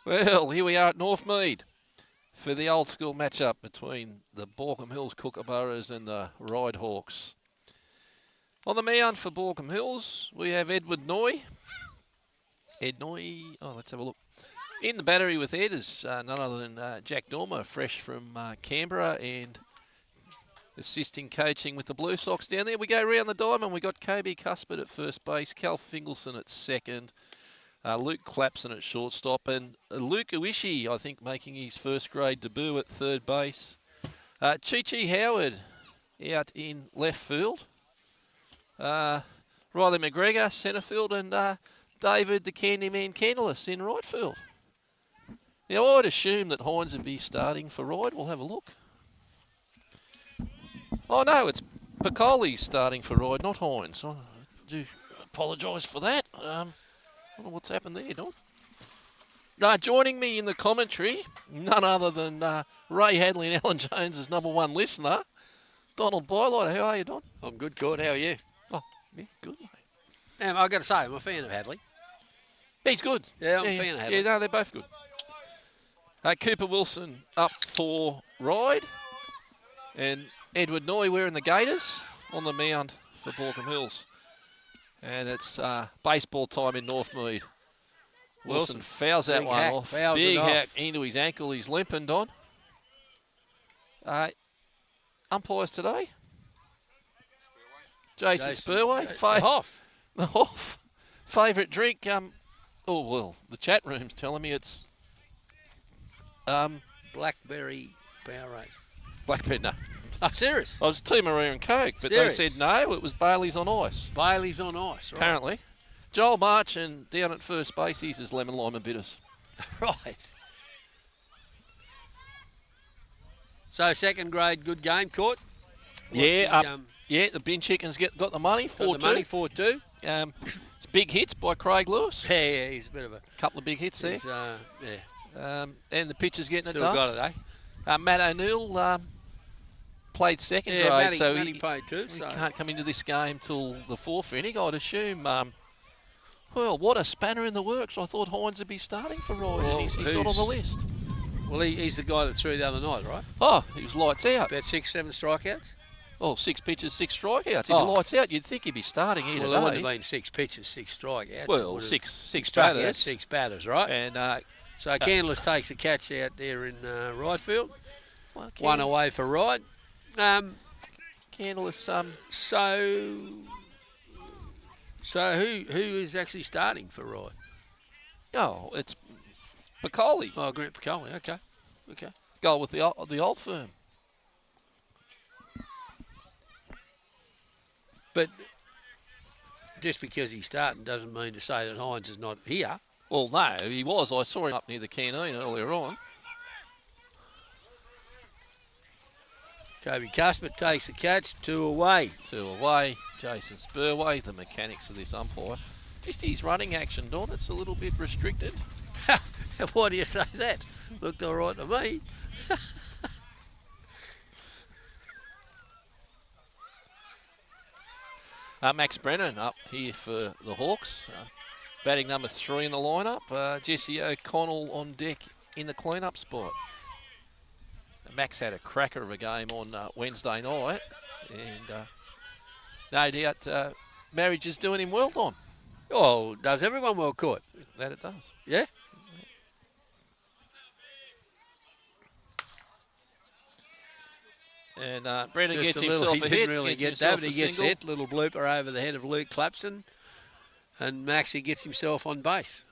Well, here we are at Northmead for the old school matchup between the Baulkham Hills Kookaburras and the Ryde Hawks. On the mound for Baulkham Hills, we have Edward Noy. Ed Noy, let's have a look. In the battery with Ed is none other than Jack Dormer, fresh from Canberra and assisting coaching with the Blue Sox down there. We go round the diamond. We got Kobe Cuthbert at first base, Cal Fingelson at second, Luke Clapson at shortstop, and Luke Uishi, I think, making his first grade debut at third base. Chi Howard out in left field. Riley McGregor, centre field, and David the Candyman Candless in right field. Now, I would assume that Hines would be starting for Ryde. We'll have a look. Oh, no, it's Piccoli starting for Ryde, not Hines. I do apologise for that. I don't know what's happened there, Don. Joining me in the commentary, none other than Ray Hadley and Alan Jones' #1 listener, Donald Bylighter. How are you, Don? I'm good, Gord. How are you? Oh, yeah, good, mate. I've got to say, I'm a fan of Hadley. He's good. Yeah, I'm a fan of Hadley. Yeah, no, they're both good. Cooper Wilson up for Ryde, and Edward Noy wearing the Gators on the mound for Baulkham Hills. And it's baseball time in Northmead. Wilson fouls that one off. Big hack into his ankle. He's limping, Don. Umpires today? Jason Spurway. Hoff. The Hoff. Favourite drink? The chat room's telling me it's... Blackberry Powerade. Blackberry, no. Oh, serious? I was Tea Maria and Coke, but Serious? they said no, it was Bailey's on ice. Bailey's on ice, right. Apparently. Joel March, and down at first base, he's his lemon, lime and bitters. Right. So, second grade, good game, Court? The Bin Chickens got the money, 4-2. 4-2. It's big hits by Craig Lewis. Yeah, he's a bit of a... Couple of big hits there. And the pitcher's getting Still it done. got it, eh? Matt O'Neill played second grade, Matty played too. He can't come into this game till the fourth inning, I'd assume. What a spanner in the works. I thought Hines would be starting for Ryde, and he's not on the list. Well, he's the guy that threw the other night, right? Oh, he was lights out. About 6-7 strikeouts? Oh, 6 pitches, 6 strikeouts. He was lights out. You'd think he'd be starting here today. Well, it wouldn't have been 6 pitches, 6 strikeouts. Well, six batters. 6 batters, right? And so Candless takes a catch out there in right field. Well, one away for Ryde. Candless. So who is actually starting for Ryde? Oh, it's Piccoli. Oh, Grant Piccoli. Okay. Go with the old firm. But just because he's starting doesn't mean to say that Hines is not here. Well, no, he was. I saw him up near the canteen earlier on. Kobe Cuthbert takes a catch, 2 away. 2 away. Jason Spurway, the mechanics of this umpire. Just his running action, Don, it's a little bit restricted. Why do you say that? Looked all right to me. Max Brennan up here for the Hawks. Batting number 3 in the lineup. Jesse O'Connell on deck in the clean-up spot. Max had a cracker of a game on Wednesday night. And no doubt marriage is doing him well, Don. Oh, does everyone well, Court? That it does. Yeah? And Brendan Just gets himself a hit. He didn't really get that, but he gets single. hit. Little blooper over the head of Luke Clapson. And Maxie gets himself on base.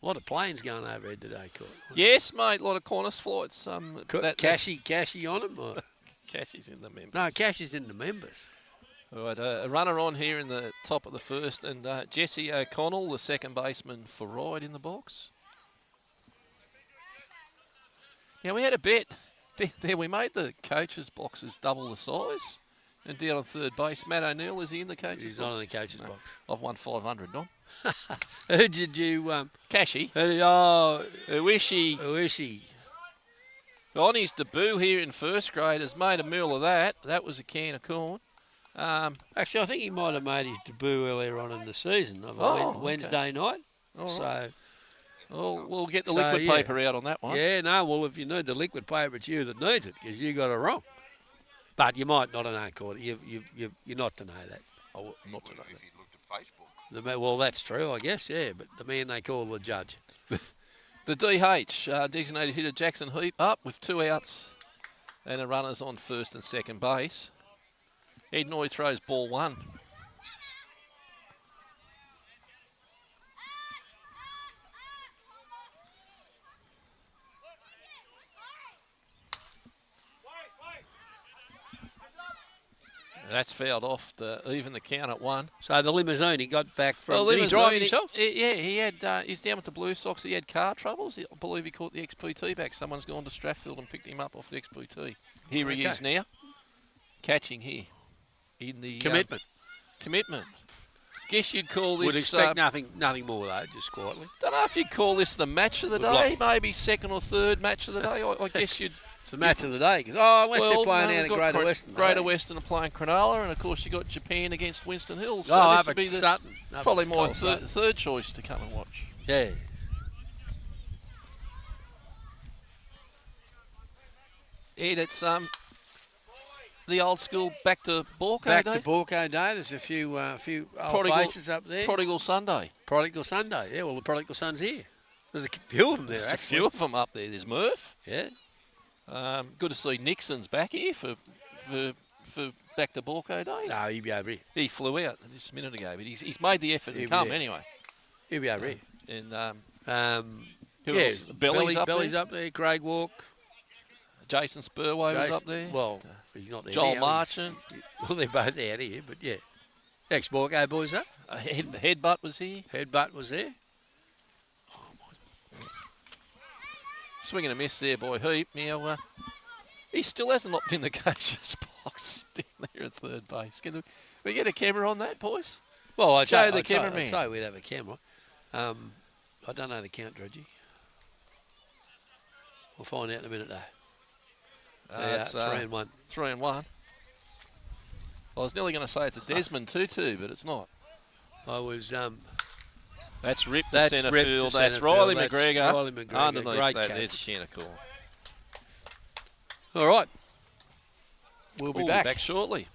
A lot of planes going overhead today, Court. Yes, mate. A lot of Qantas flights. Cashy on them? Or? Cashy's in the members. No, Cashy's in the members. All right, a runner on here in the top of the first. And Jesse O'Connell, the second baseman for Ryde in the box. Now, we had a bet. There we made the coaches' boxes double the size. And down on third base, Matt O'Neill, is he in the coaches' box? He's not in the coaches' box. I've won 500, Don. Who did you... Cashy. Uishi. On his debut here in first grade has made a meal of that. That was a can of corn. Actually, I think he might have made his debut earlier on in the season of Oh, Wednesday night. All right. So, we'll get the So, liquid yeah. paper out on that one. yeah, no, well, if you need the liquid paper, it's you that needs it because you got it wrong. But you might not have known, Cordy. You're not to know that. Oh, not to know If that. he looked at Facebook. Well, that's true, I guess, yeah. But the man they call the judge. The DH, designated hitter Jackson Heap, up with 2 outs and the runners on first and second base. Ed Noy throws ball 1. That's fouled off to even the count at 1. So the limousine he got back from. Well, Did he drive himself? He had. He's down with the Blue Sox. He had car troubles. I believe he caught the XPT back. Someone's gone to Strathfield and picked him up off the XPT. Here he is now, catching here in the Commitment. Commitment. Guess you'd call this. Would expect nothing more though, just quietly. Don't know if you'd call this the match of the day. Maybe second or third match of the day. I guess you'd. It's the match of the day. Cause, unless they're Well, playing no, out we've at got Greater Western. Greater Western are playing Cronulla, and of course you got Japan against Winston Hills. So Oh, this up would at be Sutton. Up probably at my Sutton. third choice to come and watch. Yeah. Ed, it's the old school back to Baulkham Back day. to Baulkham Day. There's a few old faces up there. Prodigal Sunday. Prodigal Sunday. Yeah, well, the Prodigal Son's here. There's a few of them there, There's actually. a few of them up there. There's Murph. Yeah. Good to see Nixon's back here for back to Baulkham Day. No, he'll be over here. He flew out just a minute ago, but he's made the effort to He'll be come there. anyway. He'll be over here. And who Yeah, else? Belly's up there. Craig Walk. Jason Spurway was up there. Well, he's not there Joel now. Marchant. Well, they're both out here, but yeah. Ex-Baulkham boys up. Headbutt was here. Headbutt was there. Swing and a miss there, boy Heap. Now, he still hasn't locked in the coach's box down there at third base. Can we get a camera on that, boys? Well, I'd Joe, say, the I'd say- cameraman. I'd say we'd have a camera. I don't know the count, Reggie. We'll find out in a minute, though. It's 3-1. 3-1. I was nearly going to say it's a Desmond Tutu, but it's not. I was. That's ripped to That's centre ripped to field. centre That's Riley field. That's McGregor. Riley McGregor. Underneath Great that, catch. there's a canter call. All right. We'll be We'll back. be back shortly.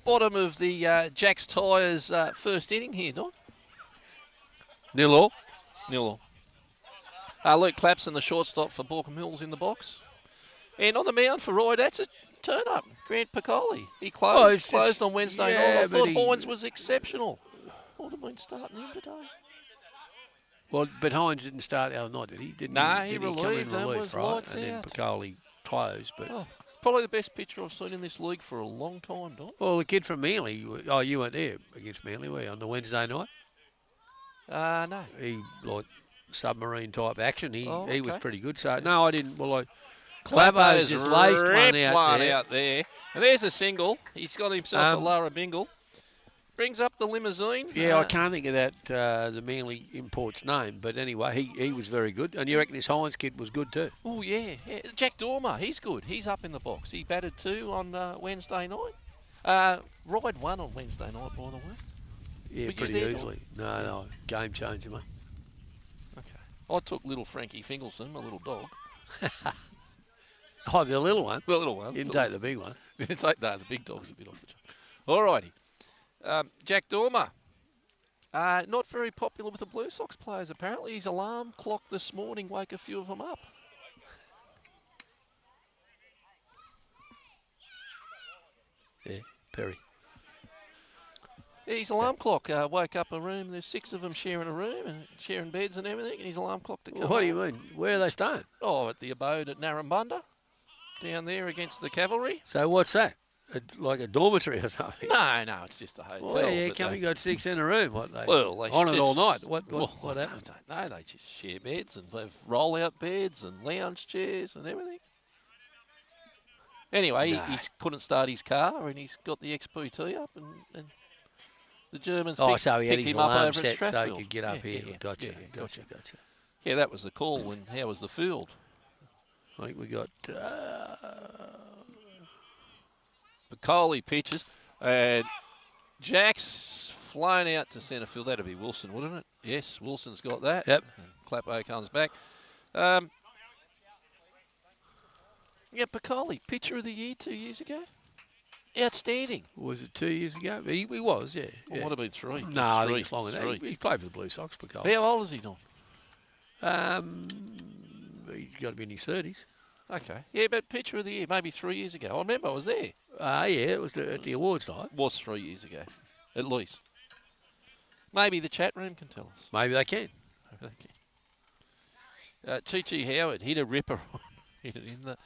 Bottom of the Jack's Tyres first inning here, Don. 0-0. 0-0. Luke Clapson, the shortstop for Baulkham Hills, in the box. And on the mound for Ryde, that's turn up, Grant Piccoli. He Oh, closed it's just- on Wednesday yeah, night. I but thought he- Hines was exceptional. Would have been starting him today. Well, but Hines didn't start the other night, did he? Didn't No, he? he Did come in relieved and relief, was right? lights And then out. Piccoli closed. But Oh, probably the best pitcher I've seen in this league for a long time, Don. well, the kid from Manly. Oh, you weren't there against Manly, were you, on the Wednesday night? No. He like submarine type action. He Oh, was okay. pretty good. So no, I didn't. Well, Clapper's just laced one ripped out there. And there's a single. He's got himself a Lara Bingle. Brings up the limousine. Yeah, I can't think of that the Manly import's name, but anyway, he was very good. And you reckon this Hines kid was good too? Oh, yeah. Jack Dormer, he's good. He's up in the box. He batted 2 on Wednesday night. Ryde 1 on Wednesday night, by the way. Yeah, Were you pretty there, easily. No, game changer, mate. Okay. I took little Frankie Fingleson, my little dog. Oh, the little one. The little one. You didn't take the big one. Didn't take that. The big dog's a bit off the job. All righty. Jack Dormer. Not very popular with the Blue Sox players, apparently. His alarm clock this morning woke a few of them up. Yeah, Perry. Yeah, his alarm clock woke up a room. There's 6 of them sharing a room and sharing beds and everything, and his alarm clock to come What do you on. mean? Where are they staying? Oh, at the abode at Narrabundah, down there against the cavalry. So what's that? Like a dormitory or something? No, it's just a hotel. Well, yeah, but come they- you got 6 in a room. What they? Well, they on it all just- night. What I happened? don't know. They just share beds and have roll-out beds and lounge chairs and everything. Anyway, Nah. he couldn't start his car and he's got the XPT up and the Germans Oh, picked, so he had picked his him up alarm over at set so he Strathfield. could get up here. Yeah, Gotcha, yeah, gotcha. Yeah, that was the call. And how was the field? I think we got. Piccoli pitches and Jack's flown out to centre field. That'd be Wilson, wouldn't it? Yes, Wilson's got that. Yep. And Clappo comes back. Yeah, Piccoli, pitcher of the year 2 years ago. Outstanding. Was it 2 years ago? He was, yeah. Well, yeah. might have been 3. No, I think Three. it's longer than that. Three. He played for the Blue Sox, Piccoli. How old is he, Don? He's got to be in his 30s. Okay. Yeah, but pitcher of the year, maybe 3 years ago. I remember I was there. Yeah, it was at the awards night. Was 3 years ago, at least. Maybe the chat room can tell us. Maybe they can. Chi Howard hit a ripper hit it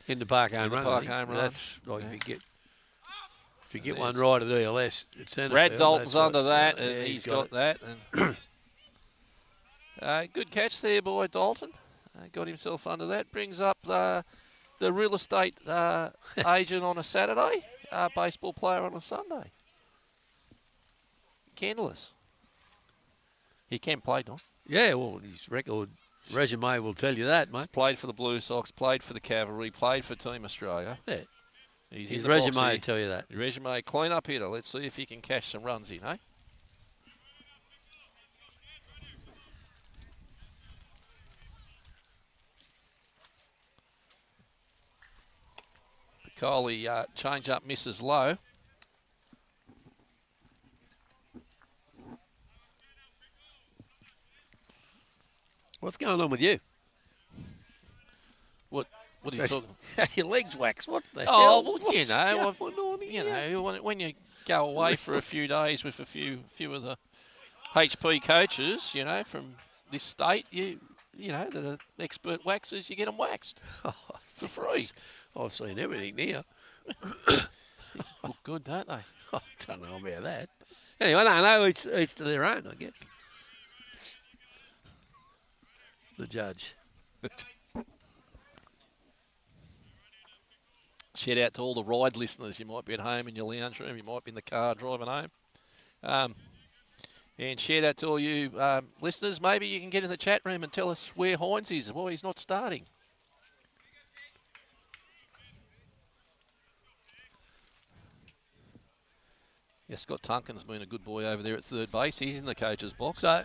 in the Baulkham In the run. Baulkham I think. run. That's like Yeah. if you get one There's- right at ELS, it's centre Brad field, Dalton's that's under right. that, Yeah, and he's got got it. that. And good catch there by Dalton. Got himself under that. Brings up the real estate agent on a Saturday, baseball player on a Sunday. Candleless. He can play, Don. Yeah, well, his resume will tell you that, mate. Played for the Blue Sox, played for the Cavalry, played for Team Australia. Yeah. He's His in the box resume here. will tell you that. Your resume, clean up hitter. Let's see if he can cash some runs in, eh? Piccoli change up misses low. What's going on with you? What are you talking Your legs wax. What the Oh, hell? well, What's you know, going on here? when you go away for a few days with a few of the HP coaches, you know, from this state, you know, that are expert waxers, you get them waxed for free. I've seen everything now. Look good, don't they? I don't know about that. Anyway, no, each to their own, I guess. The judge. Shout out to all the Ryde listeners. You might be at home in your lounge room. You might be in the car driving home. And shout out to all you listeners. Maybe you can get in the chat room and tell us where Hines is, why he's not starting. Yeah, Scott Tunkin's been a good boy over there at third base. He's in the coach's box. So,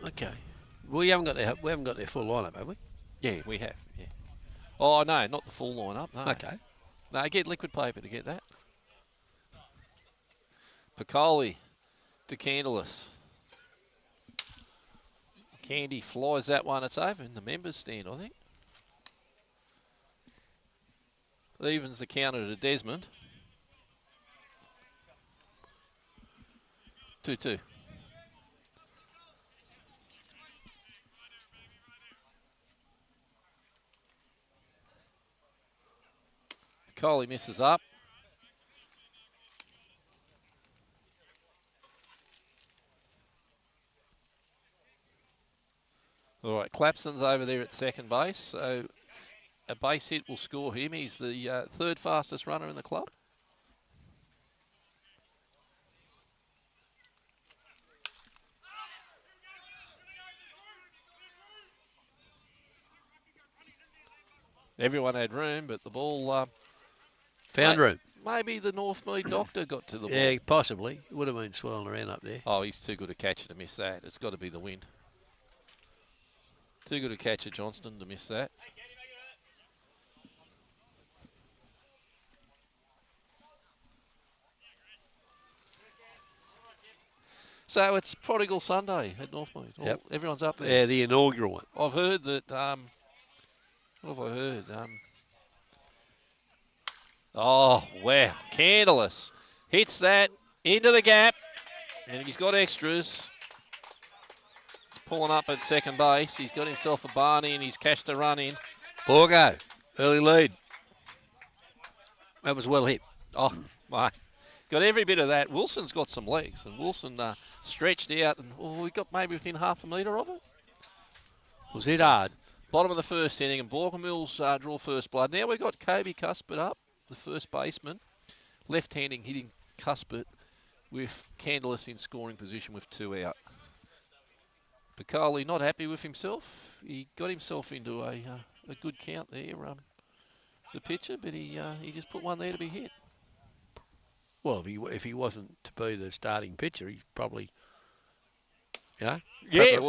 okay. We haven't got their full lineup, have we? Yeah, we have. Yeah. Oh no, not the full lineup. No. Okay. No, get liquid paper to get that. Piccoli to Candleless. Candy flies that one. It's over in the members' stand, I think. evens the counter to Desmond. 2-2. Coley misses up. All right, Clapson's over there at second base, so a base hit will score him. He's the third fastest runner in the club. Everyone had room, but the ball... Found room. Maybe the Northmead doctor got to the ball. Yeah, possibly. Would have been swirling around up there. Oh, he's too good a catcher to miss that. It's got to be the wind. Too good a catcher, Johnston, to miss that. So it's Prodigal Sunday at Northmead. Yep. Everyone's up there. Yeah, the inaugural one. I've heard that... what have I heard? Oh, wow. Candless hits that into the gap, and he's got extras. He's pulling up at second base. He's got himself a Barney, and he's cashed a run in. Borgo, early lead. That was well hit. Oh, my. Got every bit of that. Wilson's got some legs, and Wilson stretched out, and we got maybe within half a metre of it. Was hit hard. Bottom of the first inning, and Baulkham Hills draw first blood. Now we've got Kobe Cuspert up, the first baseman, left-handing hitting Cuspert with Candless in scoring position with 2 out. Piccoli not happy with himself. He got himself into a good count there, the pitcher, but he just put one there to be hit. Well, if he wasn't to be the starting pitcher, he's probably, well,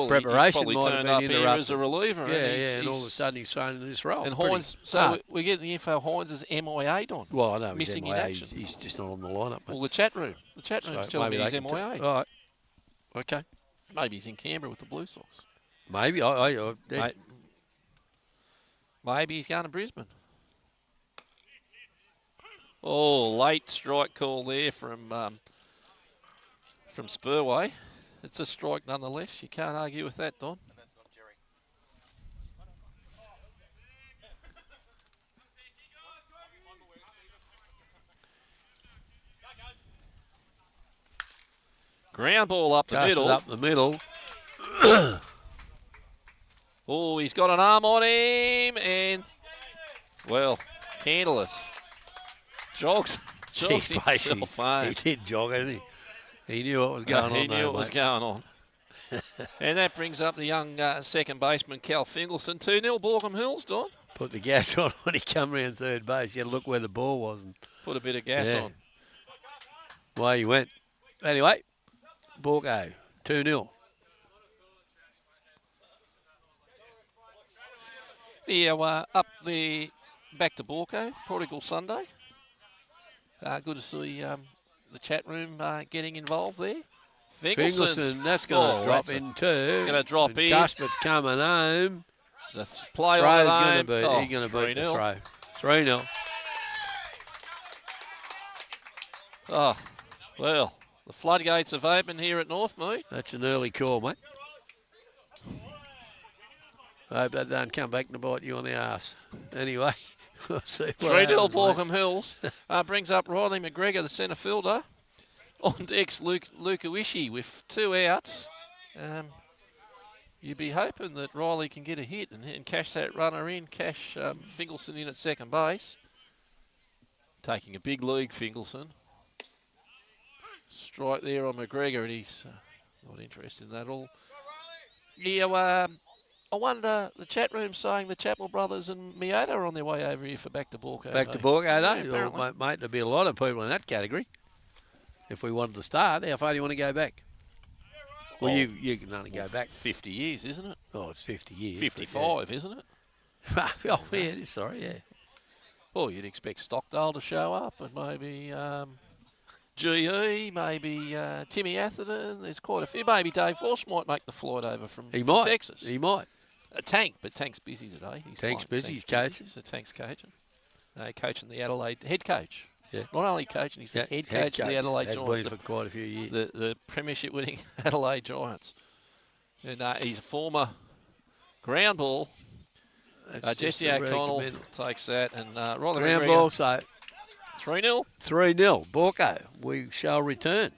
preparation he might turned have up been here interrupted. as a reliever. And all of a sudden he's thrown in this role. And Hines, so we're getting the info Hines is MIA'd on. Well, I know missing he's in MIA. action. He's just not on the lineup. Mate. Well, the chat room's telling me he's MIA. All right. Okay. Maybe he's in Canberra with the Blue Sox. Maybe. Maybe he's going to Brisbane. Oh, late strike call there from Spurway. It's a strike nonetheless. You can't argue with that, Don. That's not Jerry. Ground ball up the middle. Up the middle. Oh, he's got an arm on him, and, well, Candless jogs himself home. He did jog, didn't he? He knew what was going on. He knew what was going on. And that brings up the young second baseman, Cal Fingleson. 2-0 Baulkham Hills, Don. Put the gas on when he come round third base. You had to look where the ball was. And put a bit of gas on. Way he went. Anyway, Borgo, 2-0. Yeah, up there, back to Borgo, Prodigal Sunday. Good to see the chat room getting involved there. Fingleson, that's going to drop in too. It's going to drop in. Cuspert's coming home. There's a play on the home. He's going to beat the throw. 3-0. Oh, well, the floodgates have opened here at Northmead. That's an early call, mate. I hope that don't come back to bite you on the arse. Anyway, we'll see. 3-0 Baulkham Hills. Brings up Riley McGregor, the centre fielder. On decks, Luke Uishi with 2 outs. You'd be hoping that Riley can get a hit and cash that runner in, cash Fingleson in at second base. Taking a big lead, Fingleson. Strike there on McGregor, and he's not interested in that at all. Yeah, I wonder, the chat room's saying the Chapel brothers and Miota are on their way over here for back to Baulkham. Back to Baulkham, Yeah, well, mate, there'd be a lot of people in that category. If we wanted to start, how far do you want to go back? Well, you can only go back 50 years, isn't it? Oh, it's 50 years. 55, isn't it? Oh, yeah, it is, sorry, yeah. Well, you'd expect Stockdale to show up and maybe GE, maybe Timmy Atherton. There's quite a few. Maybe Dave Walsh might make the flight over from Texas. He might. Tank, but Tank's busy today. Tank's busy. He's coaching. So Tank's coaching. coaching the Adelaide, head coach. Yeah. Not only coaching, he's the head coach of the Adelaide Had Giants. been for quite a few years. The premiership winning Adelaide Giants. And he's a former ground ball. Jesse O'Connell takes that. And Riley ground ball, so 3-0. 3-0. Baulkham, we shall return.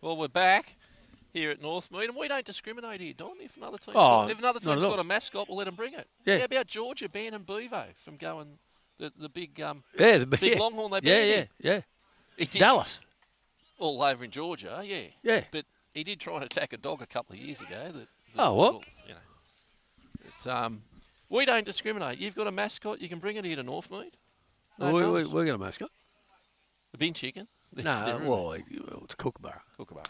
Well, we're back here at Northmead, and we don't discriminate here, Don. If another team's got a mascot, we'll let them bring it. Yeah. How about Georgia banning Bevo from going the big the big Longhorn they banned? Yeah. He did, Dallas. all over in Georgia, yeah. Yeah. But he did try and attack a dog a couple of years ago. What? We don't discriminate. You've got a mascot, you can bring it here to Northmead. No We're problems. going to mascot. The bin chicken. No, it's Kookaburra. Kookaburra.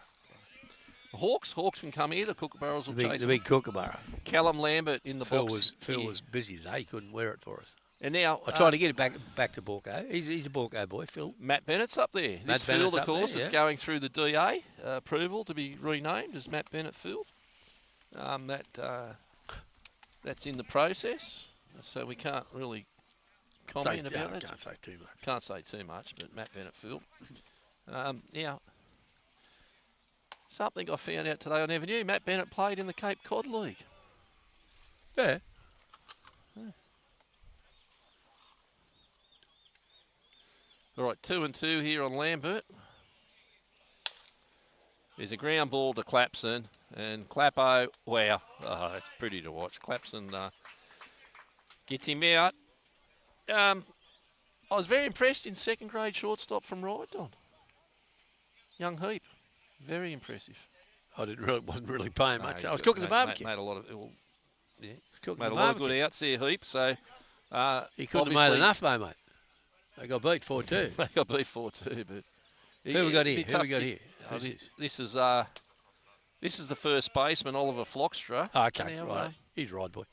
Hawks can come here. The Kookaburras will chase The big Kookaburra. Callum Lambert in the Phil box. was busy today. He couldn't wear it for us. And now I tried to get it back to Baulkham. He's a Baulkham boy, Phil. Matt Bennett's up there. Matt This Bennett's field, of up course, there, it's going through the DA approval to be renamed as Matt Bennett Field. That's in the process, so we can't really comment about that. Can't say too much. Can't say too much, but Matt Bennett Field. Something I found out today I never knew. Matt Bennett played in the Cape Cod League. Yeah. All right, 2-2 here on Lambert. There's a ground ball to Clapson, and Clappo, wow, that's pretty to watch. Clapson gets him out. I was very impressed in second grade shortstop from Ryde, Don. Young Heap, very impressive. I wasn't really paying much. I was cooking the barbecue. Made a lot of, made a lot of good outs there, Heap. So he couldn't have made enough though, mate. They got beat 4-2. They got beat 4-2, but who we got here? This is the first baseman, Oliver Flockstra. Oh, okay, right. He's Ryde boy.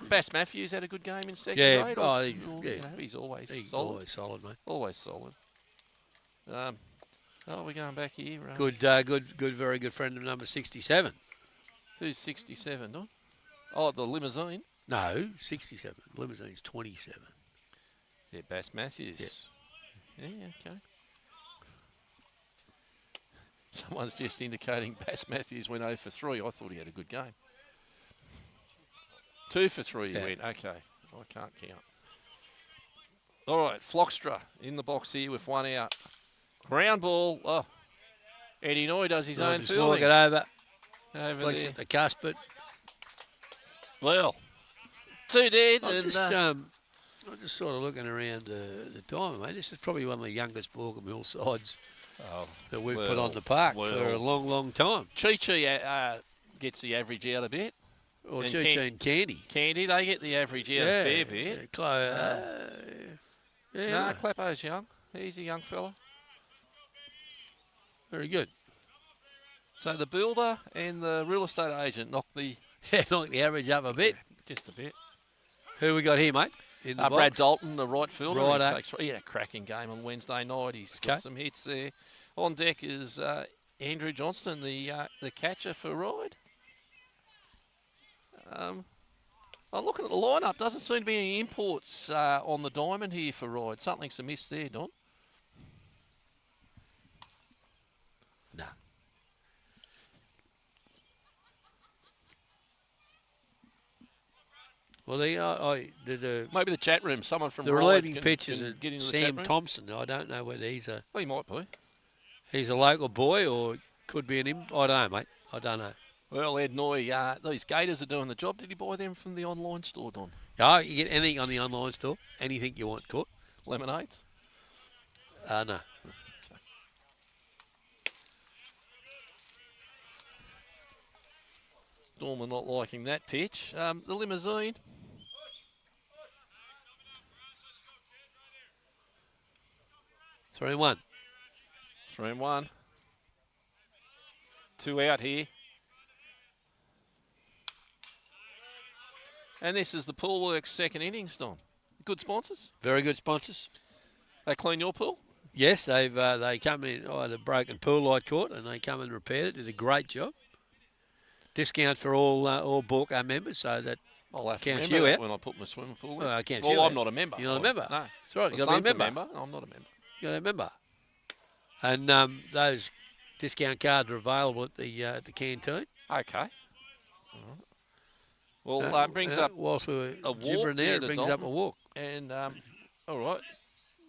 Bass Matthews had a good game in second grade. He's always solid. Always solid, mate. Always solid. We're going back here. Very good friend of number 67. Who's 67, Don? Oh, the limousine. No, 67. Limousine's 27. Yeah, Bass Matthews. Yeah, okay. Someone's just indicating Bass Matthews went 0 for 3. I thought he had a good game. 2 for 3 he went. Okay. I can't count. All right, Flockstra in the box here with one out. Ground ball. Oh, Eddie Noy does his own just fielding. walk it over Over there. there. At the cusp, but Well, 2 dead. I'm just sort of looking around the time, mate. This is probably one of the youngest Baulkham Hill sides that we've put on the park for a long, long time. Chi gets the average out a bit. Or Chi and Candy. Candy, they get the average out a fair bit. No, No, Clappo's young. He's a young fella. Very good. So the builder and the real estate agent knocked the average up a bit. Just a bit. Who we got here, mate? In the box? Brad Dalton, the right fielder. Righto. He had a cracking game on Wednesday night. He's got some hits there. On deck is Andrew Johnston, the catcher for Ryde. I'm looking at the lineup. Doesn't seem to be any imports on the diamond here for Ryde. Something's amiss there, Don. No. Well, maybe the chat room. Someone from the relieving pitchers are Sam Thompson. Thompson. I don't know whether he's a. Well, he might be. He's a local boy, or could be an. I don't know, mate. I don't know. Well, Ed Noy, these Gators are doing the job. Did he buy them from the online store, Don? Oh, you get anything on the online store. Anything you want, Court. Lemonades? No. Okay. Dorman not liking that pitch. The limousine. Three and one. 3-1. 2 out here. And this is the Pool Works second innings, Don. Good sponsors? Very good sponsors. They clean your pool? Yes, they come in. I had a broken pool light court, and they come and repaired it. Did a great job. Discount for all Baulkham members, so that I'll have to counts remember you that out when I put my swimming pool in. Well, counts well, you I'm out. not a member. You're not a member? No. That's right. The You've got to be a son's member. No, I'm not a member. You've got to be a member. And those discount cards are available at the canteen. Okay. Well, brings up whilst we were a walk gibbering there, it to brings Dalton. up a walk. And, all right,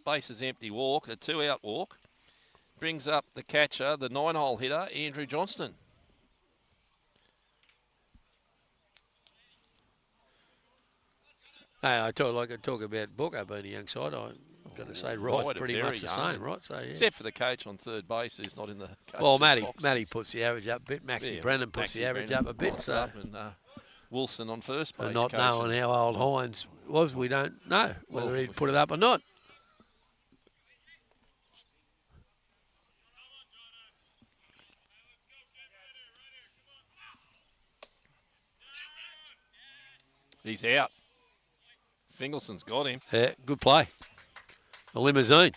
base is empty walk, a 2-out walk. Brings up the catcher, the 9-hole hitter, Andrew Johnston. Hey, I talk about Booker being a young side. I've got to say, Ryde's pretty much the same, right? So, yeah. Except for the coach on third base who's not in the coach's Well, box. Matty puts the average up a bit. Maxie Brennan puts the average up a bit. So. Up and, Wilson on first base. And not knowing how old Hines was, we don't know whether he'd put it up or not. He's out. Fingerson's got him. Yeah, good play. The limousine.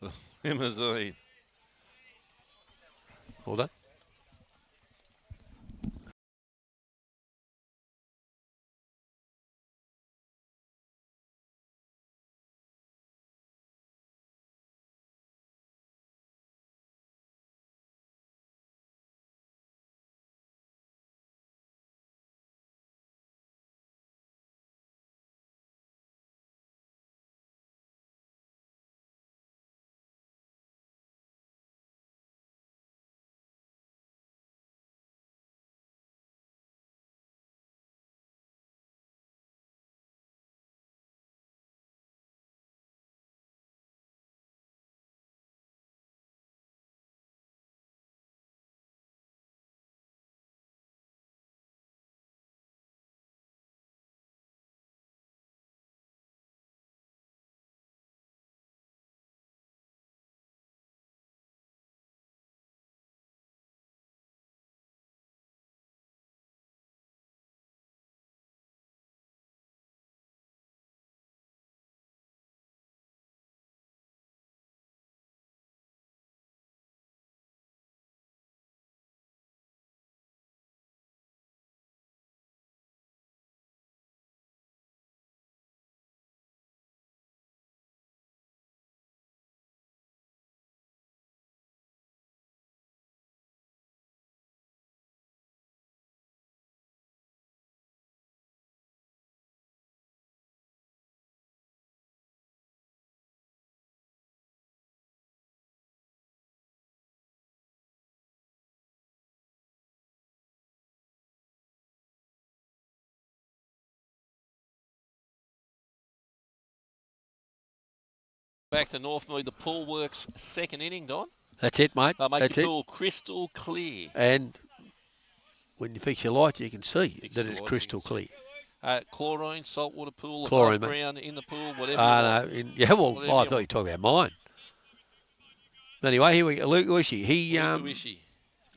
The limousine. Well done. Back to Northmead, the Pool Works second inning, Don. That's it, mate. Make That's your it. pool crystal clear. And when you fix your light, you can see Fix that your it's lights, crystal you can clear. Chlorine, saltwater pool, Chlorine, above ground, in the pool, whatever. No. Well, Whatever I thought you were talking about mine. Anyway, here we go. Luke Wishy. Wishy.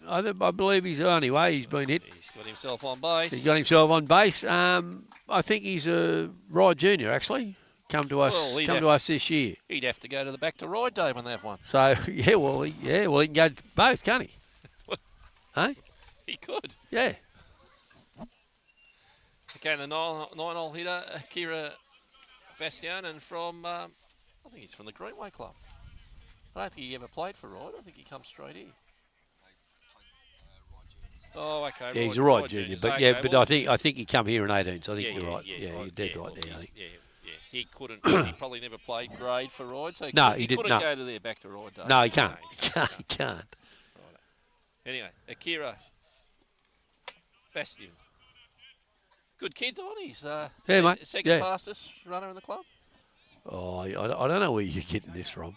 I believe he's anyway. He's been hit. He's got himself on base. He's got himself on base. I think he's a Ryde Junior actually. Come to us this year. He'd have to go to the back to Ryde Day when they have one. So he can go both, can't he? Hey? He could. Yeah. Okay, the nine-hole hitter, Akira Bastian, and from I think he's from the Greenway Club. I don't think he ever played for Ryde. I think he comes straight here. Oh, okay. Yeah, he's a Ryde Junior, but okay, but well, I think he come here in 18, so I think you're right. Yeah, you're dead right there. I think. Yeah. He couldn't. He probably never played grade for Ryde, so he couldn't go to there back to Ryde. No, he can't. He can't. Right. Anyway, Akira Bastian. Good kid, Don. He's second fastest runner in the club. Oh, I don't know where you're getting this from.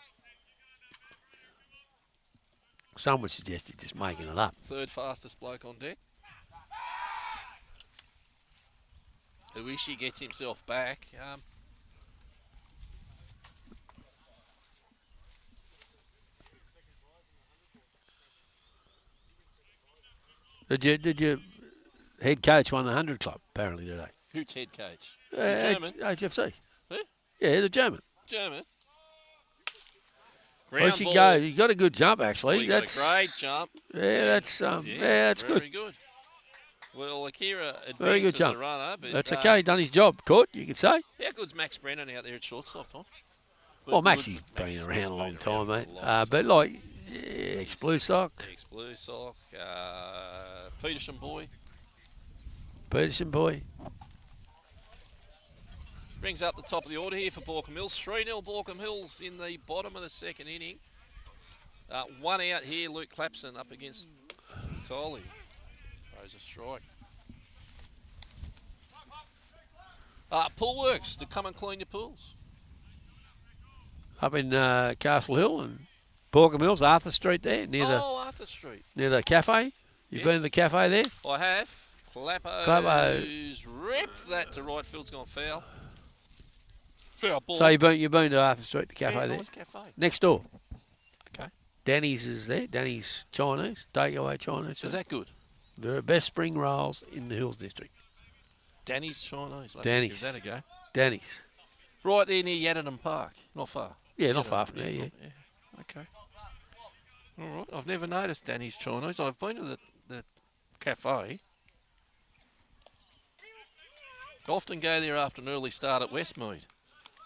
Some would suggest you're just making it up. Third fastest bloke on deck. Uishi gets himself back. Did you head coach won the 100 club apparently today? Who's head coach? German. HFC. Who? Yeah, the German. Ground ball. He got a good jump actually. Well, that's a great jump. Yeah, that's that's very good. Good. Well, Akira very good advances jump. the runner, but that's okay. Done his job. Caught, you could say. How good's Max Brennan out there at shortstop, Tom? Well, Maxie's been around a long time, mate. But like, ex-Blue Sock. Ex-Blue Sock. Peterson boy. Brings up the top of the order here for Baulkham Hills. 3-0 Baulkham Hills in the bottom of the second inning. One out here, Luke Clapson up against Coley. Throws a strike. Pool works to come and clean your pools. Up in Castle Hill and Baulkham Hills, Arthur Street there, Arthur Street. Near the cafe. You've been to the cafe there? I have. Clappo's ripped that to right field's gone foul. Foul ball. So you've been to Arthur Street, the cafe there? Nice cafe. Next door. Okay. Danny's is there. Danny's Chinese, takeaway Chinese. Is that good? They're the best spring rolls in the Hills District. Danny's Chinese. Danny's. Give that a go. Danny's. Right there near Yaddenham Park. Not far. Yeah, not far from there, yeah. Okay. All right. I've never noticed Danny's Chinese. I've been to the cafe. I often go there after an early start at Westmead.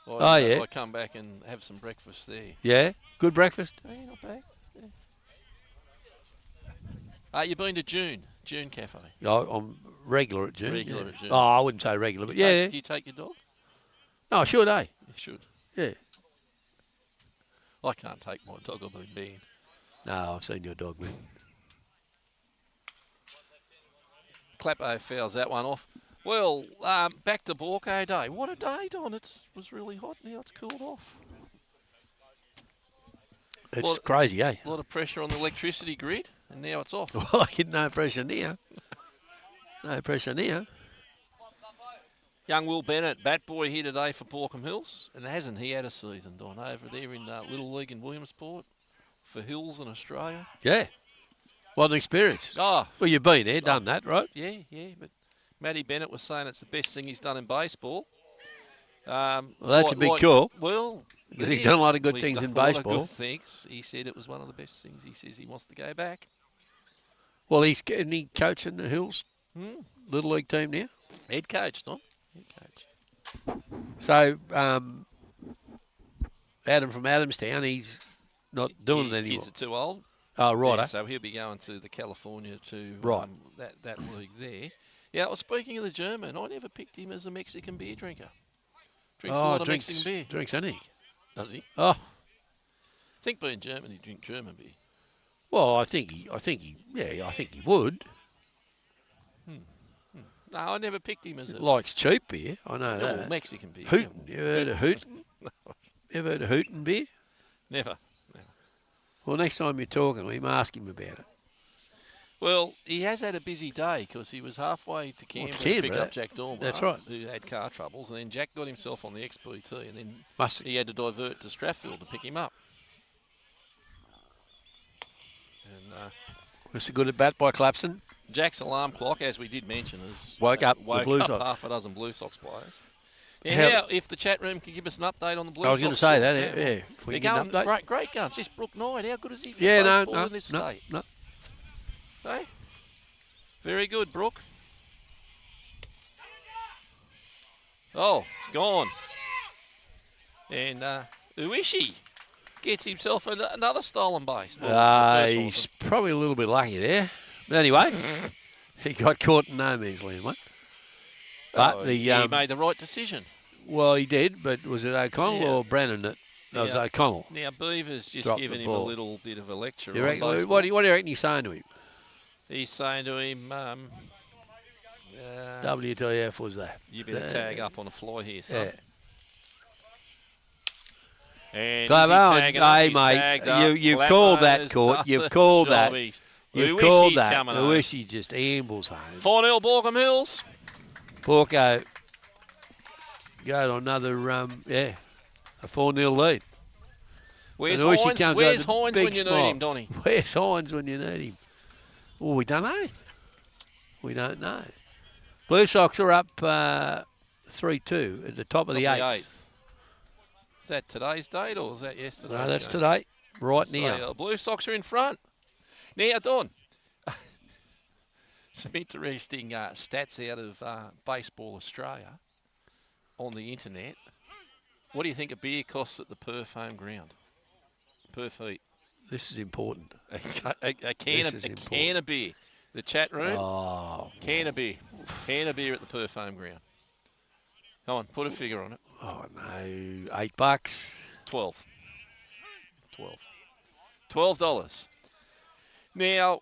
I come back and have some breakfast there. Yeah? Good breakfast? Yeah, not bad. Yeah. You've been to June Cafe? I'm regular at June. Regular at June. Oh, I wouldn't say regular, but yeah. Do you take your dog? No, sure day. You should. Yeah. I can't take my dog. I've been banned. No, I've seen your dog, man. Clappo fouls that one off. Well, back to Borco Day. What a day, Don. It was really hot. Now it's cooled off. It's crazy, eh? A lot of pressure on the electricity grid, and now it's off. Well, I get no pressure near. No pressure near. Young Will Bennett, bat boy here today for Baulkham Hills. And hasn't he had a season, Don, over there in Little League in Williamsport for Hills in Australia? Yeah. What an experience. Oh. Well, you've been there, done that, right? Yeah, but Matty Bennett was saying it's the best thing he's done in baseball. Well, that's a big call. Well, because he's done a lot of good things in baseball. Good things. He said it was one of the best things. He says he wants to go back. Well, isn't he coaching the Hills Little League team now? Head coach, Don. Head coach. So, Adam from Adamstown, he's not doing it anymore. Kids are too old. Oh, right. Yeah, so he'll be going to the California to that league there. Yeah, well, speaking of the German, I never picked him as a Mexican beer drinker. Drinks a lot of Mexican beer. Drinks anything. Does he? Oh. I think being German, he'd drink German beer. Well, I think he would. No, I never picked him as a... Likes cheap beer, I know that. Well, Mexican beer. Hooten. You ever heard of Hooten? You ever heard of Hooten beer? Never. Well, next time you're talking to him, ask him about it. Well, he has had a busy day because he was halfway to Canberra to pick up Jack Dormer. That's right. Who had car troubles, and then Jack got himself on the XPT, and then he had to divert to Strathfield to pick him up. Was a good at bat by Clapson. Jack's alarm clock, as we did mention, has woke up woke the Blue up Sox. half a dozen Blue Sox players. How- Now, if the chat room can give us an update on the Blue Sox. I was going to say score, that. Yeah. If we They're can going get an update. great guns. This Brook Knight, how good is he for Yeah, baseball in this state? No. Hey? Very good, Brook. Oh, it's gone. And Uishi gets himself another stolen base. He's probably a little bit lucky there. But anyway, he got caught in no man's land, mate. But he made the right decision. Well, he did, but was it O'Connell or Brennan that? No, it was O'Connell. Now, Beaver's just Dropped given the him a ball. little bit of a lecture. You on reckon, baseball. what do you reckon he's saying to him? He's saying to him, WTF was that? you better tag up on a fly here, son. Yeah. And Clive is he Owen, tagging up? hey, He's mate, tagged up. you've called that, Clapper's Court. done You've the called that. jobbies. You've Uishi's called that. coming home. Uishi just ambles home. 4-0 Baulkham Hills. Porco go to another, a 4-0 lead. Where's And Uishi Hines? comes Where's over Hines big when you smile. need him, Donny? Where's Hines when you need him? Well, we don't know. We don't know. Blue Sox are up 3-2 at the top of the eighth. Is that today's date or is that yesterday's? No, that's game? today, right So, now. Blue Sox are in front. Now, Don, some interesting stats out of Baseball Australia on the internet. What do you think a beer costs at the Perth home ground? Per feet. This is important. A can of beer. The chat room. Oh, Can of beer. Can of beer at the Perth home ground. Come on, put a figure on it. oh no, $8. 12. $12. Now,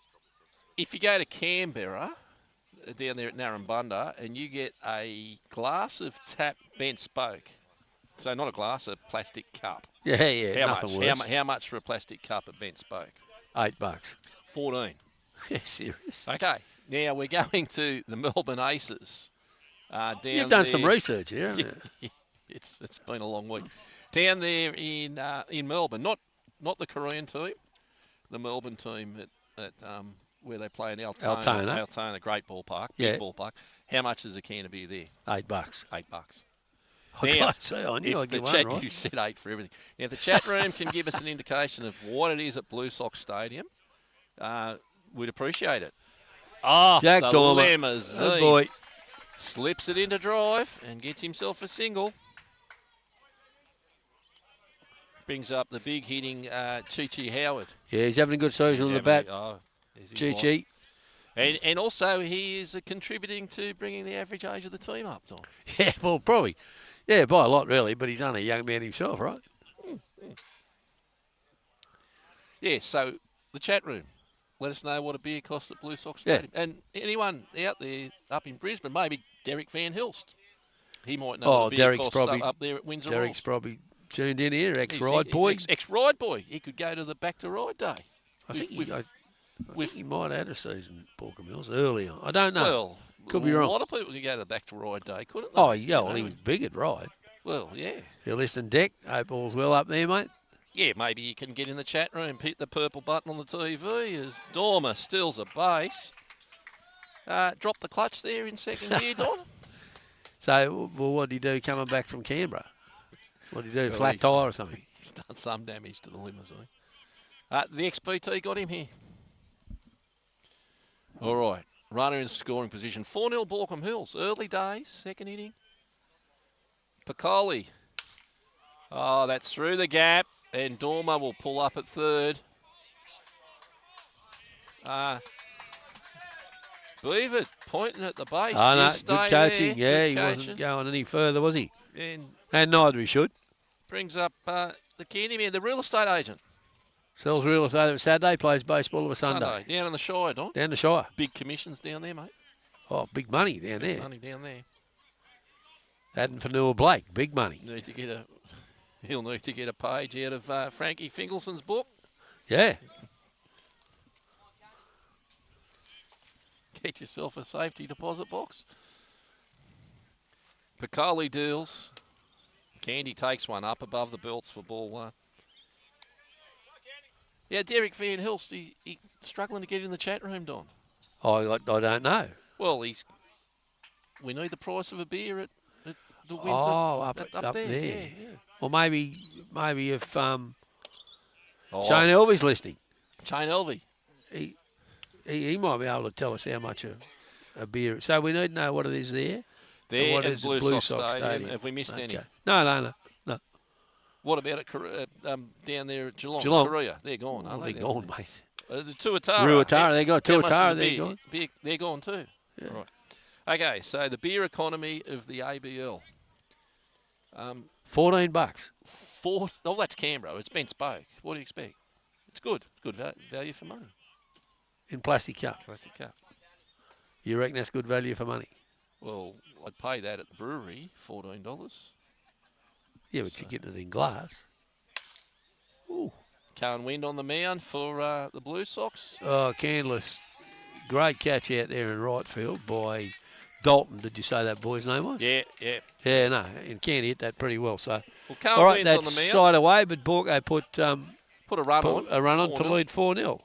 if you go to Canberra, down there at Narrabundah, and you get a glass of tap bent spoke, so not a glass, a plastic cup. Yeah, How nothing much? worse. How much for a plastic cup of bent spoke? $8. 14. Yeah, serious. Okay. Now we're going to the Melbourne Aces. Down You've done there. some research here, haven't you? It's been a long week. Down there in Melbourne, not the Korean team, the Melbourne team at where they play in Altona, great ballpark, big ballpark. How much is a can of beer there? $8. $8. I Now, can't say I knew I'd get one right. You said 8 for everything. Now, if the chat room can give us an indication of what it is at Blue Sox Stadium, we'd appreciate it. Oh, Jack the Dormer. limousine. Oh boy. Slips it into drive and gets himself a single. Brings up the big hitting Chi Howard. Yeah, he's having a good season on the bat. Oh, is he Chi. And also he is contributing to bringing the average age of the team up, Don. Yeah, well, probably. Yeah, by a lot, really, but he's only a young man himself, right? Yeah, so the chat room. Let us know what a beer costs at Blue Sox Stadium. And anyone out there up in Brisbane, maybe Derek Van Hilst. He might know what a beer Derek's costs probably, up there at Windsor Derek's Royals. probably tuned in here, He's ex-Ryde boy. Ex-Ryde boy. He could go to the Back to Ryde Day. I think he might have had a season at Baulkham Hills early on. I don't know. Well, could be wrong. A lot of people could go to the Back to Ryde Day, couldn't they? Oh, yeah, well, he was big at Ryde. Well, yeah. If you're listening, Deck, hope all's well up there, mate. Yeah, maybe you can get in the chat room, hit the purple button on the TV as Dormer steals a base. Drop the clutch there in second gear, Don. So, well, what did he do coming back from Canberra? What did he do, Well, flat tyre or something? He's done some damage to the limousine. The XBT got him here. All right, runner in scoring position. 4-0 Baulkham Hills. Early days, second inning. Piccoli. Oh, that's through the gap. And Dormer will pull up at third. Believe it, pointing at the base. Oh, no, He'll good stay coaching. there. Yeah, Good he coaching. wasn't going any further, was he? And And neither he should. brings up the candy man, the real estate agent. Sells real estate on Saturday, plays baseball of a Sunday. Down in the Shire, Don. Down the Shire. Big commissions down there, mate. Oh, big money down Big there. money down there. Adding for Noah Blake, big money. He'll need to get a page out of Frankie Fingalson's book. Yeah. Get yourself a safety deposit box. Piccoli deals. Candy takes one up above the belts for ball one. Yeah, Derek Van Hilst, he struggling to get in the chat room, Don. I don't know. Well, we need the price of a beer at the Windsor. Oh, up there. Yeah. Well, maybe if Shane Oh, Elvey's listening, Shane Elvey. he might be able to tell us how much a beer. So we need to know what it is there. There what at is Blue Blue Sox Stadium. Stadium. Have we missed any? No. What about down there at Geelong? Korea? They're gone, aren't they? They're gone, mate. The Tuatara. Ruatara, they got How much is Tuatara, a they're beer? gone. They're gone too. Yeah. Right. Okay, so the beer economy of the ABL. $14. Oh, that's Canberra. It's been spoke. What do you expect? It's good. It's good value for money. In plastic cup. Plastic cup. You reckon that's good value for money? Well, I'd pay that at the brewery, $14. Yeah, but you're getting it in glass. Ooh. Can't wind on the mound for the Blue Sox. Oh, Candless. Great catch out there in right field by Dalton. Did you say that boy's name was? Yeah. Yeah, no, and Candy hit that pretty well. So, Carl all right, Wind's that's on the mound. side away, but Baulkham put a run on. A run on to lead 4-0.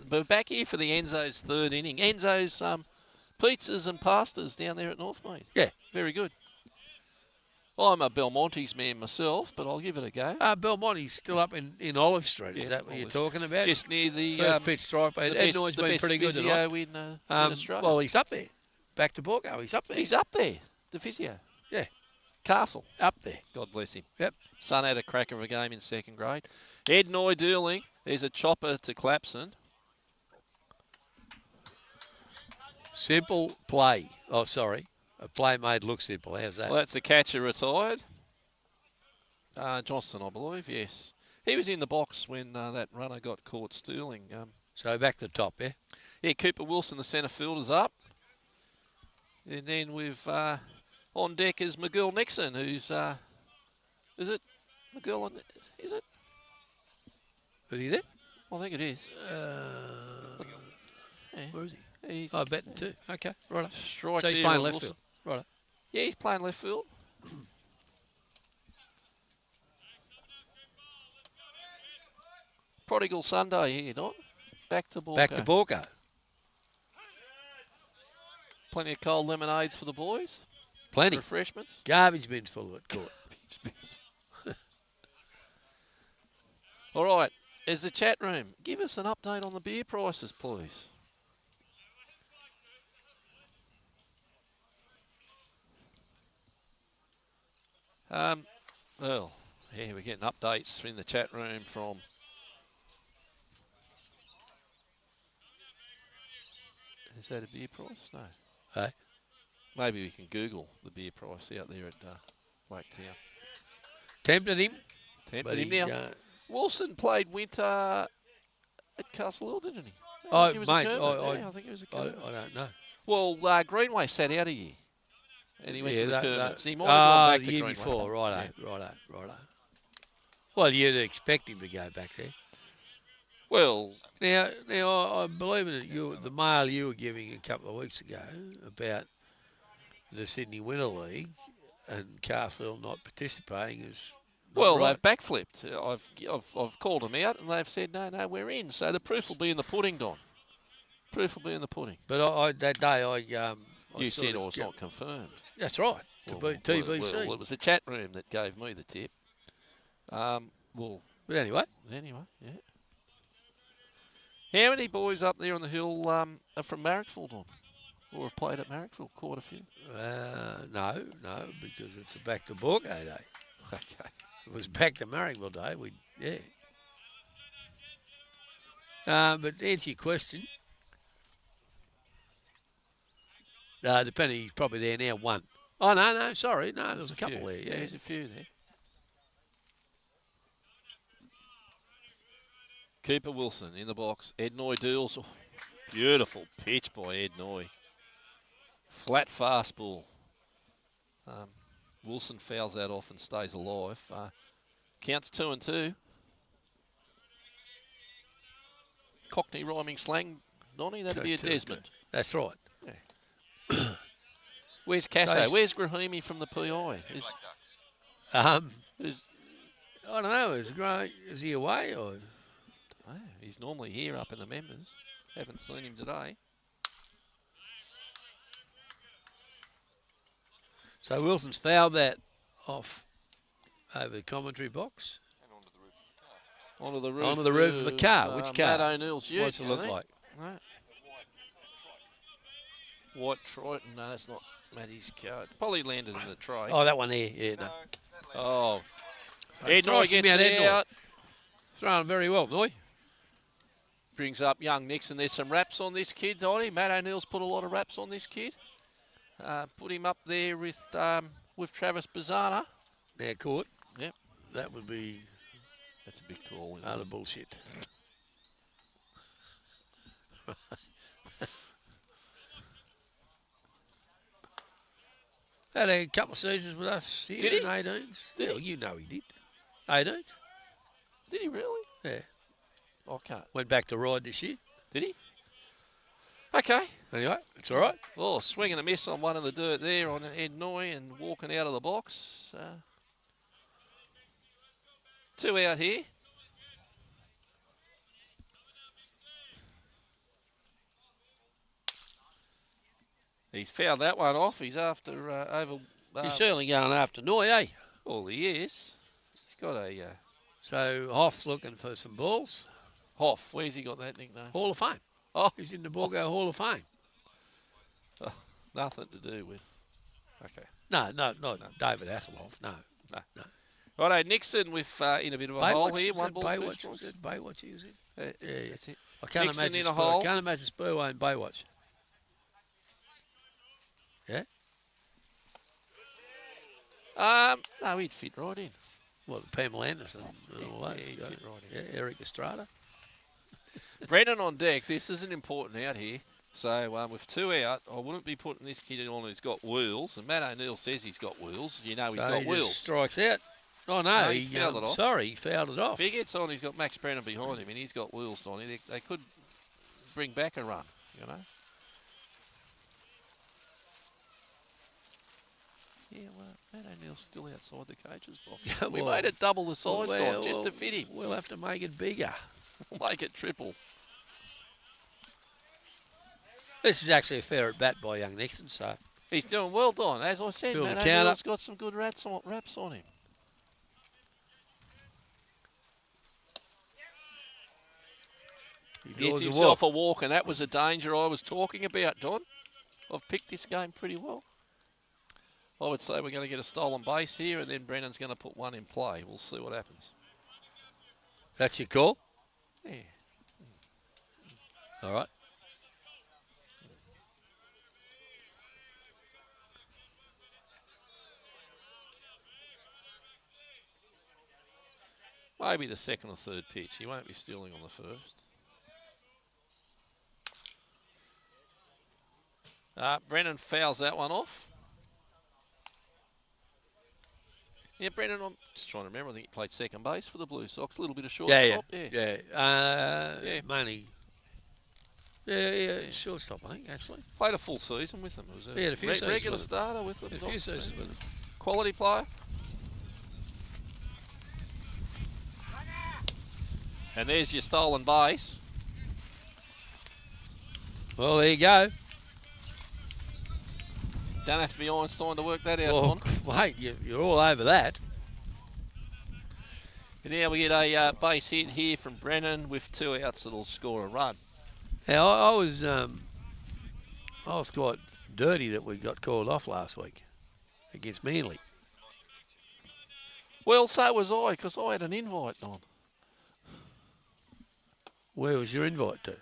But back here for the Enzo's third inning. Enzo's pizzas and pastas down there at Northmead. Yeah. Very good. Well, I'm a Belmonte's man myself, but I'll give it a go. Belmonte's still up in Olive Street. Is that what you're talking about? Just near the first pitch strike. Ed Noy's been pretty good tonight. In Australia. Well, he's up there. Back to Baulkham. He's up there. He's up there. The physio. Yeah. Castle. Up there. God bless him. Yep. Son had a crack of a game in second grade. Ed Noy dealing. There's a chopper to Clapson. Simple play. Oh, sorry. A play made look simple. How's that? Well, that's the catcher retired. Johnston, I believe, yes. He was in the box when that runner got caught stealing. So back to the top, yeah? Yeah, Cooper Wilson, the centre fielder's up. And then we've on deck is McGill Nixon, who's, is it McGill? Is it? Is he there? I think it is. Yeah. Where is he? He's betting too. Okay, right. Strike so he's playing left field. Right. Yeah, he's playing left field. Prodigal Sunday here, not? Back to Baulkham. Back to Baulkham. Plenty of cold lemonades for the boys. Plenty. Refreshments. Garbage bins full of it, cool. All right, there's the chat room. Give us an update on the beer prices, please. Well, yeah, we're getting updates in the chat room from... Is that a beer price? No. Hey? Maybe we can Google the beer price out there at Waketown. Tempted him. Tempted him now. Wilson played winter at Castle Hill, didn't he? I think think he was a Kermit. I don't know. Well, Greenway sat out a year. And he went to the Kermit. So he might have gone back to the year Greenway. before. Righto. Well, you'd expect him to go back there. Well, now I believe in the mail you were giving a couple of weeks ago about the Sydney Winter League and Castle Hill not participating is well, right. they've backflipped. I've called them out, and they've said no, we're in. So the proof will be in the pudding, Don. Proof will be in the pudding. But that day you said it was not confirmed. That's right. TBC. Well, it was the chat room that gave me the tip. But anyway, yeah. How many boys up there on the hill are from Marrickville, Don? Or have played at Marrickville? Quite a few. No, because it's a back to Baulkham day. Okay. It was back to Marrickville day. But to answer your question, depending, he's probably there now. One. Oh no, sorry, no, there was a couple there. Yeah, there's a few there. Cooper Wilson in the box. Ed Noy deals. Oh, beautiful pitch by Ed Noy. Flat fastball. Wilson fouls that off and stays alive. Counts 2-2. Cockney rhyming slang, Donnie. That'd be a Desmond. That's right. Yeah. Where's Casso? Where's Grahimi from the PI? I don't know. Is he away or? Oh, he's normally here up in the members. Haven't seen him today. So Wilson's fouled that off over the commentary box. And onto the roof of the car. Onto the roof of the car. Which car? Matt O'Neill's ute. What's it look like? Right. White Triton. No, that's not Matty's car. It probably landed in the tray. Oh, that one there. Yeah, no. Oh. So Ed Noy gets out. Throwing very well, Noy. Brings up young Nixon. There's some raps on this kid, Donnie. Matt O'Neill's put a lot of raps on this kid. Put him up there with Travis Bazana. Now caught. Yep. That would be... That's a big call, isn't utter it? bullshit. Had a couple of seasons with us here in 18s. Well, you know he did. 18s. Did he really? Yeah. I can't. Went back to Ryde this year. Did he? Okay. Anyway, it's all right. Oh, swinging a miss on one in the dirt there on Ed Noy and walking out of the box. 2 out here. He's fouled that one off. He's after over. He's certainly going after Noy, eh? Well, he is. He's got a. So Hoff's looking for some balls. Hoff, where's he got that nickname? Hall of Fame. Oh, he's in the Baulkham Hall of Fame. Oh, nothing to do with. Okay. No, David Hasselhoff. No. Righto, Nixon with in a bit of a hole here. One ball, two strikes. Was it Baywatch he was in? Yeah, that's it. I can't Nixon imagine in a hole. I can't imagine Spurway and Baywatch. Yeah? No, he'd fit right in. Well, Pamela Anderson and all those. Yeah, he'd fit right in. Yeah, Eric Estrada. Brendan on deck. This isn't important out here. So with 2 out, I wouldn't be putting this kid on who's got wheels. And Matt O'Neill says he's got wheels. You know he's got he wheels. Just strikes out. Oh, no, he's fouled it off. Sorry, he fouled it off. If he gets on, he's got Max Brennan behind him, and he's got wheels on him. They could bring back a run, you know. Yeah, well, Matt O'Neill's still outside the coach's box. We made it double the size, Don, just to fit him. We'll have to make it bigger. We'll make it triple. This is actually a fair at bat by young Nixon, so. He's doing well, Don. As I said, Matt O'Neill's got some good raps on him. He gets himself a walk, and that was a danger I was talking about, Don. I've picked this game pretty well. I would say we're going to get a stolen base here, and then Brennan's going to put one in play. We'll see what happens. That's your call? Yeah. All right. Maybe the second or third pitch. He won't be stealing on the first. Brennan fouls that one off. Yeah, Brennan, I'm just trying to remember. I think he played second base for the Blue Sox. A little bit of shortstop. Yeah. Money. Yeah, shortstop, I think, actually. Played a full season with them. It was a He had a few seasons regular with them. starter with them. A few seasons with them. Quality player. And there's your stolen base. Well, there you go. Don't have to be Einstein to work that out, Well, Don. mate, you're all over that. And now we get a base hit here from Brennan with 2 outs that'll score a run. Now, I was quite dirty that we got called off last week against Manly. Well, so was I, because I had an invite on. Where was your invite to?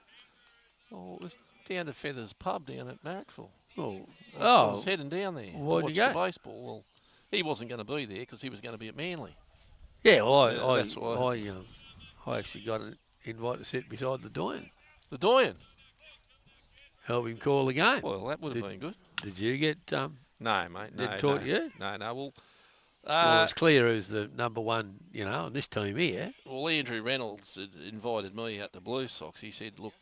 Oh, it was down to Feathers Pub down at Marrickville. I I was heading down there to why'd watch you go? the baseball. Well, he wasn't going to be there because he was going to be at Manly. Yeah, well, That's why. I actually got an invite to sit beside the Doyen, The Doyen. help him call the game. Well, that would have been good. Did you get? No, mate. No, Didn't talk to you? No. Well, Well, it's clear who's the number one, on this team here. well, Andrew Reynolds had invited me out to Blue Sox. He said, look,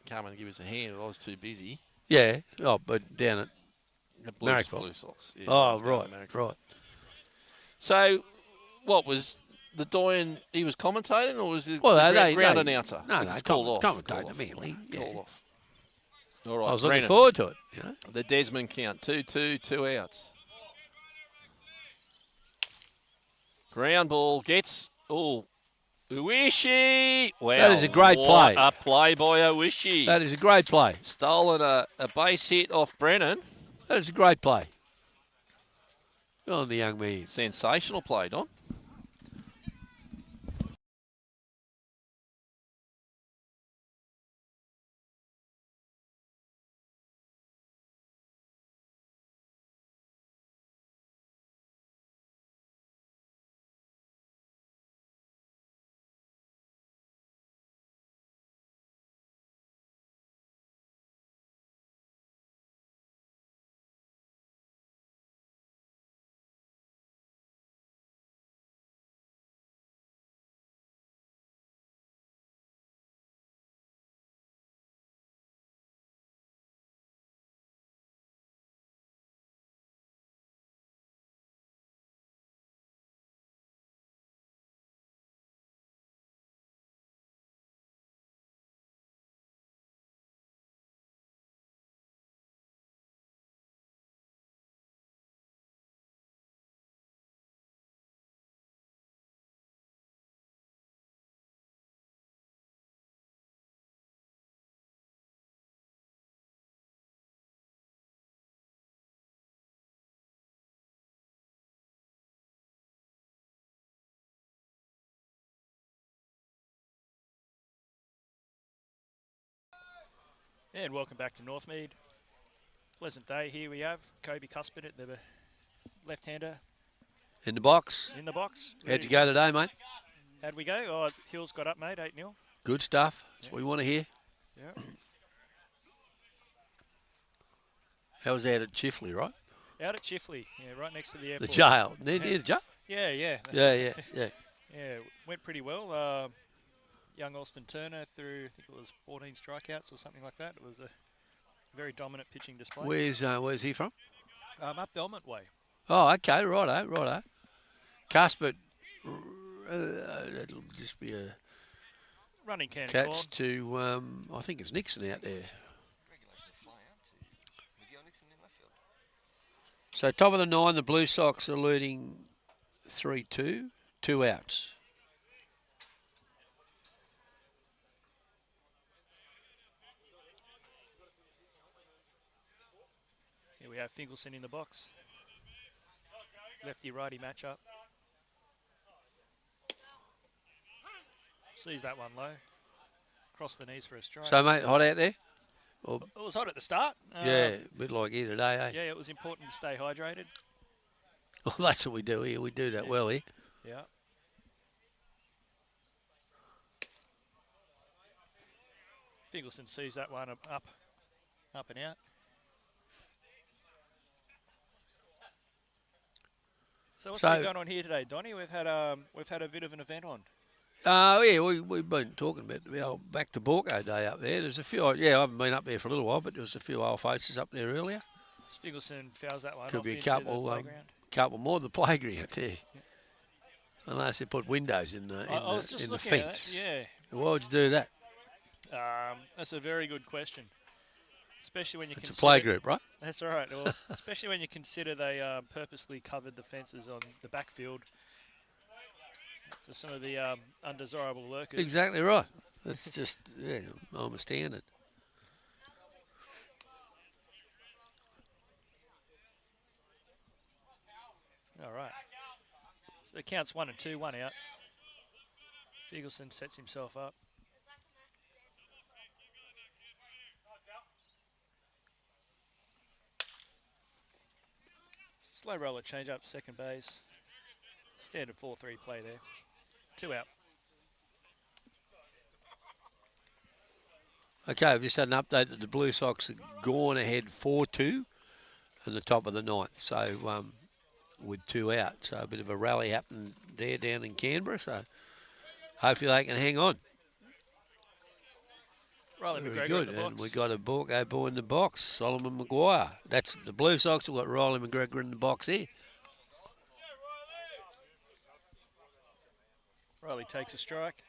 come and give us a hand. I was too busy. Yeah. Oh, but down at Marrickville. Blue Sox. Yeah, I Oh, was going to right, Marrickville. right. So, what was the Doyen? He was commentating, or was it Well, the ground announcer? No, It no, was called off. commentating to Manly. Yeah. Called off. All right, I was looking Brennan. forward to it. The Desmond count: 2-2, 2 outs. Ground ball gets Uishi. Wow, That is a great what play. A play by Uishi. That is a great play. Stolen a base hit off Brennan. That is a great play. Good on the young man. Sensational play, Don. And welcome back to Northmead. Pleasant day here we have. Kobe Cuspin at the left-hander In the box. in the box. How'd you go today, mate? How'd we go? Oh, Hills got up, mate, 8-0. Good stuff. That's what we want to hear. Yeah. How was that at Chifley, right? Out at Chifley, right next to the The airport. jail. Near the jail? Yeah. Yeah. Yeah, went pretty well. Young Austin Turner threw, I think it was 14 strikeouts or something like that. It was a very dominant pitching display. Where's he from? Up Belmont way. Oh, okay. Righto. Cuthbert, that'll just be a Running cannon catch corn. to, I think it's Nixon out there. So top of the 9, the Blue Sox are leading 3-2, 2 outs. Here we have Finkelson in the box. lefty-righty matchup. Sees that one low. Cross the knees for a strike. So, mate, hot out there? Or, It was hot at the start. yeah, a bit like here today, eh? Yeah, it was important to stay hydrated. Well, that's what we do here. We do that well here. Yeah. Fingleson sees that one up and out. So what's been going on here today, Donny? We've had a bit of an event on. Yeah, we've been talking about back to Baulkham Day up there. There's a few. Yeah, I haven't been up there for a little while, but there was a few old faces up there earlier. Fingleson fouls that one Could off be a into couple, the playground. Couple more of the playground there. Unless they put windows in the fence. Yeah. Why would you do that? That's a very good question. Especially when you It's consider... a playgroup, right? That's all right. Well, especially when you consider they purposely covered the fences on the backfield for some of the undesirable lurkers. Exactly right. That's just, yeah, I understand it. All right. So it counts 1 and 2, 1 out. Fingleson sets himself up. Slow roller change up to second base. Standard 4-3 play there. 2 out. Okay, I've just had an update that the Blue Sox have gone ahead 4-2 in the top of the ninth. So with 2 out. So a bit of a rally happened there down in Canberra. So hopefully they can hang on. Riley Very McGregor good. in the box. And we got a Baulkham boy in the box, Solomon Maguire. That's the Blue Sox have got Riley McGregor in the box here. Riley takes a strike.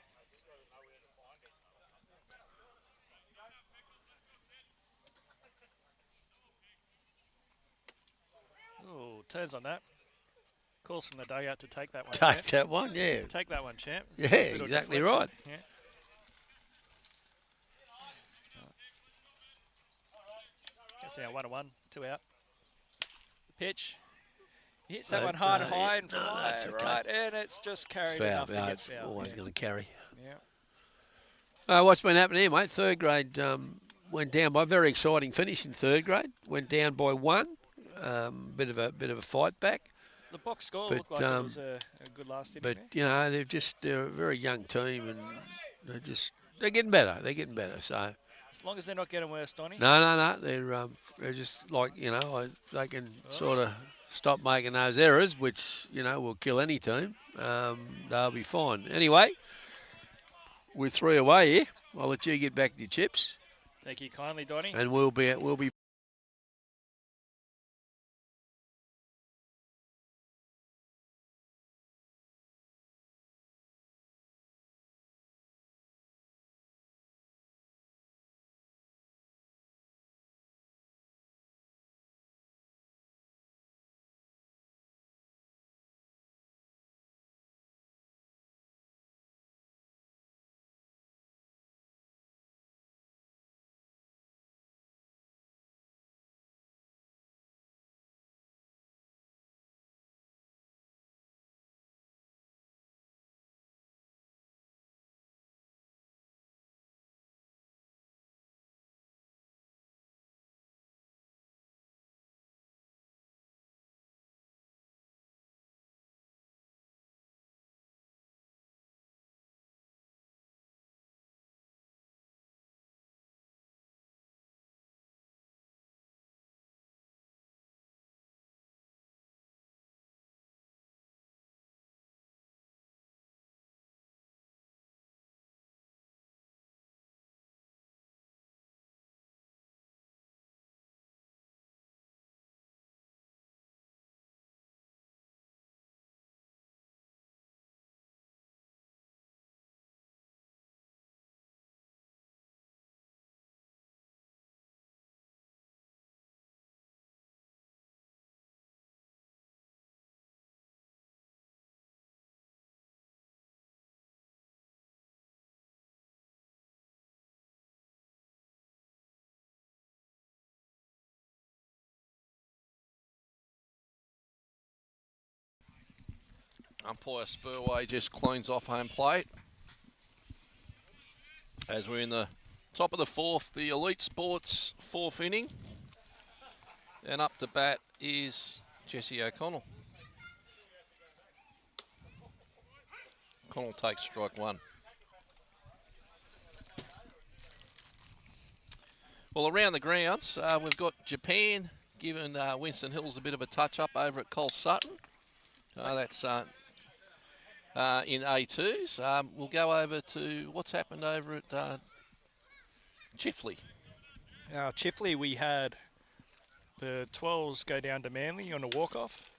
Oh, turns on that. Calls from the dugout to take that one. Take champ. that one, yeah. Take that one, champ. Yeah, It's a nice little exactly deflection. right. Yeah. That's now 1-1, 2 out. Pitch. He hits that one hard and high and fly that's okay. right, and it's just carried It's enough to foul. get It's fouled. always Yeah. going to carry. Yeah. What's been happening here, mate? Third grade went down by very exciting finish in third grade. Went down by 1. Bit of a fight back. The box score But, looked like it was a good last inning But there. you know they're a very young team and they're getting better. They're getting better. So As long as they're not getting worse, Donny. no. They're just like they can sort of stop making those errors, which will kill any team. They'll be fine. Anyway, we're 3 away here. I'll let you get back to your chips, Thank you kindly, Donny. and we'll be Umpire Spurway just cleans off home plate. As we're in the top of the fourth, the Elite Sports fourth inning. And up to bat is Jesse O'Connell. O'Connell takes strike one. Well, around the grounds, we've got Japan giving Winston Hills a bit of a touch-up over at Cole Sutton. That's in A2s. We'll go over to what's happened over at Chifley. Chifley, we had the 12s go down to Manly on a walk-off.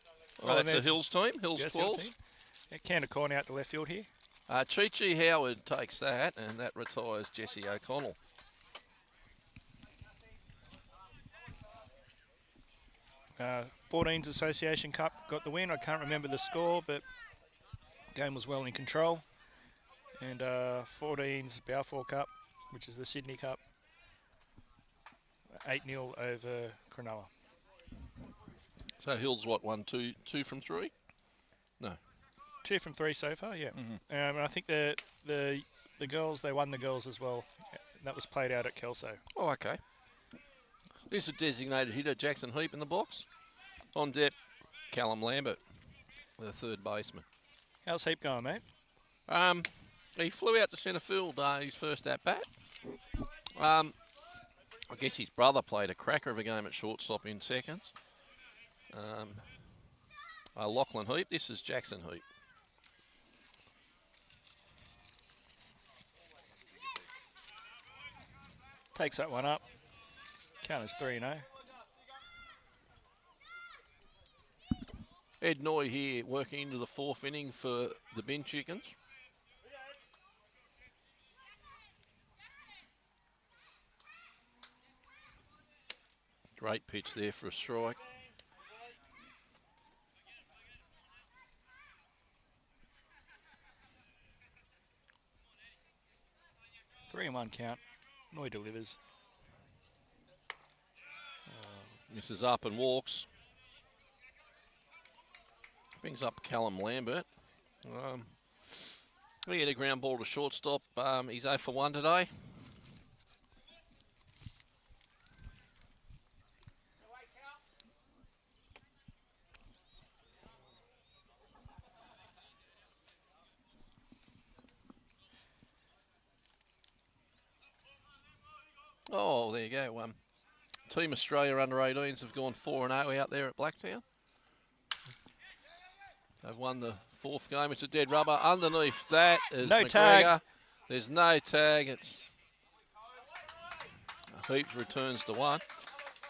Oh, that's the Hills team, Hills Yes, 12s. Can of corn out to left field here. Chi Howard takes that, and that retires Jesse O'Connell. Uh, 14s Association Cup got the win. I can't remember the score, but game was well in control. And 14s Balfour Cup, which is the Sydney Cup, 8-0 over Cronulla. So Hills, what, 1-2, 2 from 3? No. 2 from 3 so far, yeah. And I think the girls, they won the girls as well. That was played out at Kelso. Oh, okay. This is a designated hitter, Jackson Heap in the box. On deck, Callum Lambert, the third baseman. How's Heap going, mate? He flew out to centre field his first at-bat. I guess his brother played a cracker of a game at shortstop in seconds. Lachlan Heap, this is Jackson Heap. Takes that one up. Count is 3-0. Ed Noy here working into the fourth inning for the Bin Chickens. Great pitch there for a strike. Three and one count. Noy delivers. Misses up and walks. Brings up Callum Lambert. We had a ground ball to shortstop. He's 0 for 1 today. Oh, there you go. Team Australia under 18s have gone 4-0 out there at Blacktown. They've won the fourth game. It's a dead rubber. Underneath that is No McGregor. tag. There's no tag. It's Heap returns to one.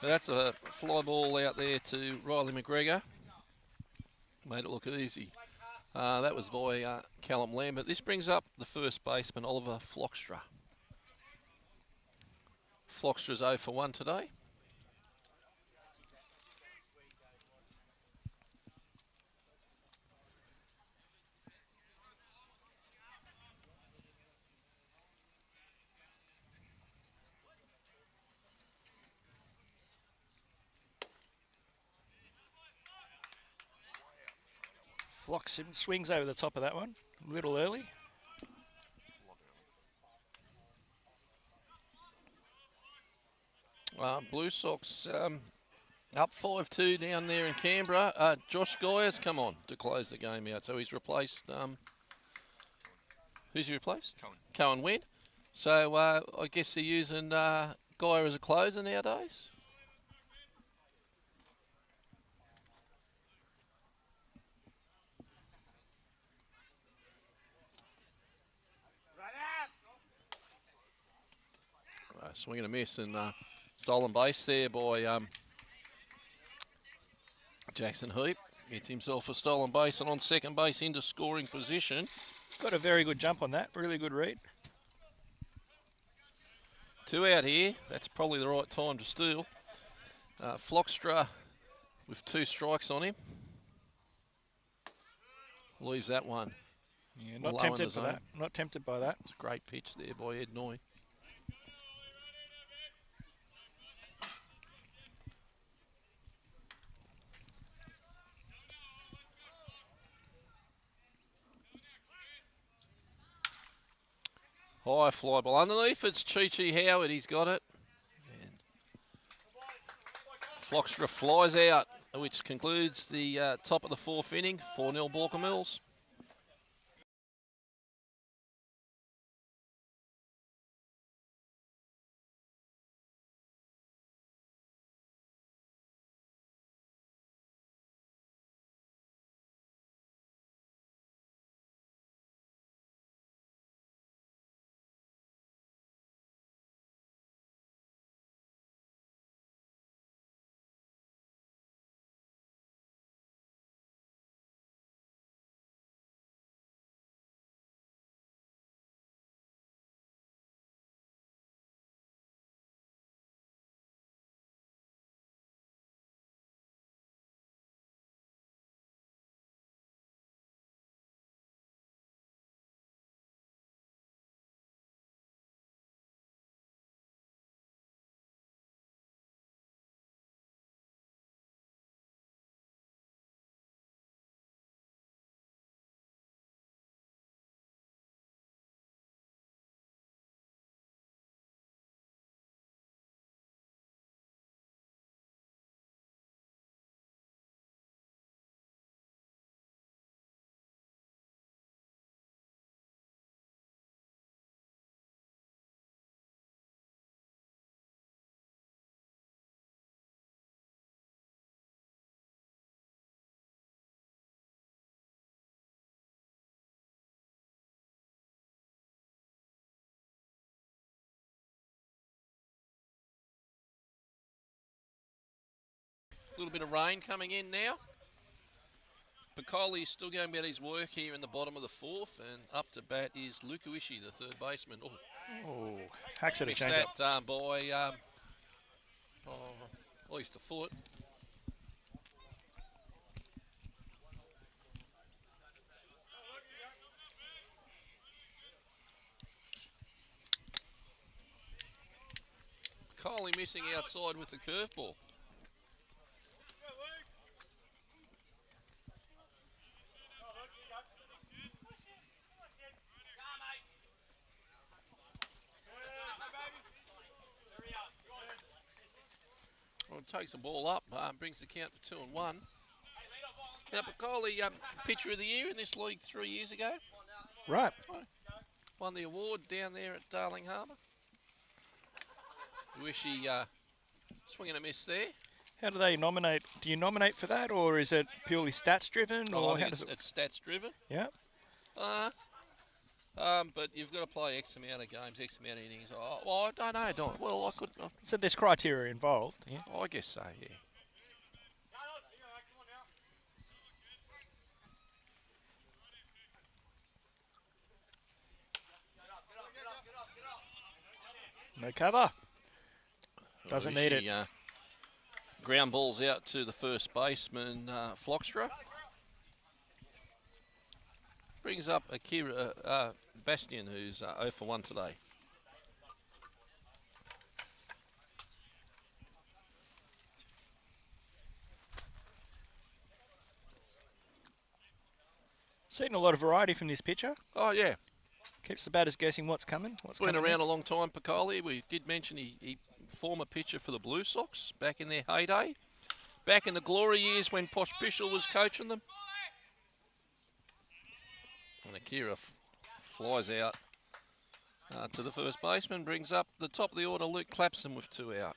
But that's a fly ball out there to Riley McGregor. Made it look easy. That was by Callum Lambert. This brings up the first baseman, Oliver Flockstra. Flockstra's 0 for 1 today. Flocks swings over the top of that one. A little early. Blue Sox up 5-2 down there in Canberra. Josh Guyer's come on to close the game out. So he's replaced... who's he replaced? Cohen Wynn. So I guess they're using Guyer as a closer nowadays. Swing and a miss, and stolen base there by Jackson Heap. Gets himself a stolen base, and on second base into scoring position. Got a very good jump on that. Really good read. 2 out here. That's probably the right time to steal. Flockstra with 2 strikes on him. Leaves that one. Yeah, low not in tempted the for zone. that. Not tempted by that. It's a great pitch there by Ed Noy. High fly ball underneath. It's Chi Howard. He's got it. And Floxtra flies out, which concludes the top of the fourth inning. 4-0 Baulkham Hills. A little bit of rain coming in now. Piccoli's still going about his work here in the bottom of the fourth, and up to bat is Lukuishi, the third baseman. Oh, hacks at a Missed change-up. that by at least a foot. Piccoli missing outside with the curveball. Well, takes the ball up, brings the count to 2-1. Now, Piccoli, pitcher of the year in this league 3 years ago. Right. Won the award down there at Darling Harbour. Wish he swing and a miss there. How do they nominate? Do you nominate for that, or is it purely stats driven? Oh, Or I how think does it? it's stats driven. Yeah. But you've got to play X amount of games, X amount of innings. Oh, well, I don't know. Well, I could. So there's criteria involved. Yeah. I guess so. Yeah. No cover. Doesn't need it. Ground balls out to the first baseman, Floxtra. Brings up Akira Bastian, who's 0 for 1 today. Seen a lot of variety from this pitcher. Oh, yeah. Keeps the batters guessing what's coming. What's Been coming around next. a long time, Piccoli. We did mention he former pitcher for the Blue Sox back in their heyday. Back in the glory years when Posh Bishel was coaching them. And Akira flies out to the first baseman, brings up the top of the order, Luke Clapson with 2 out.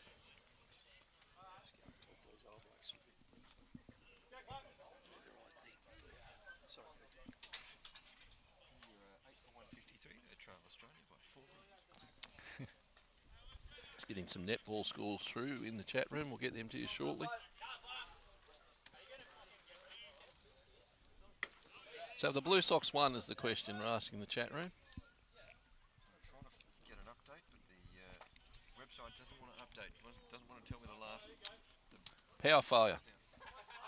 Just getting some netball scores through in the chat room. We'll get them to you shortly. So the Blue Sox won is the question we're asking the chat room. I'm trying to get an update, but the website doesn't want to update. Doesn't want to tell me the last. Power failure.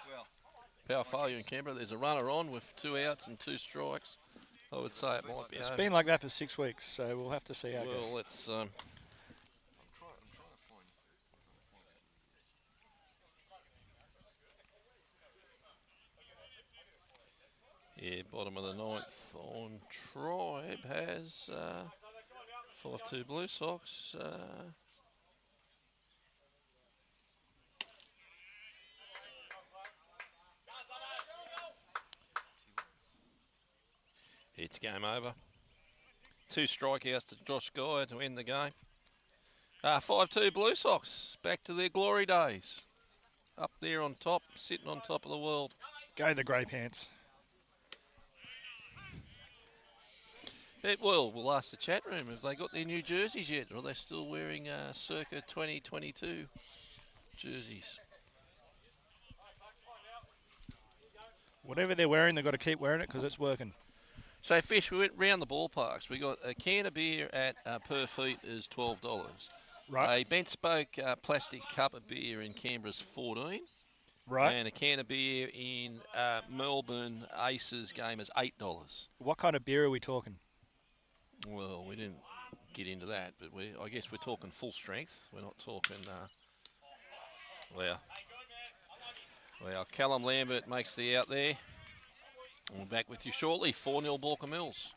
Well, Power failure in Canberra. There's a runner on with 2 outs and 2 strikes. I would say it might be It's over. been like that for 6 weeks, so we'll have to see how it goes. Well, let's. I'm trying to find. Yeah, bottom of the 9th on Tribe has 5-2 Blue Sox. It's game over. 2 strikeouts to Josh Guy to end the game. 5-2 Blue Sox, back to their glory days. Up there on top, sitting on top of the world. Go the Grey Pants. We'll ask the chat room, have they got their new jerseys yet? Or are they still wearing circa 2022 jerseys? Whatever they're wearing, they've got to keep wearing it because it's working. So, Fish, we went round the ballparks. We got a can of beer at per feet is $12. Right. A bent spoke plastic cup of beer in Canberra's 14. Right. And a can of beer in Melbourne Aces game is $8. What kind of beer are we talking? Well, we didn't get into that, but I guess we're talking full strength. We're not talking, well, Callum Lambert makes the out there. We'll be back with you shortly. 4-0 Baulkham Hills.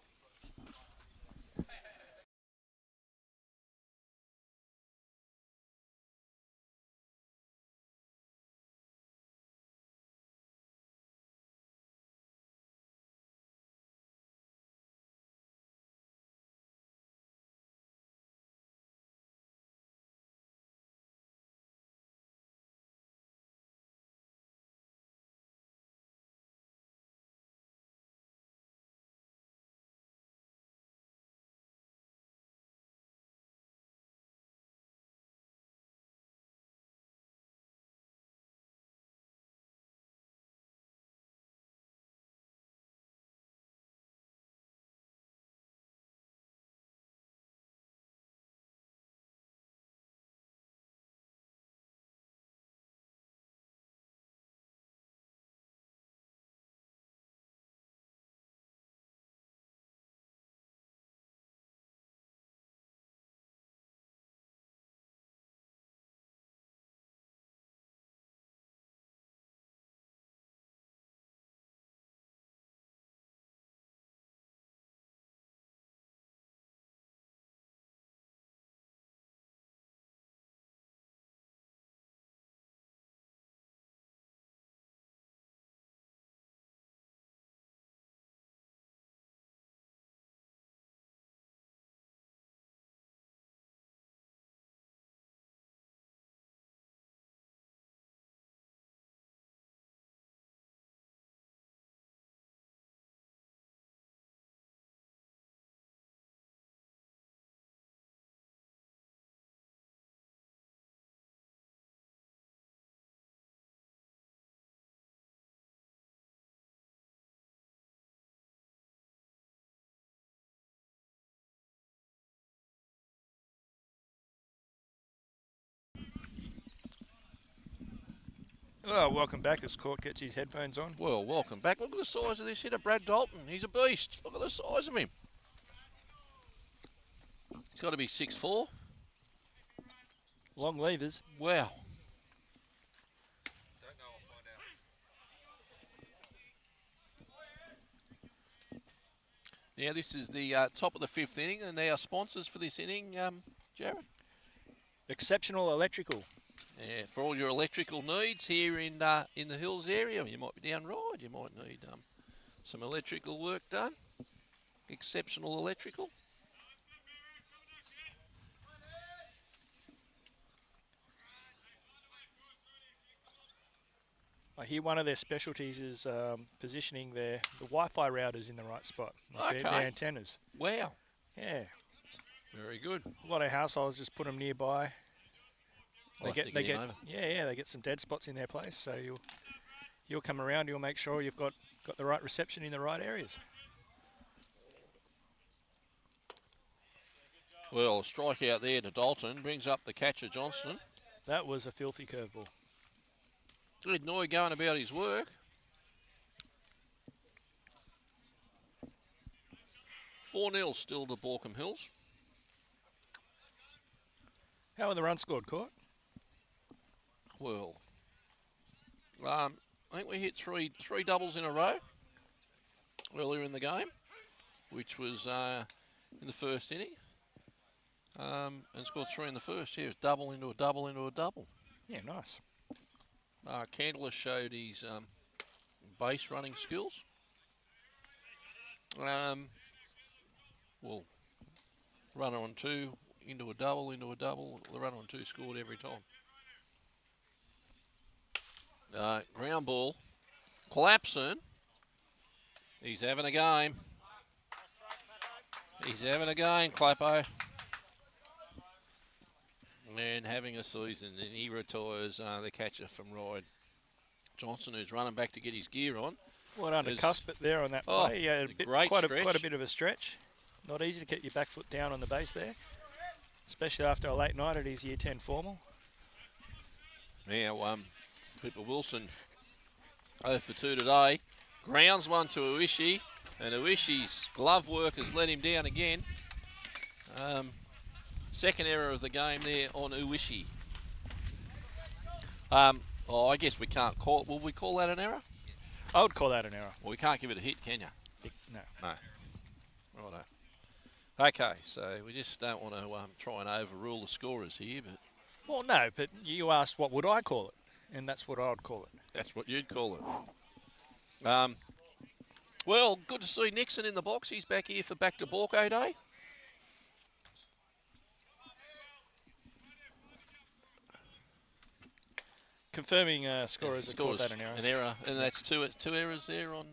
Oh, welcome back as Court gets his headphones on. Well, welcome back. Look at the size of this hitter, Brad Dalton. He's a beast. Look at the size of him. He's got to be 6'4". Long levers. Wow. Don't know, I'll find out. Now, this is the top of the 5th inning, and our sponsors for this inning, Jared? Exceptional Electrical. Yeah, for all your electrical needs here in the Hills area. You might be down Ryde. You might need some electrical work done. Exceptional Electrical. I hear one of their specialties is positioning the Wi-Fi routers in the right spot. Like their antennas. Wow. Yeah. Very good. A lot of households just put them nearby. They get over. they get some dead spots in their place. So you'll come around. You'll make sure you've got the right reception in the right areas. Well, a strike out there to Dalton brings up the catcher Johnston. That was a filthy curveball. Good Noy going about his work. 4-0 still to Baulkham Hills. How are the runs scored, Court? Well, I think we hit three doubles in a row earlier in the game, which was in the first inning. and scored 3 in the first. Yeah, it was double into a double into a double. Yeah, nice. Candler showed his base running skills. Well, runner on 2 into a double into a double. The runner on 2 scored every time. Ground ball. Collapson. He's having a game. He's having a game, Clappo. And having a season. And he retires the catcher from Ryde. Johnson, who's running back to get his gear on. Well done to Cuspit there on that play. Yeah, quite a bit of a stretch. Not easy to get your back foot down on the base there, especially after a late night at his Year 10 formal. Now, Cooper Wilson 0 for 2 today. Grounds one to Uishi, and Uishi's glove work has let him down again. Second error of the game there on Uishi. I guess we can't call. Will we call that an error? I would call that an error. Well, we can't give it a hit, can you? No. No. Righto. Okay, so we just don't want to try and overrule the scorers here, but Well, no, but you asked what would I call it, and that's what I would call it. that's what you'd call it. Well, good to see Nixon in the box. He's back here for back to Baulkham Day. Confirming scorers have called that an error. An error, and that's two errors there on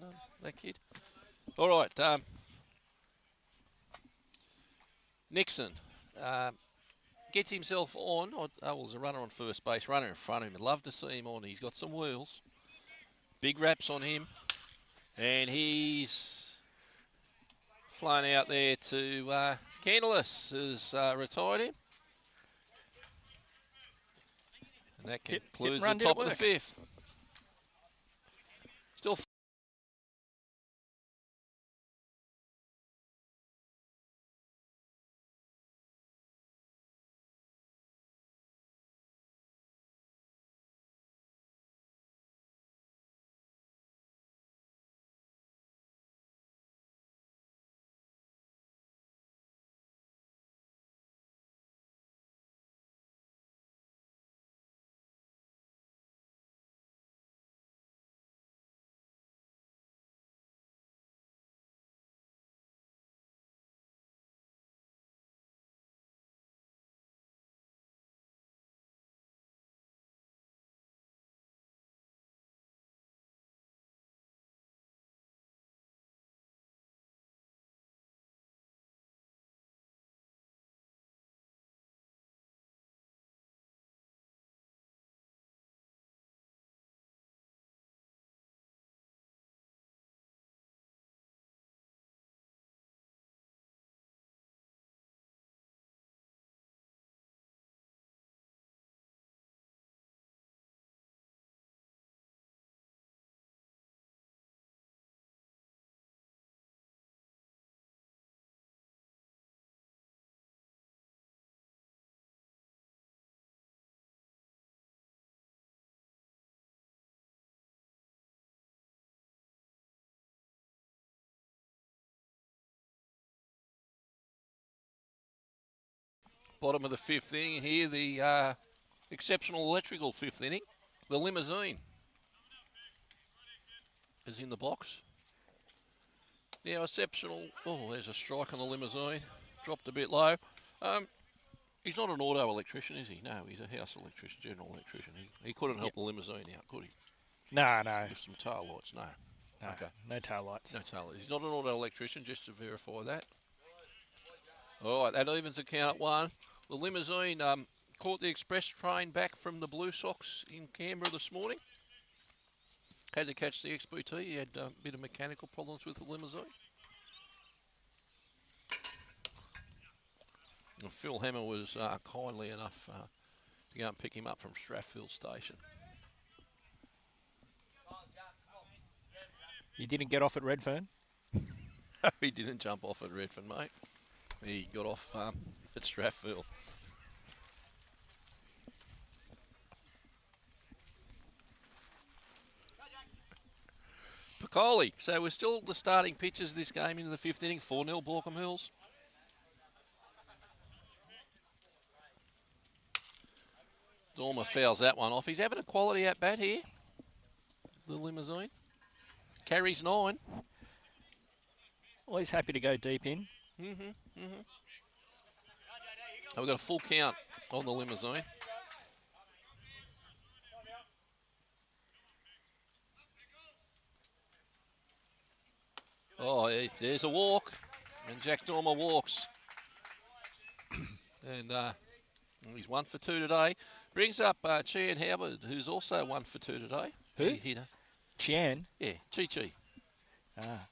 that kid. All right, Nixon gets himself on. There's a runner on first base, runner in front of him. I'd love to see him on. He's got some wheels. Big raps on him, and he's flown out there to Candless, has retired him. And that concludes the top of the 5th. Still bottom of the 5th inning here, the exceptional electrical 5th inning. The limousine is in the box. Now exceptional, there's a strike on the limousine, dropped a bit low. He's not an auto electrician, is he? No, he's a house electrician, general electrician. He couldn't help the limousine out, could he? No. With some tail lights, no. Okay. No tail lights. No tail lights. He's not an auto electrician, just to verify that. All right, that evens the count at 1. The limousine caught the express train back from the Blue Sox in Canberra this morning. Had to catch the XBT. He had a bit of mechanical problems with the limousine. And Phil Hammer was kindly enough to go and pick him up from Strathfield Station. You didn't get off at Redfern? He didn't jump off at Redfern, mate. He got off at Strathfield. Piccoli. So we're still the starting pitchers of this game into the 5th inning. 4-0 Baulkham Hills. Dormer fouls that one off. He's having a quality at bat here. The Limousine. Carries 9. Always happy to go deep in. And we've got a full count on the Limousine. Oh, there's a walk. And Jack Dormer walks. And he's 1 for 2 today. Brings up Chian Howard, who's also 1 for 2 today. Who? He hit Chian. Yeah, Chi. Ah.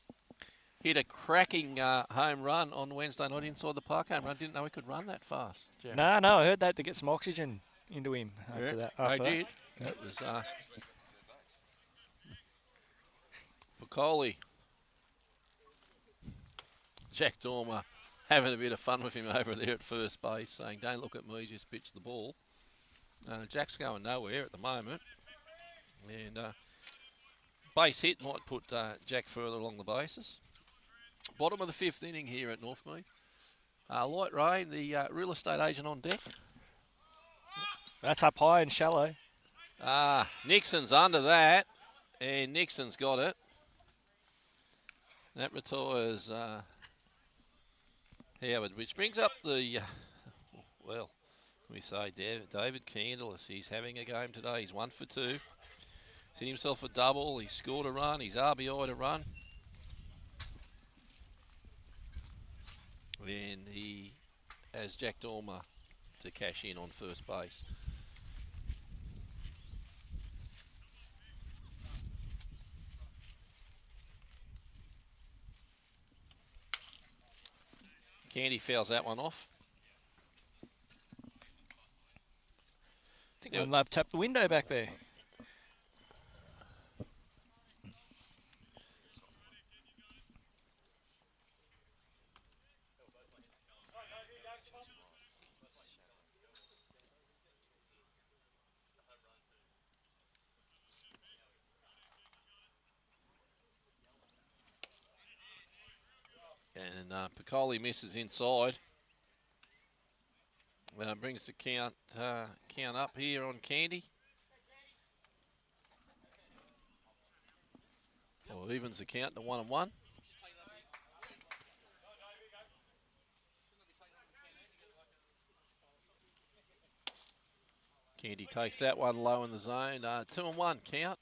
Hit a cracking home run on Wednesday night inside the park home run. Didn't know he could run that fast. Jack. No, I heard that to get some oxygen into him after that. I did. That was Piccoli. Jack Dormer having a bit of fun with him over there at first base, saying, "Don't look at me, just pitch the ball." Jack's going nowhere at the moment. And base hit might put Jack further along the bases. Bottom of the 5th inning here at Northmead. Light rain, the real estate agent on deck. That's up high and shallow. Nixon's under that, and Nixon's got it. That retires Howard, which brings up the, well, we say David Candelas. He's having a game today. He's 1 for 2. He's hit himself a double. He scored a run. He's RBI'd a run. And he has Jack Dormer to cash in on first base. Candy fouls that one off. I think one love tapped the window back there. And Piccoli misses inside. Brings the count up here on Candy. Or evens the count to 1-1. Candy takes that one low in the zone. 2-1 count.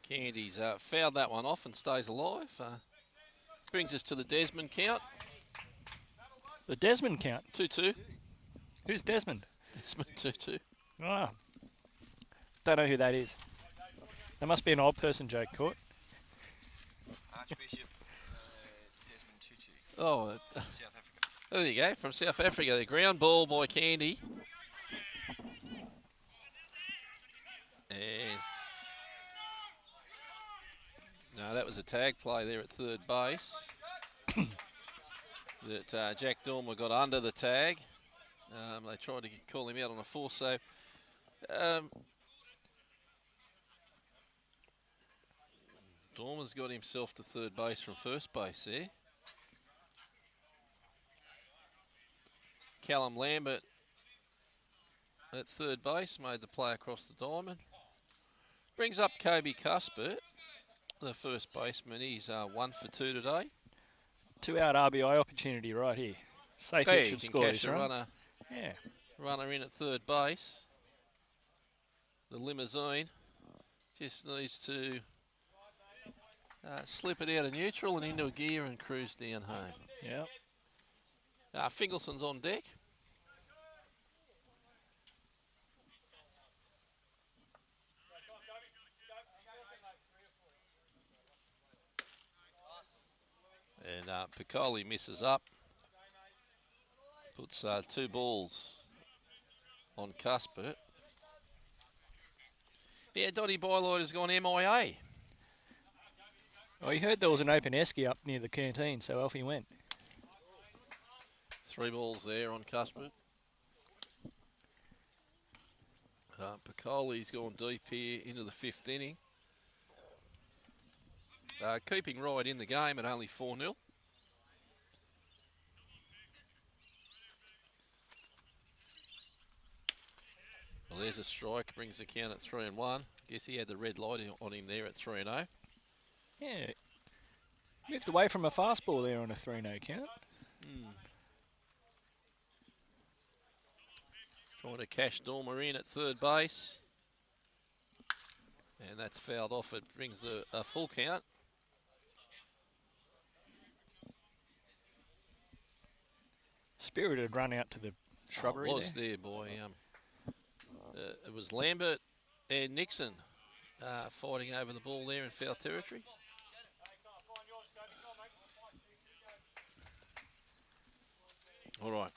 Candy's fouled that one off and stays alive. Brings us to the Desmond count. The Desmond count. 2-2. Who's Desmond? Desmond 2-2. Ah. Don't know who that is. That must be an old person joke, Court. Archbishop Desmond Tutu, Oh, South Africa. there you go. From South Africa. The ground ball by Candy. And no, that was a tag play there at third base. That Jack Dormer got under the tag. They tried to call him out on a force. So Dormer's got himself to third base from first base there. Callum Lambert at third base made the play across the diamond. Brings up Kobe Cuthbert, the first baseman. He's 1 for 2 today. 2-out RBI opportunity right here. Safe Hey, should you can score catch this a run. runner, Yeah. runner in at third base. The Limousine just needs to slip it out of neutral and into a gear and cruise down home. Yeah. Fingelson's on deck. And Piccoli misses up. Puts 2 balls on Cuthbert. Yeah, Dottie Bylight has gone MIA. Well, he heard there was an open esky up near the canteen, so off he went. 3 balls there on Cuthbert. Piccoli's gone deep here into the 5th inning. Keeping Ryde in the game at only 4-0. Well, there's a strike, brings the count at 3-1. Guess he had the red light on him there at 3-0. Yeah. Moved away from a fastball there on a 3-0 count. Trying to cash Dormer in at third base. And that's fouled off. It brings a full count. Spirited run out to the shrubbery It was there, boy. It was Lambert and Nixon fighting over the ball there in foul territory. All right.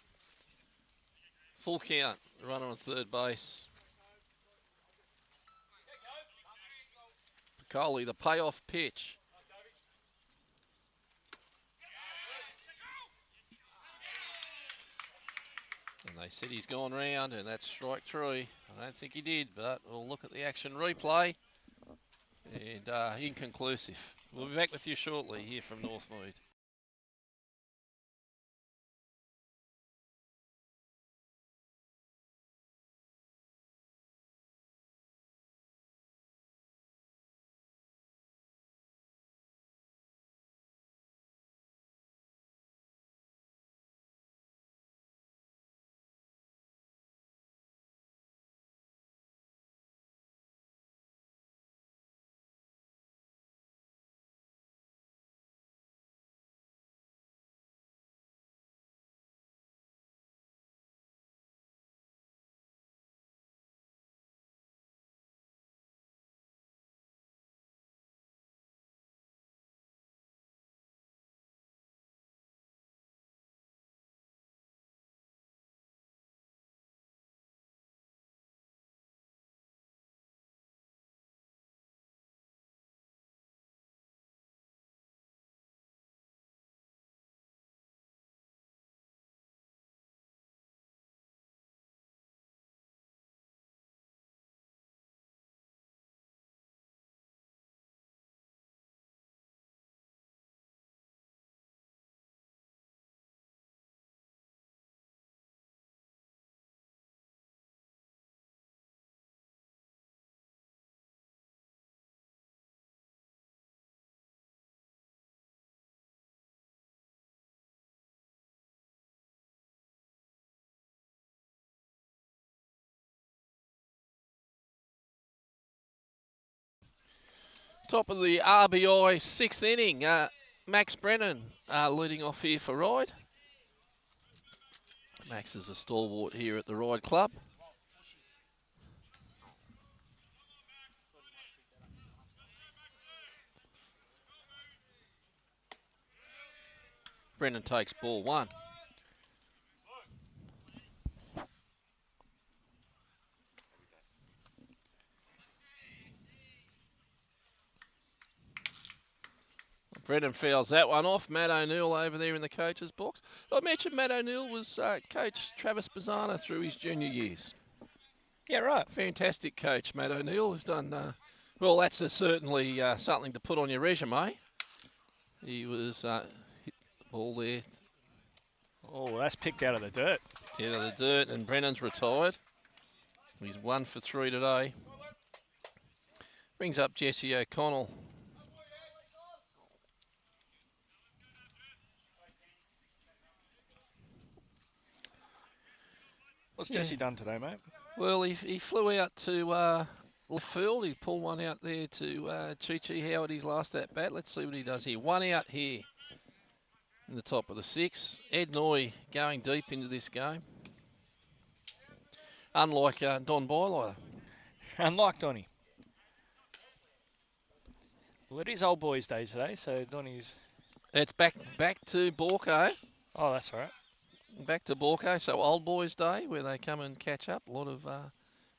Full count. Runner on third base. Piccoli, the payoff pitch. And they said he's gone round, and that's strike 3. I don't think he did, but we'll look at the action replay. And inconclusive. We'll be back with you shortly here from Northmead. Top of the RBI 6th inning. Max Brennan leading off here for Ryde. Max is a stalwart here at the Ryde Club. Brennan takes ball 1. Brennan fouls that one off. Matt O'Neill over there in the coach's box. I mentioned Matt O'Neill was coach Travis Bazzana through his junior years. Yeah, right. Fantastic coach, Matt O'Neill, has done, well, that's certainly something to put on your resume. He was hit the ball there. Oh, that's picked out of the dirt. Out of the dirt, and Brennan's retired. He's 1 for 3 today. Brings up Jesse O'Connell. What's Jesse done today, mate? Well, he flew out to left field. He pulled one out there to Chi Howard, his last at bat. Let's see what he does here. One out here in the top of the 6. Ed Noy going deep into this game. Unlike Don Boyle. Unlike Donny. Well, it is old boys' day today, so Donny's... It's back to Baulkham. Oh, that's all right. Back to Baulkham, so Old Boys Day, where they come and catch up. A lot of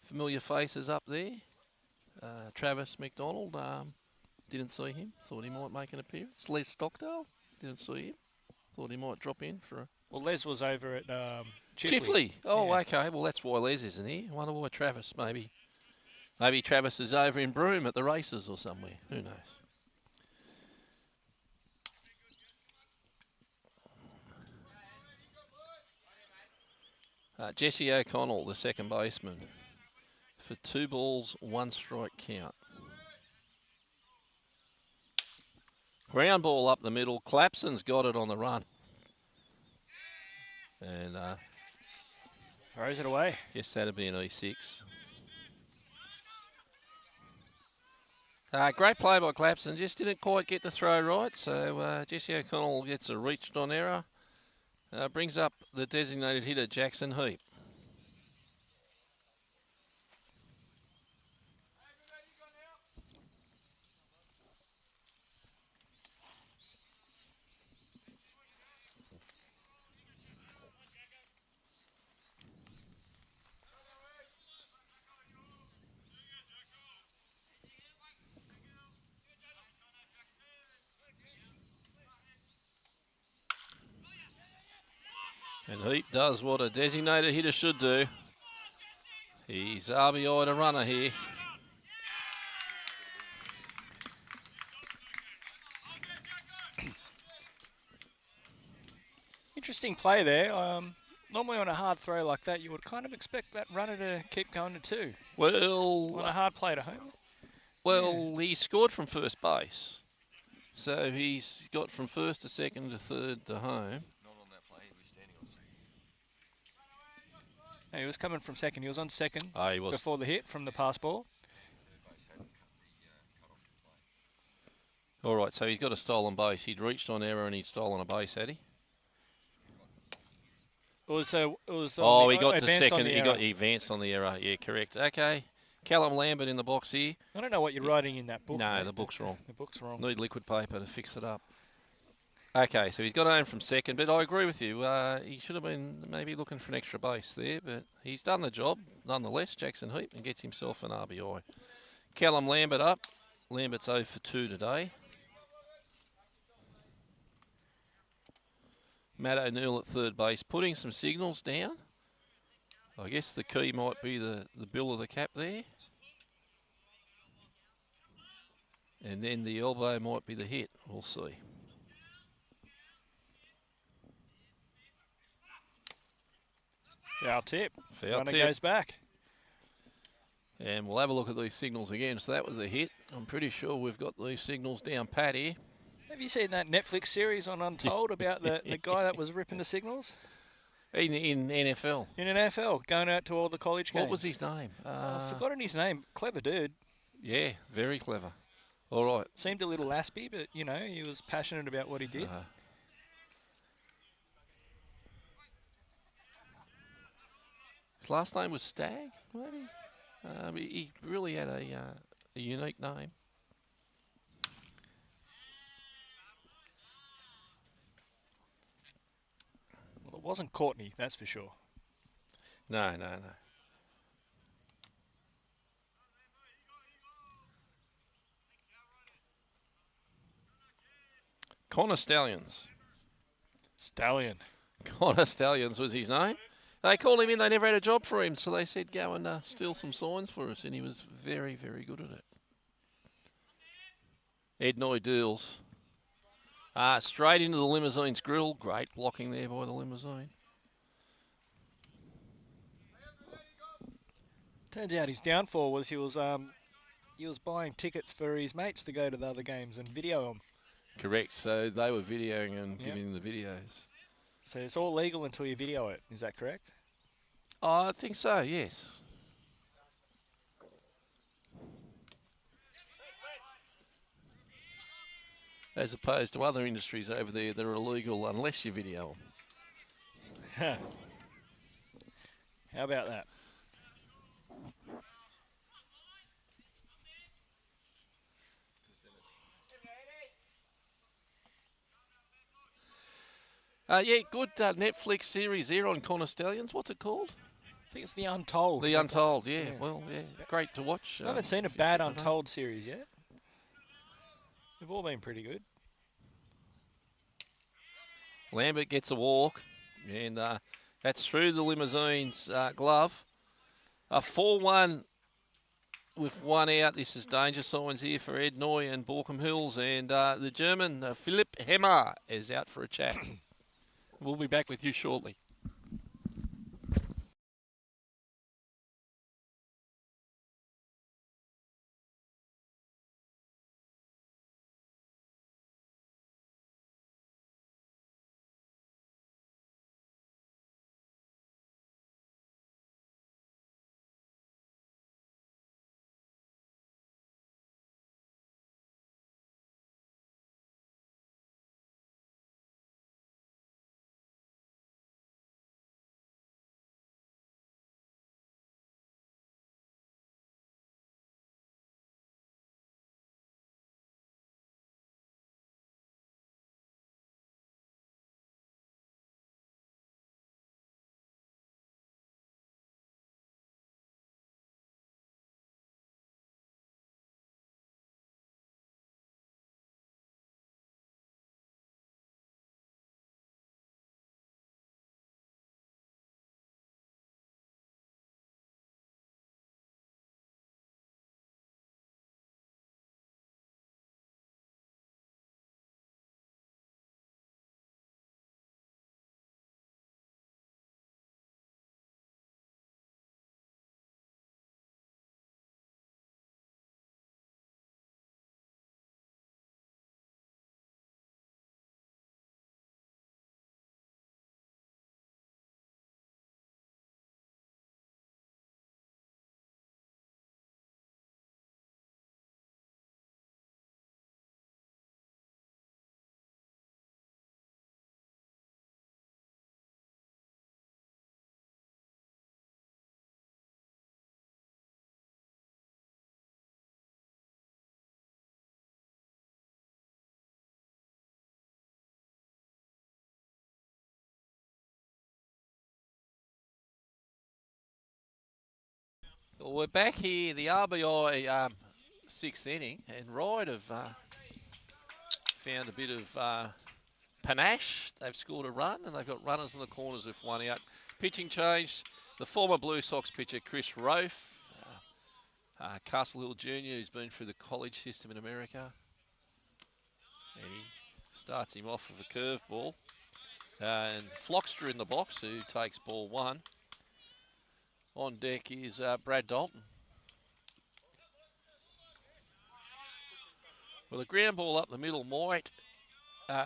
familiar faces up there. Travis McDonald, didn't see him. Thought he might make an appearance. Les Stockdale, didn't see him. Thought he might drop in for Well, Les was over at Chifley. Oh, Yeah. okay. Well, that's why Les isn't here. I wonder why Travis maybe. Maybe Travis is over in Broome at the races or somewhere. Who knows? Jesse O'Connell, the second baseman, for 2 balls, 1 strike count. Ground ball up the middle. Clapson's got it on the run. And Throws it away. guess that'd be an E6. Great play by Clapson. Just didn't quite get the throw right. So Jesse O'Connell gets a reached on error. Brings up the designated hitter, Jackson Heap. And Heap does what a designated hitter should do. He's RBI'd a runner here. Interesting play there. Normally on a hard throw like that, you would kind of expect that runner to keep going to 2. On a hard play to home. Well, he scored from first base. So he's got from first to second to third to home. Not on that play. He was standing on second. No, he was coming from second. He was on second Oh, he was. before the hit from the pass ball. Third base hadn't cut off the play. All right, so he's got a stolen base. He'd reached on error and he'd stolen a base, had he? It was Oh, he got to advanced on second. the He error. advanced on the error. Yeah, correct. Okay. Callum Lambert in the box here. I don't know what you're writing in that book. No, mate. the book's wrong. The book's wrong. Need liquid paper to fix it up. Okay, so he's got home from second, but I agree with you. He should have been maybe looking for an extra base there, but he's done the job nonetheless, Jackson Heap, and gets himself an RBI. Callum Lambert up. Lambert's 0 for 2 today. Matt O'Neill at third base, putting some signals down. I guess the key might be the bill of the cap there. And then the elbow might be the hit. We'll see. Foul tip. Foul Runner tip. goes back. And we'll have a look at these signals again. So that was the hit. I'm pretty sure we've got these signals down pat here. Have you seen that Netflix series on Untold about the guy that was ripping the signals? In NFL. In an NFL, going out to all the college games. What was his name? I've forgotten his name. Clever dude. Yeah, very clever. All right. Seemed a little aspy, but, you know, he was passionate about what he did. His last name was Stagg, maybe? He really had a unique name. Well, it wasn't Courtney, that's for sure. No. Connor Stallions. Stallion. Connor Stallions was his name. They called him in, they never had a job for him, so they said, go and steal some signs for us, and he was very, very good at it. Ed Noy-Deals. Straight into the limousine's grill. Great blocking there by the limousine. Turns out his downfall was he was buying tickets for his mates to go to the other games and video them. Correct, so they were videoing and Yep. giving the videos. So it's all legal until you video it. Is that correct? Oh, I think so, yes. As opposed to other industries over there that are illegal unless you video them. How about that? Yeah, good Netflix series there on Connor Stallions. What's it called? I think it's The Untold. The Untold, yeah. Yeah. Well, yeah, great to watch. I haven't seen a if you're bad sitting at home. Untold series yet. They've all been pretty good. Lambert gets a walk. And that's through the Limousine's glove. A 4-1 with one out. This is danger signs here for Ed Noy and Baulkham Hills. And the German, Philipp Hemmer, is out for a chat. We'll be back with you shortly. Well, we're back here, the RBI sixth inning, and Ryde have found a bit of panache. They've scored a run, and they've got runners in the corners with one out. Pitching change, the former Blue Sox pitcher Chris Rofe, Castle Hill Jr., who's been through the college system in America. And he starts him off with a curveball. And Floxter in the box, who takes ball one. On deck is Brad Dalton. Well, the ground ball up the middle might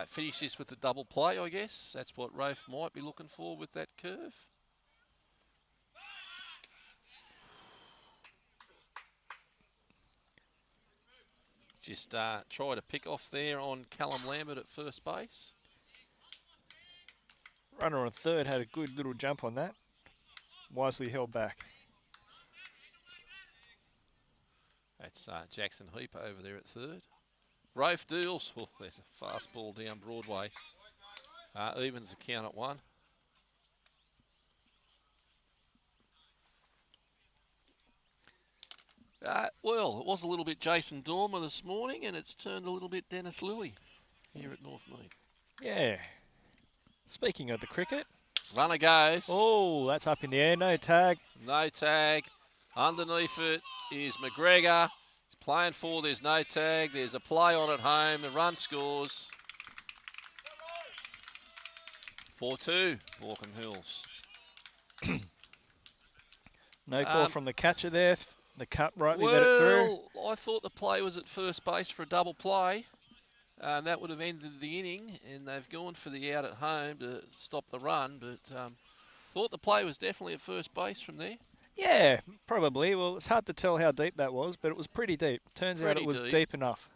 finish this with a double play, I guess. That's what Rofe might be looking for with that curve. Just try to pick off there on Callum Lambert at first base. Runner on third had a good little jump on that. Wisely held back. That's Jackson Heap over there at third. Rofe deals. Oh, there's a fast ball down Broadway. Evens the count at one. Well, it was a little bit Jason Dormer this morning, and it's turned a little bit Dennis Lilly here at Northmead. Yeah. Speaking of the cricket. Runner goes. Oh, that's up in the air. No tag. No tag. Underneath it is McGregor. He's playing four. There's no tag. There's a play on at home. The run scores. 4-2, Baulkham Hills. No call from the catcher there. The cut rightly let it through. Well, I thought the play was at first base for a double play. And that would have ended the inning, and they've gone for the out at home to stop the run, but thought the play was definitely at first base from there. Yeah, probably. Well, it's hard to tell how deep that was, but it was pretty deep. Turns out it was deep enough.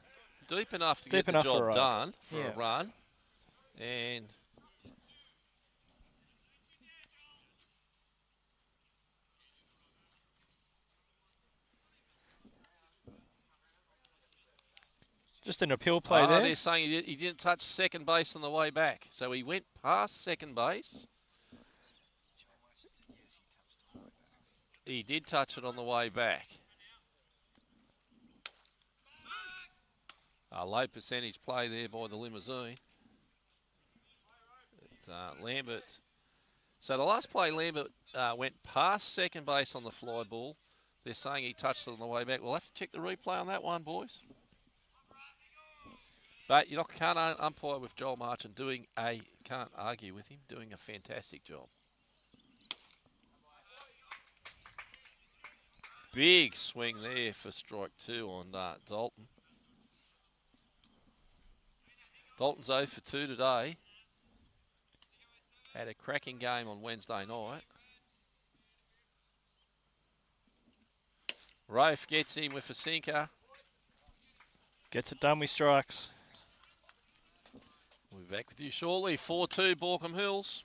Deep enough to get the job done for a run. And just an appeal play there. They're saying he didn't touch second base on the way back. So he went past second base. He did touch it on the way back. A low percentage play there by the Limousine. Lambert So the last play, Lambert went past second base on the fly ball. They're saying he touched it on the way back. We'll have to check the replay on that one, boys. But you can't umpire with Joel Marchant can't argue with him, doing a fantastic job. Big swing there for strike 2 on Dalton. Dalton's 0 for 2 today. Had a cracking game on Wednesday night. Rafe gets him with a sinker. Gets it done with strikes. We'll be back with you shortly. 4-2 Baulkham Hills.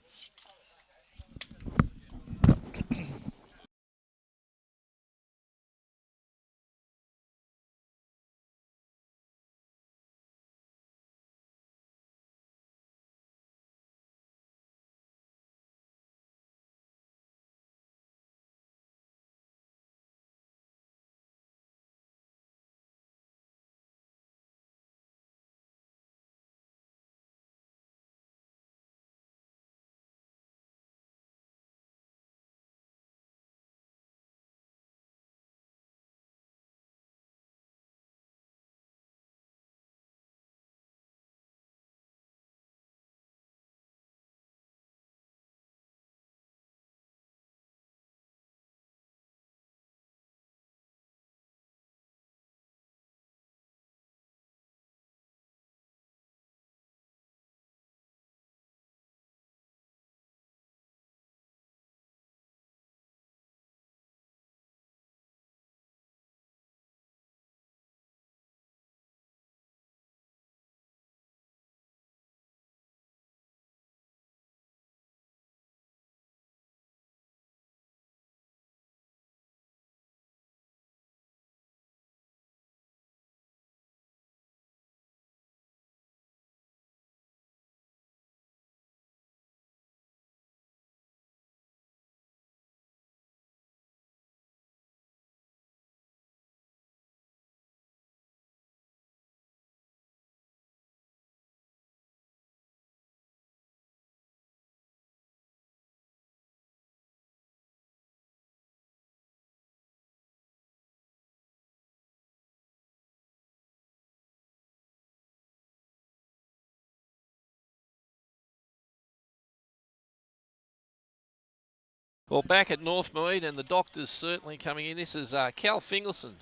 Well, back at Northmead, and the doctor's certainly coming in. This is Cal Fingelson,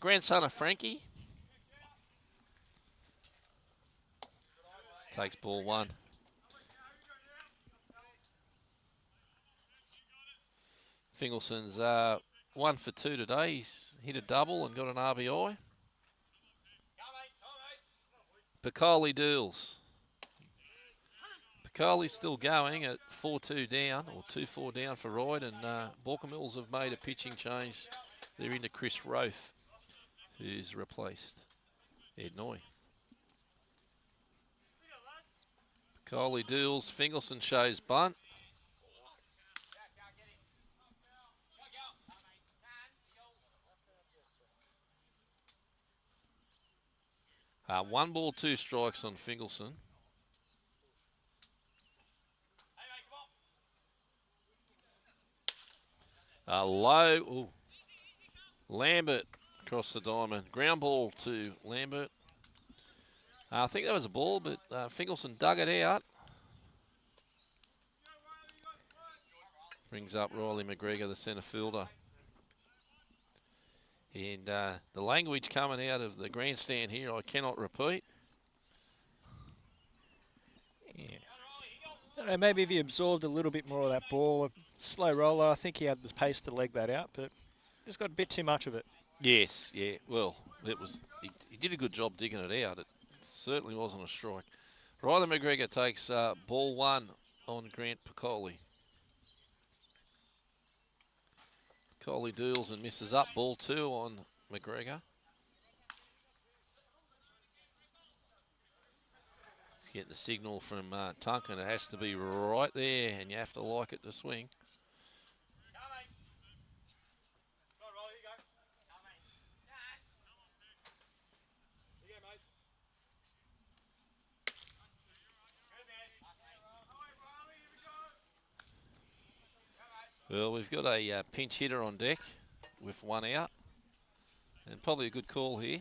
grandson of Frankie. Takes ball 1. Fingelson's 1 for 2 today. He's hit a double and got an RBI. Piccoli Deals. Piccoli's still going at 4-2 down, or 2-4 down for Ryde, and Baulkham Hills have made a pitching change. They're into Chris Rofe, who's replaced Ed Noy. Piccoli Deals, Fingelson shows bunt. One ball, 2 strikes on Fingelson. Low. Ooh. Lambert across the diamond. Ground ball to Lambert. I think that was a ball, but Fingelson dug it out. Brings up Riley McGregor, the centre fielder. And the language coming out of the grandstand here, I cannot repeat. Yeah. I don't know, maybe if he absorbed a little bit more of that ball, a slow roller, I think he had the pace to leg that out, but just got a bit too much of it. Yes, yeah. Well, it was. He did a good job digging it out. It certainly wasn't a strike. Riley McGregor takes ball 1 on Grant Piccoli. Piccoli deals and misses up. Ball 2 on McGregor. He's getting the signal from Tunkin. It has to be right there, and you have to like it to swing. Well, we've got a pinch hitter on deck with one out. And probably a good call here.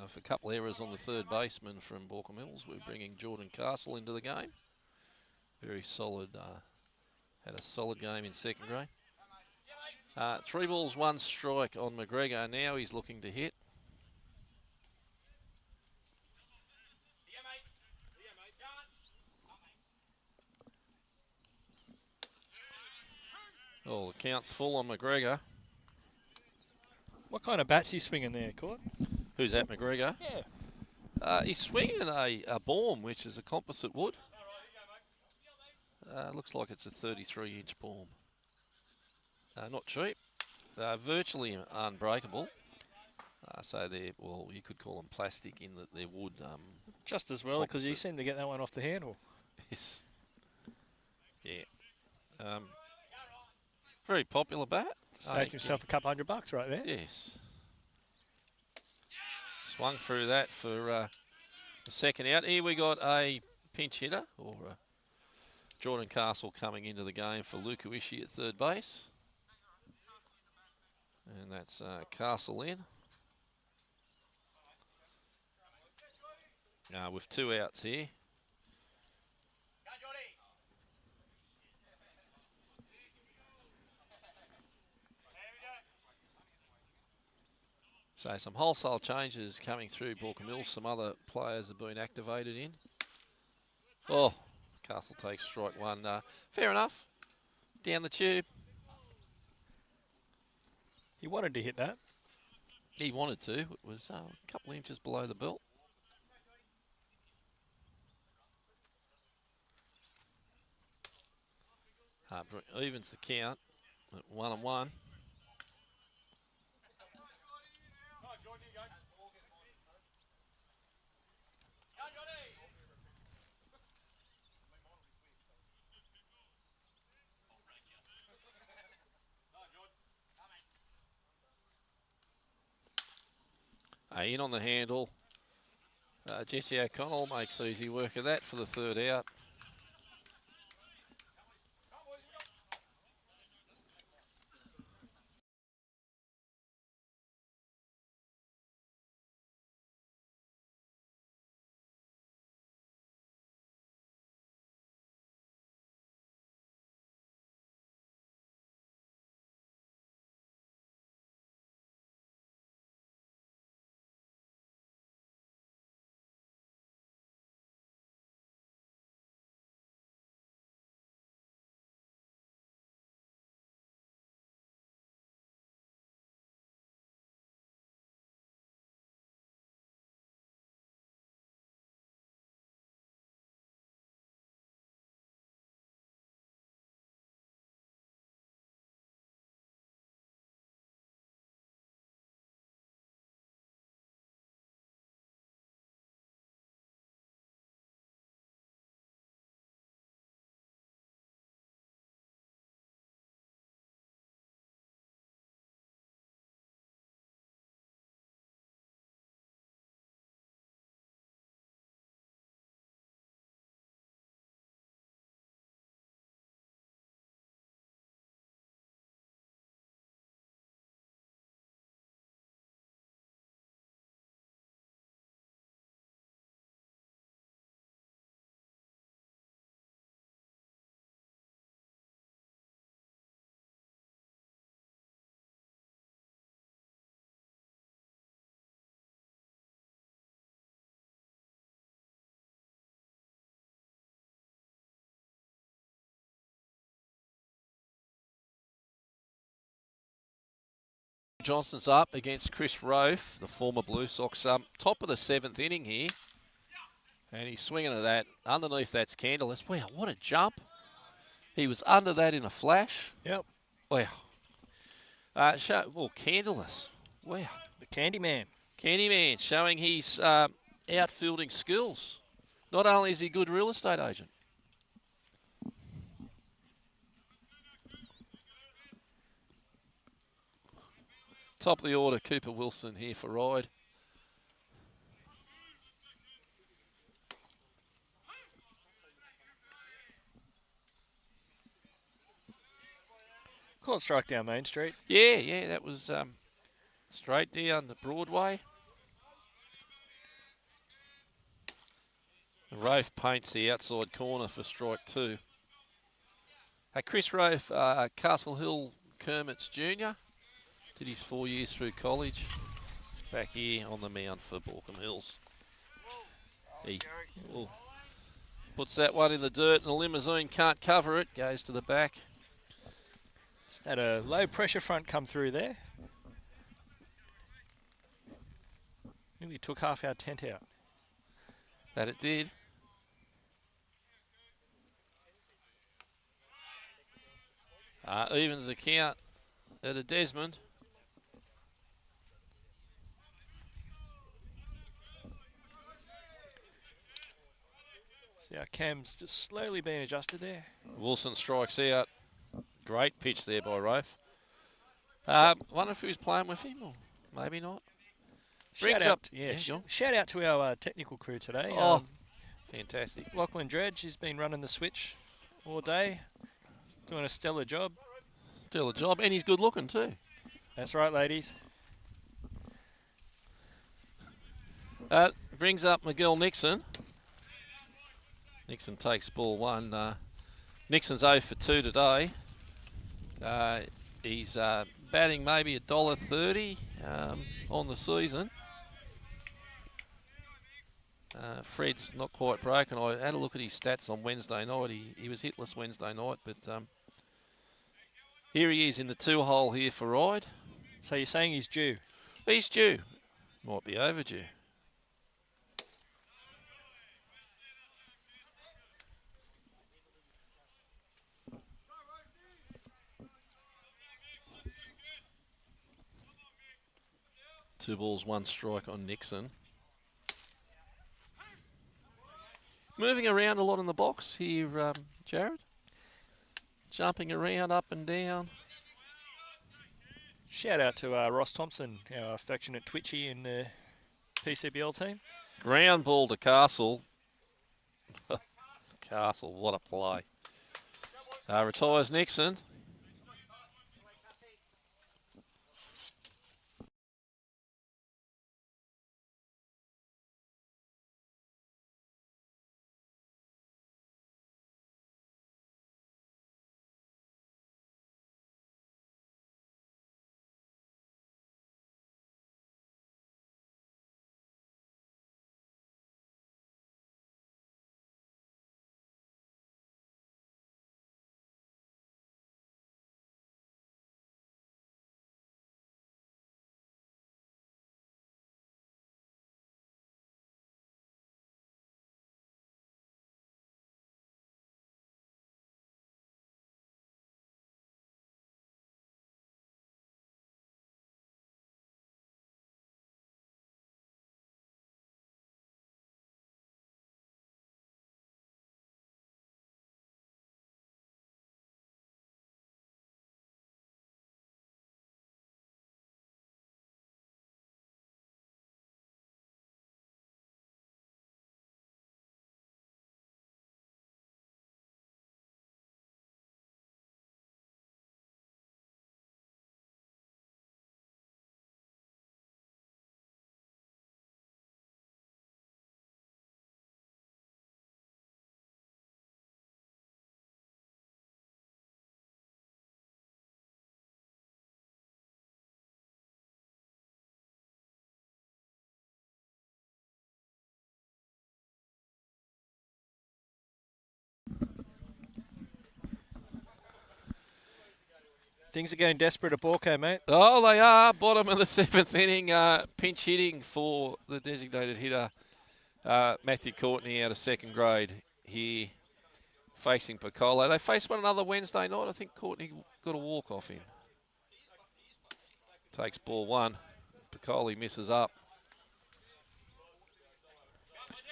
For a couple errors on the third baseman from Baulkham Hills, we're bringing Jordan Castle into the game. Very solid, had a solid game in second grade. 3 balls, 1 strike on McGregor. Now he's looking to hit. Oh, the count's full on McGregor. What kind of bat's he swinging there, Court? Who's that, McGregor? Yeah. He's swinging a Baum, which is a composite wood. Looks like it's a 33-inch Baum. Not cheap. Virtually unbreakable. So they're, well, you could call them plastic in that they're wood. Just as well, because you composite. seem to get that one off the handle. Yes. Yeah. Very popular bat. Saved himself a couple $100 right there. Yes. Swung through that for the second out. Here we got a pinch hitter, or Jordan Castle coming into the game for Luke Uishi at third base. And that's Castle in. With 2 outs here. So some wholesale changes coming through Baulkham Hills. Some other players have been activated in. Oh, Castle takes strike 1. Fair enough. Down the tube. He wanted to hit that. He wanted to. It was a couple inches below the belt. Evens the count at 1-1. In on the handle. Jesse O'Connell makes easy work of that for the third out. Johnson's up against Chris Rofe, the former Blue Sox. Top of the 7th inning here. And he's swinging at that. Underneath that's Candleless. Wow, what a jump. He was under that in a flash. Yep. Wow. Candleless. Wow. The Candyman. Candyman showing his outfielding skills. Not only is he a good real estate agent. Top of the order, Cooper Wilson here for Ryde. Caught strike down Main Street. Yeah, that was straight down the Broadway. Rafe paints the outside corner for strike 2. Chris Rafe, Castle Hill Kermit's junior. Did his 4 years through college. He's back here on the mound for Baulkham Hills. He puts that one in the dirt and the limousine can't cover it. Goes to the back. Just had a low pressure front come through there. Nearly took half our tent out. That it did. Evens the count at a Desmond. See our cam's just slowly being adjusted there. Wilson strikes out. Great pitch there by Rafe. Wonder if he was playing with him or maybe not. Brings up. Yeah, John. shout out to our technical crew today. Oh, fantastic. Lachlan Dredge, he's been running the switch all day. Doing a stellar job. Still a job, and he's good looking too. That's right, ladies. Brings up Miguel Nixon. Nixon takes ball 1. Nixon's 0 for 2 today. He's batting maybe $1.30 on the season. Fred's not quite broken. I had a look at his stats on Wednesday night. He was hitless Wednesday night, but here he is in the 2-hole here for Ryde. So you're saying he's due? He's due. Might be overdue. Two balls, 1 strike on Nixon. Moving around a lot in the box here, Jared. Jumping around up and down. Shout out to Ross Thompson, our affectionate Twitchy in the PCBL team. Ground ball to Castle. Castle, what a play. Retires Nixon. Things are getting desperate at Baulkham, mate. Oh, they are. Bottom of the 7th inning. Pinch hitting for the designated hitter, Matthew Courtney, out of 2nd grade here, facing Piccolo. They faced one another Wednesday night. I think Courtney got a walk off him. Takes ball 1. Piccolo misses up.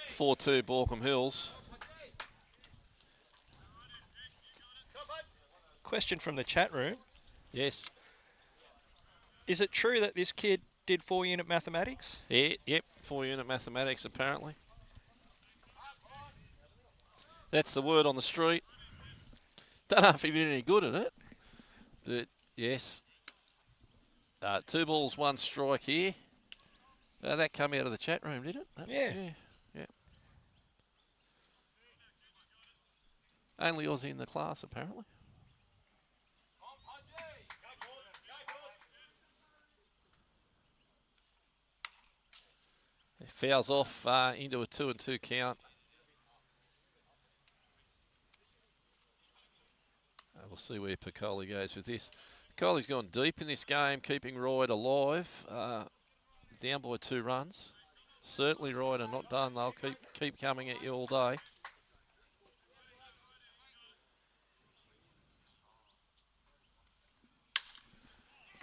4-2 Baulkham Hills. Question from the chat room. Yes. Is it true that this kid did 4-unit mathematics? Yeah, yep, 4-unit mathematics apparently. That's the word on the street. Don't know if he did any good at it, but Yes. 2 balls, 1 strike here. That come out of the chat room, did it? Yeah. Yeah. Only Aussie in the class, apparently. It fouls off into a 2-2 count. We'll see where Piccoli goes with this. Piccoli's gone deep in this game, keeping Ryde alive. Down by 2 runs. Certainly Ryde are not done. They'll keep coming at you all day.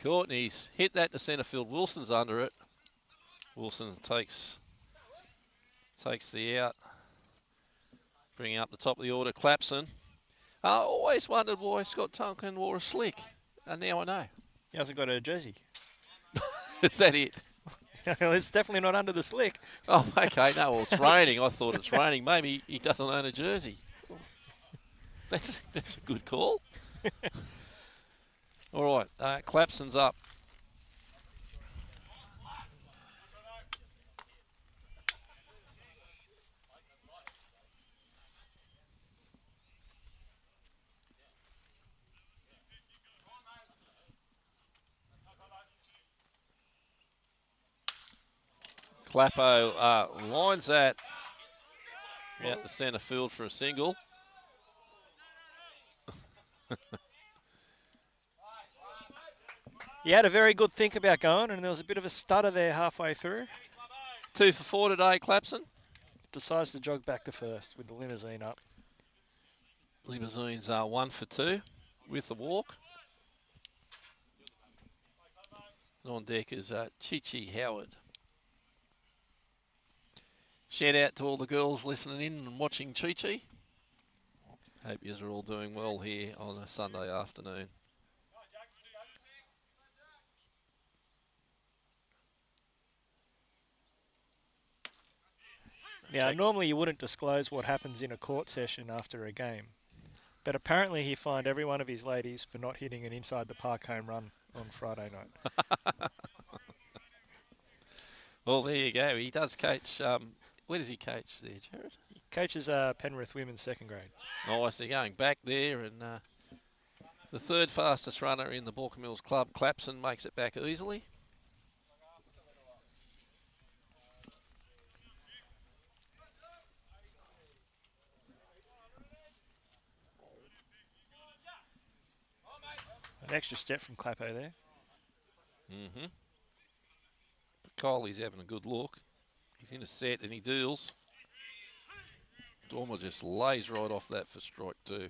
Courtney's hit that to centre field. Wilson's under it. Wilson takes the out. Bringing up the top of the order, Clapson. I always wondered why Scott Tonkin wore a slick. And now I know. He hasn't got a jersey. Is that it? It's definitely not under the slick. Oh, okay. No, well, it's raining. I thought it's raining. Maybe he doesn't own a jersey. That's a good call. All right, Clapson's up. Clappo lines that out to centre field for a single. He had a very good think about going, and there was a bit of a stutter there halfway through. 2 for 4 today, Clapson. Decides to jog back to first with the limousine up. Limousines are 1 for 2 with the walk. And on deck is Chichi Howard. Shout out to all the girls listening in and watching Chi-Chi. Hope you are all doing well here on a Sunday afternoon. Now, normally you wouldn't disclose what happens in a court session after a game. But apparently he fined every one of his ladies for not hitting an inside the park home run on Friday night. Well, there you go. He does coach. Where does he coach there, Jared? He coaches Penrith women's 2nd grade. Nice. They're going back there, and the 3rd fastest runner in the Baulkham Hills Club, Clapson, makes it back easily. An extra step from Clappo there. Mm-hmm. But Kylie's having a good look. He's in a set and he deals. Dormer just lays right off that for strike 2.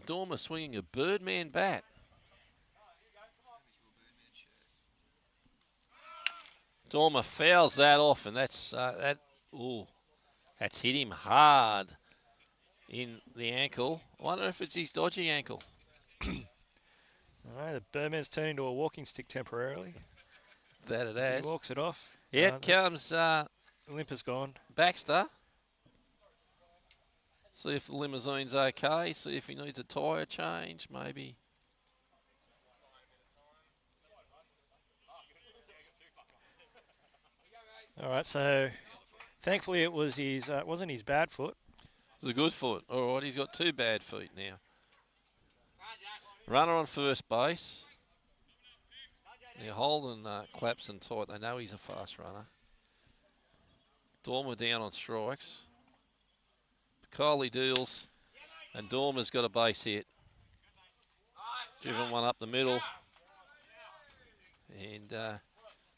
Dormer swinging a Birdman bat. Dormer fouls that off, and that's that's hit him hard in the ankle. I wonder if it's his dodgy ankle. The Birdman's turned into a walking stick temporarily. That it As has. he walks it off. Yeah, it comes The limp is gone. Baxter. See if the limousine's okay. See if he needs a tyre change, maybe. All right, so thankfully it was his wasn't his bad foot. It's a good foot. All right, he's got 2 bad feet now. Runner on first base. They're holding Clapson tight. They know he's a fast runner. Dormer down on strikes. Piccoli deals. And Dormer's got a base hit. Driven one up the middle. And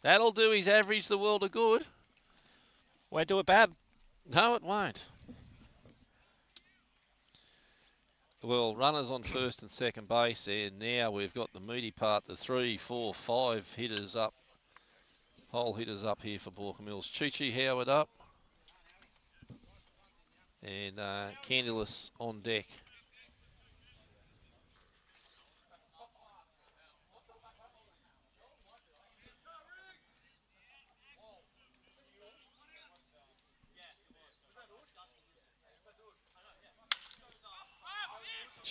that'll do his average the world of good. Won't do it bad. No, it won't. Well, runners on first and second base, and now we've got the meaty part, the 3, 4, 5 hitters up, whole hitters up here for Baulkham Hills. Chi-Chi Howard up, and Candulus on deck.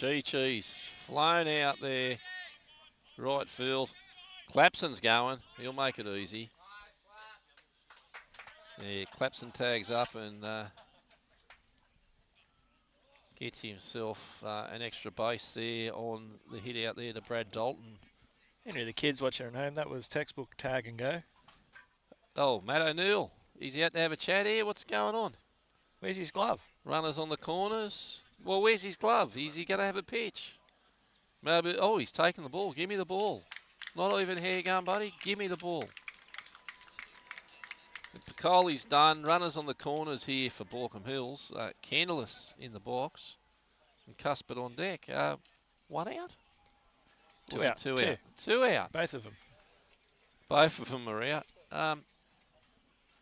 Cheese flown out there. Right field. Clapson's going. He'll make it easy. Yeah, Clapson tags up and gets himself an extra base there on the hit out there to Brad Dalton. Any of the kids watching at home, that was textbook tag and go. Oh, Matt O'Neill. He's out to have a chat here. What's going on? Where's his glove? Runners on the corners. Well, where's his glove? Is he going to have a pitch? Maybe. Oh, he's taking the ball. Give me the ball. Not even hair gun, buddy. Give me the ball. Picoli's done. Runners on the corners here for Baulkham Hills. Candleless in the box. And Cuthbert on deck. 1 out? Two out. Two out. 2 out. Both of them. Both of them are out.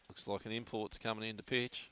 Looks like an import's coming in to pitch.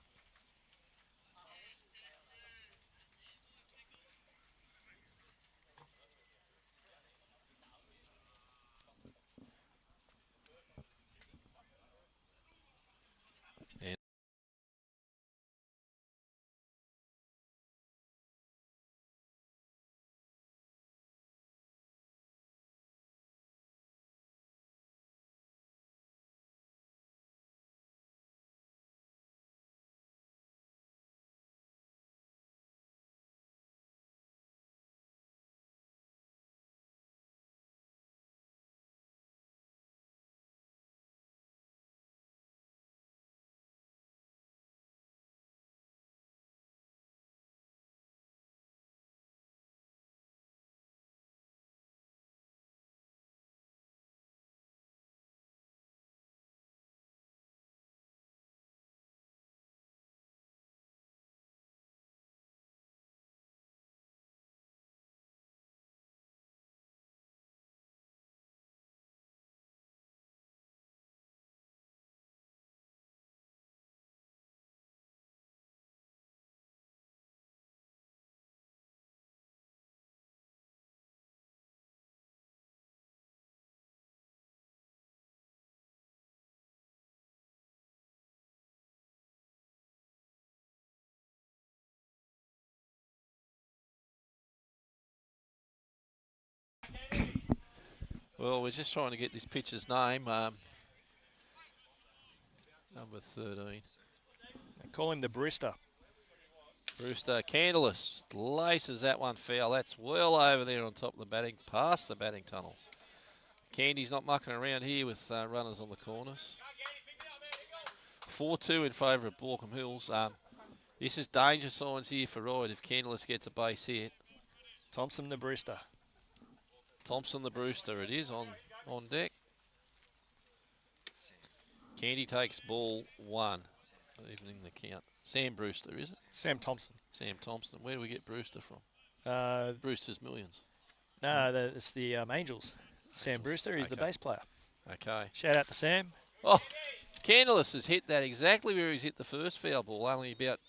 Well, we're just trying to get this pitcher's name. Number 13. They call him the Brewster. Brewster, Candleless, laces that one foul. That's well over there on top of the batting, past the batting tunnels. Candy's not mucking around here with runners on the corners. 4-2 in favour of Baulkham Hills. This is danger signs here for Ryde if Candleless gets a base hit. Thompson the Brewster. Thompson the Brewster it is on deck. Candy takes ball 1, evening the count. Sam Brewster, is it? Sam Thompson. Sam Thompson. Where do we get Brewster from? No, Brewster's Millions. it's the Angels. Sam Brewster, he's the Okay. bass player. Okay. Shout out to Sam. Oh, Candleless has hit that exactly where he's hit the first foul ball, only about,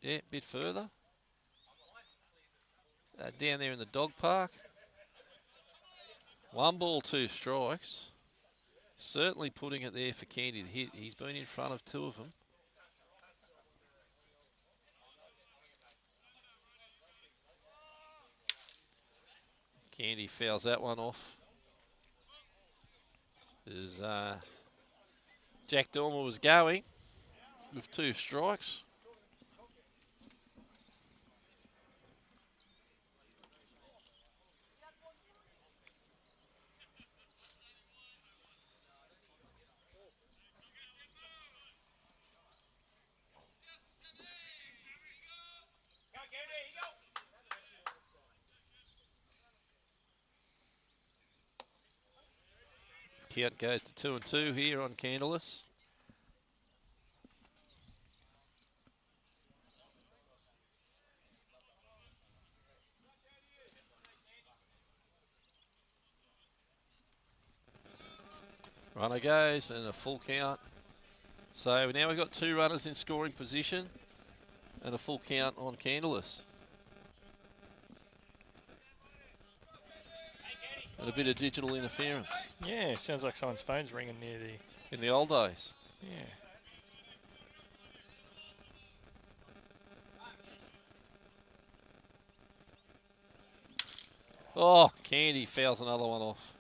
a bit further. Down there in the dog park. 1 ball, 2 strikes. Certainly putting it there for Candy to hit. He's been in front of 2 of them. Candy fouls that one off. As Jack Dormer was going with 2 strikes. Count goes to 2 and 2 here on Candleless. Runner goes and a full count. So now we've got 2 runners in scoring position and a full count on Candleless. And a bit of digital interference. Yeah, sounds like someone's phone's ringing near the... In the old days. Yeah. Oh, Candy fouls another one off.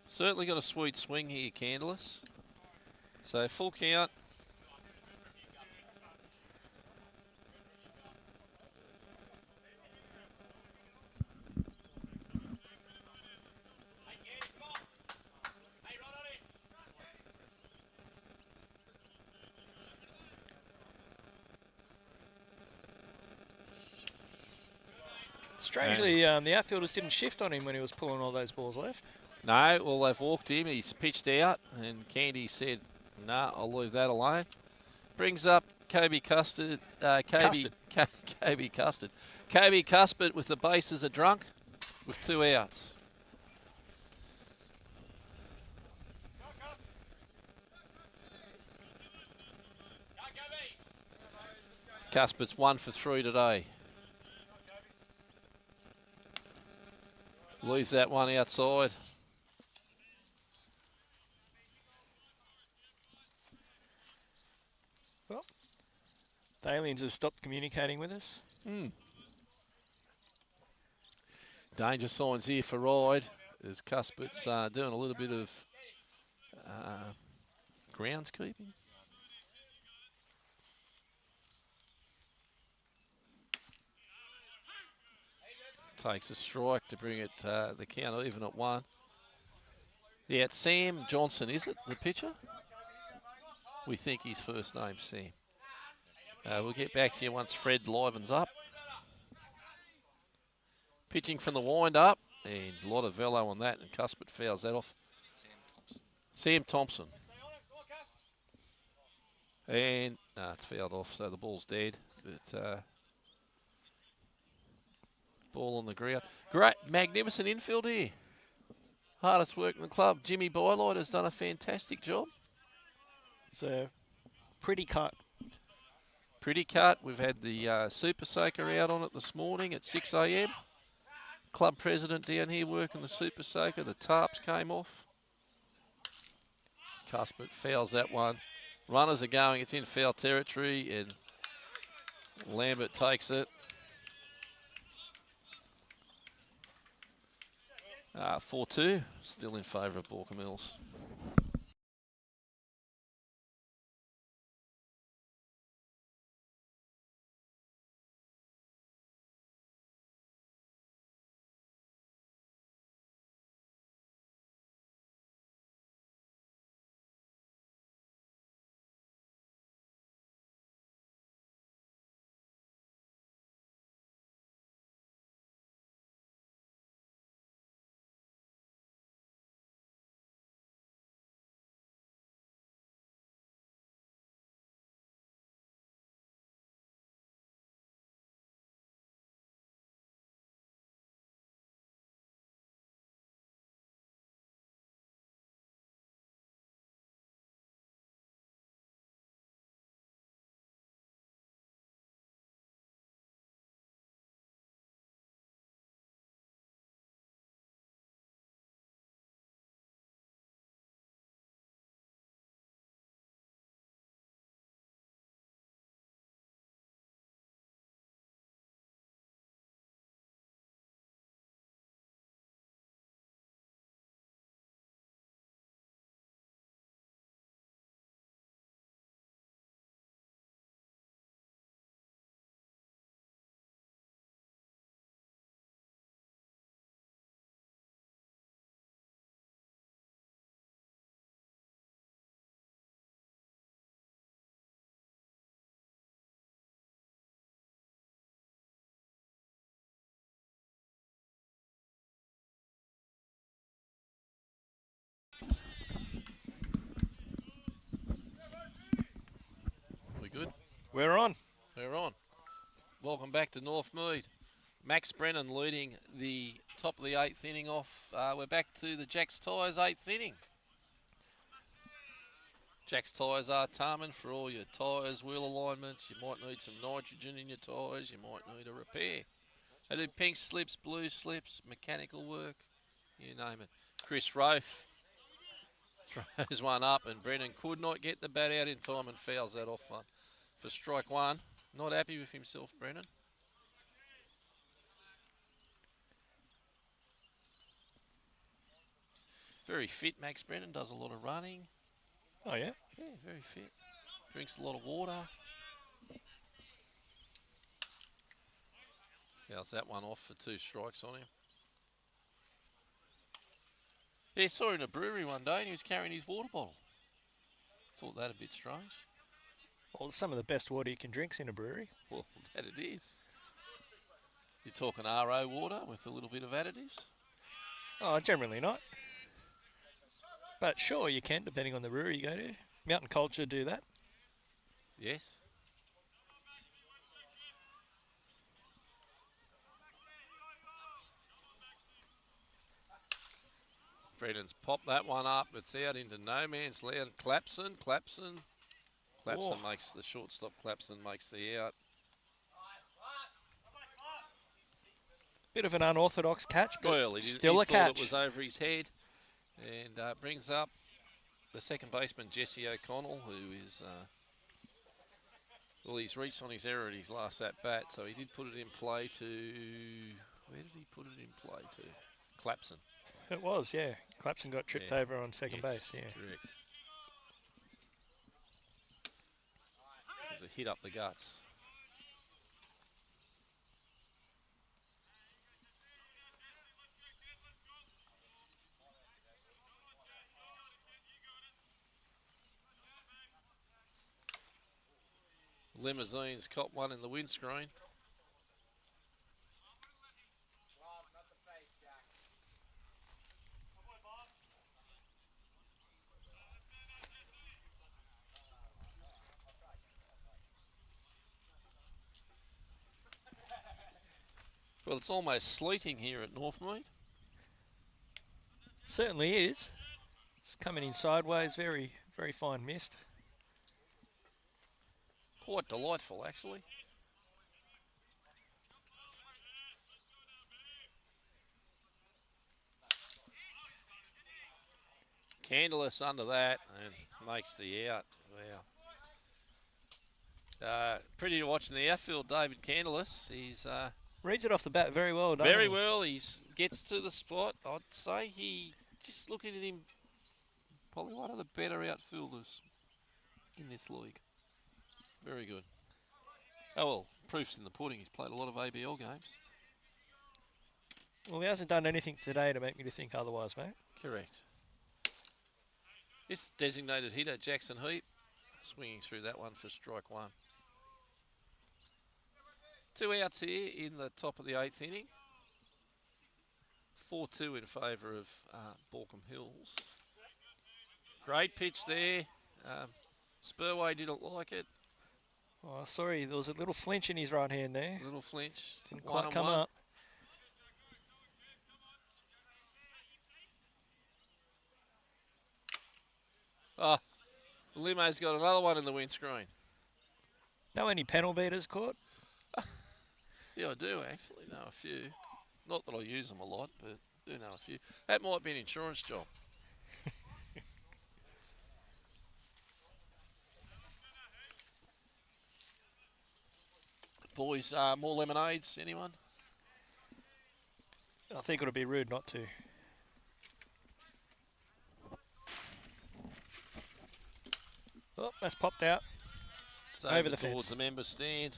Certainly got a sweet swing here, Candless. So full count. Strangely, the outfielders didn't shift on him when he was pulling all those balls left. No, well, they've walked him. He's pitched out, and Candy said, nah, I'll leave that alone. Brings up Kobe Custard. Custard. Kobe Custard. Kobe Cuthbert with the bases are drunk with 2 outs. Cuthbert's 1 for 3 today. Lose that one outside. Well, the aliens have stopped communicating with us. Danger signs here for Ryde as Cuthbert's doing a little bit of groundskeeping. Takes a strike to bring it the count even at 1. Yeah, it's Sam Johnson, is it, the pitcher? We think his first name's Sam. We'll get back to you once Fred livens up. Pitching from the wind-up, and a lot of velo on that, and Cuthbert fouls that off. Sam Thompson. And, no, it's fouled off, so the ball's dead. But ball on the ground. Great, magnificent infield here. Hardest work in the club. Jimmy Bylight has done a fantastic job. It's a pretty cut. Pretty cut. We've had the Super Soaker out on it this morning at 6 a.m. Club president down here working the Super Soaker. The tarps came off. Cuthbert fouls that one. Runners are going. It's in foul territory, and Lambert takes it. 4-2. Still in favour of Baulkham Hills. We good? We're on. We're on. Welcome back to Northmead. Max Brennan leading the top of the 8th inning off. We're back to the Jack's Tyres 8th inning. Jack's Tyres are Tarman for all your tyres, wheel alignments. You might need some nitrogen in your tyres. You might need a repair. They do pink slips, blue slips, mechanical work, you name it. Chris Rofe throws one up, and Brennan could not get the bat out in time and fouls that off for strike 1. Not happy with himself, Brennan. Very fit, Max Brennan. Does a lot of running. Oh, yeah? Yeah, very fit. Drinks a lot of water. Fouls that one off for 2 strikes on him. Yeah, saw him in a brewery one day and he was carrying his water bottle. Thought that a bit strange. Well, some of the best water you can drink's in a brewery. Well, that it is. You're talking RO water with a little bit of additives? Oh, generally not. But sure, you can, depending on the brewery you go to. Mountain Culture do that. Yes. Brennan's popped that one up. It's out into no man's land. Clapson. Oh. Makes the shortstop. Clapson makes the out. Bit of an unorthodox catch, but Well, he still a thought catch. it was over his head. And brings up the second baseman, Jesse O'Connell, who is... well, he's reached on his error at his last at-bat, so he did put it in play to... Where did he put it in play to? Clapson. It was, yeah. Clapson got tripped Yeah. over on second base, yeah. Correct. There's a hit up the guts. Limousines caught one in the windscreen. Well, it's almost sleeting here at Northmead. Certainly is. It's coming in sideways, very, very fine mist. Quite delightful, actually. Candless under that and makes the out. Wow. Pretty to watch in the outfield, David Candless. He's Reads it off the bat very well, doesn't very he? well. He gets to the spot. I'd say he, just looking at him, probably one of the better outfielders in this league. Very good. Oh, well, proof's in the pudding. He's played a lot of ABL games. Well, he hasn't done anything today to make me to think otherwise, mate. Correct. This designated hitter, Jackson Heap, swinging through that one for strike 1. 2 outs here in the top of the 8th inning. 4-2 in favour of Baulkham Hills. Great pitch there. Spurway didn't like it. Oh, sorry, there was a little flinch in his right hand there. Little flinch. Didn't One quite on come one. up. Oh, Limo's got another one in the windscreen. Know any panel beaters caught? Yeah, I do actually know a few. Not that I use them a lot, but I do know a few. That might be an insurance job. Boys, more lemonades, anyone? I think it would be rude not to. Oh, that's popped out. It's Over the towards fence. the member stand.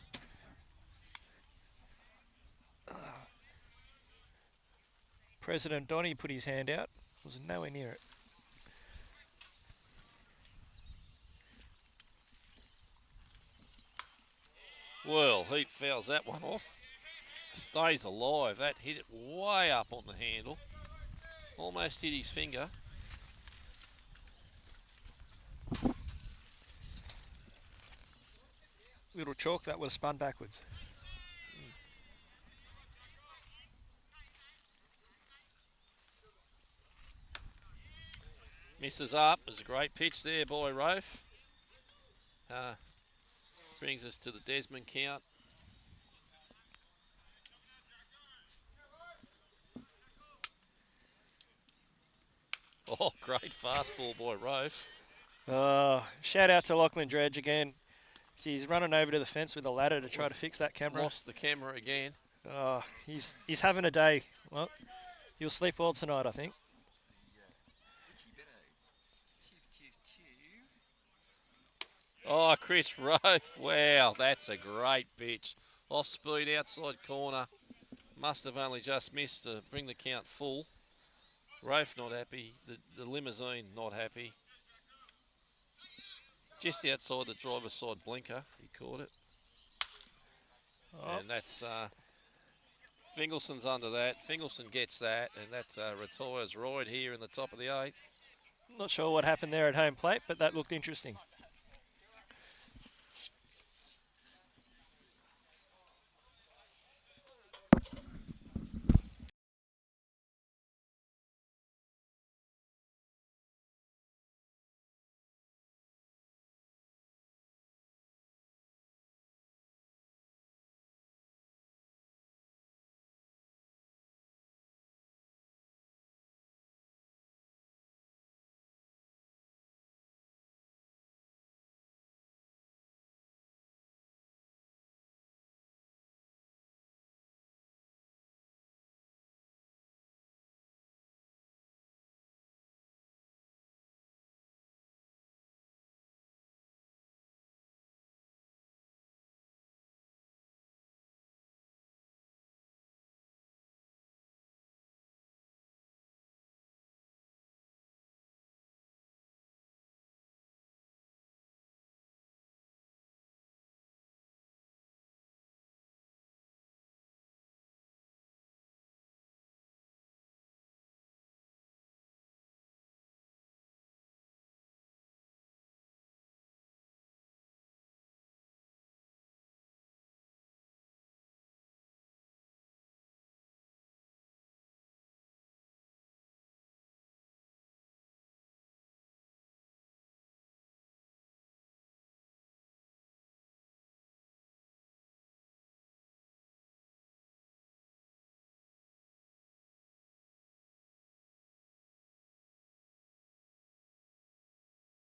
President Donny put his hand out. Was nowhere near it. Well, Heap fouls that one off. Stays alive. That hit it way up on the handle. Almost hit his finger. Little chalk that was spun backwards. Misses up. There's a great pitch there by Rofe. Brings us to the Desmond count. Oh, great fastball by Rofe. Shout out to Lachlan Dredge again. See, he's running over to the fence with a ladder to try to fix that camera. Lost the camera again. He's having a day. Well, he'll sleep well tonight, I think. Oh, Chris Rofe. Wow, that's a great pitch. Off speed, outside corner. Must have only just missed to bring the count full. Rofe not happy. The limousine not happy. Just outside the driver's side blinker, he caught it. Oh, And that's Fingalson's under that. Fingalson gets that, and that retires Ryde here in the top of the 8th. not sure what happened there at home plate, but that looked interesting.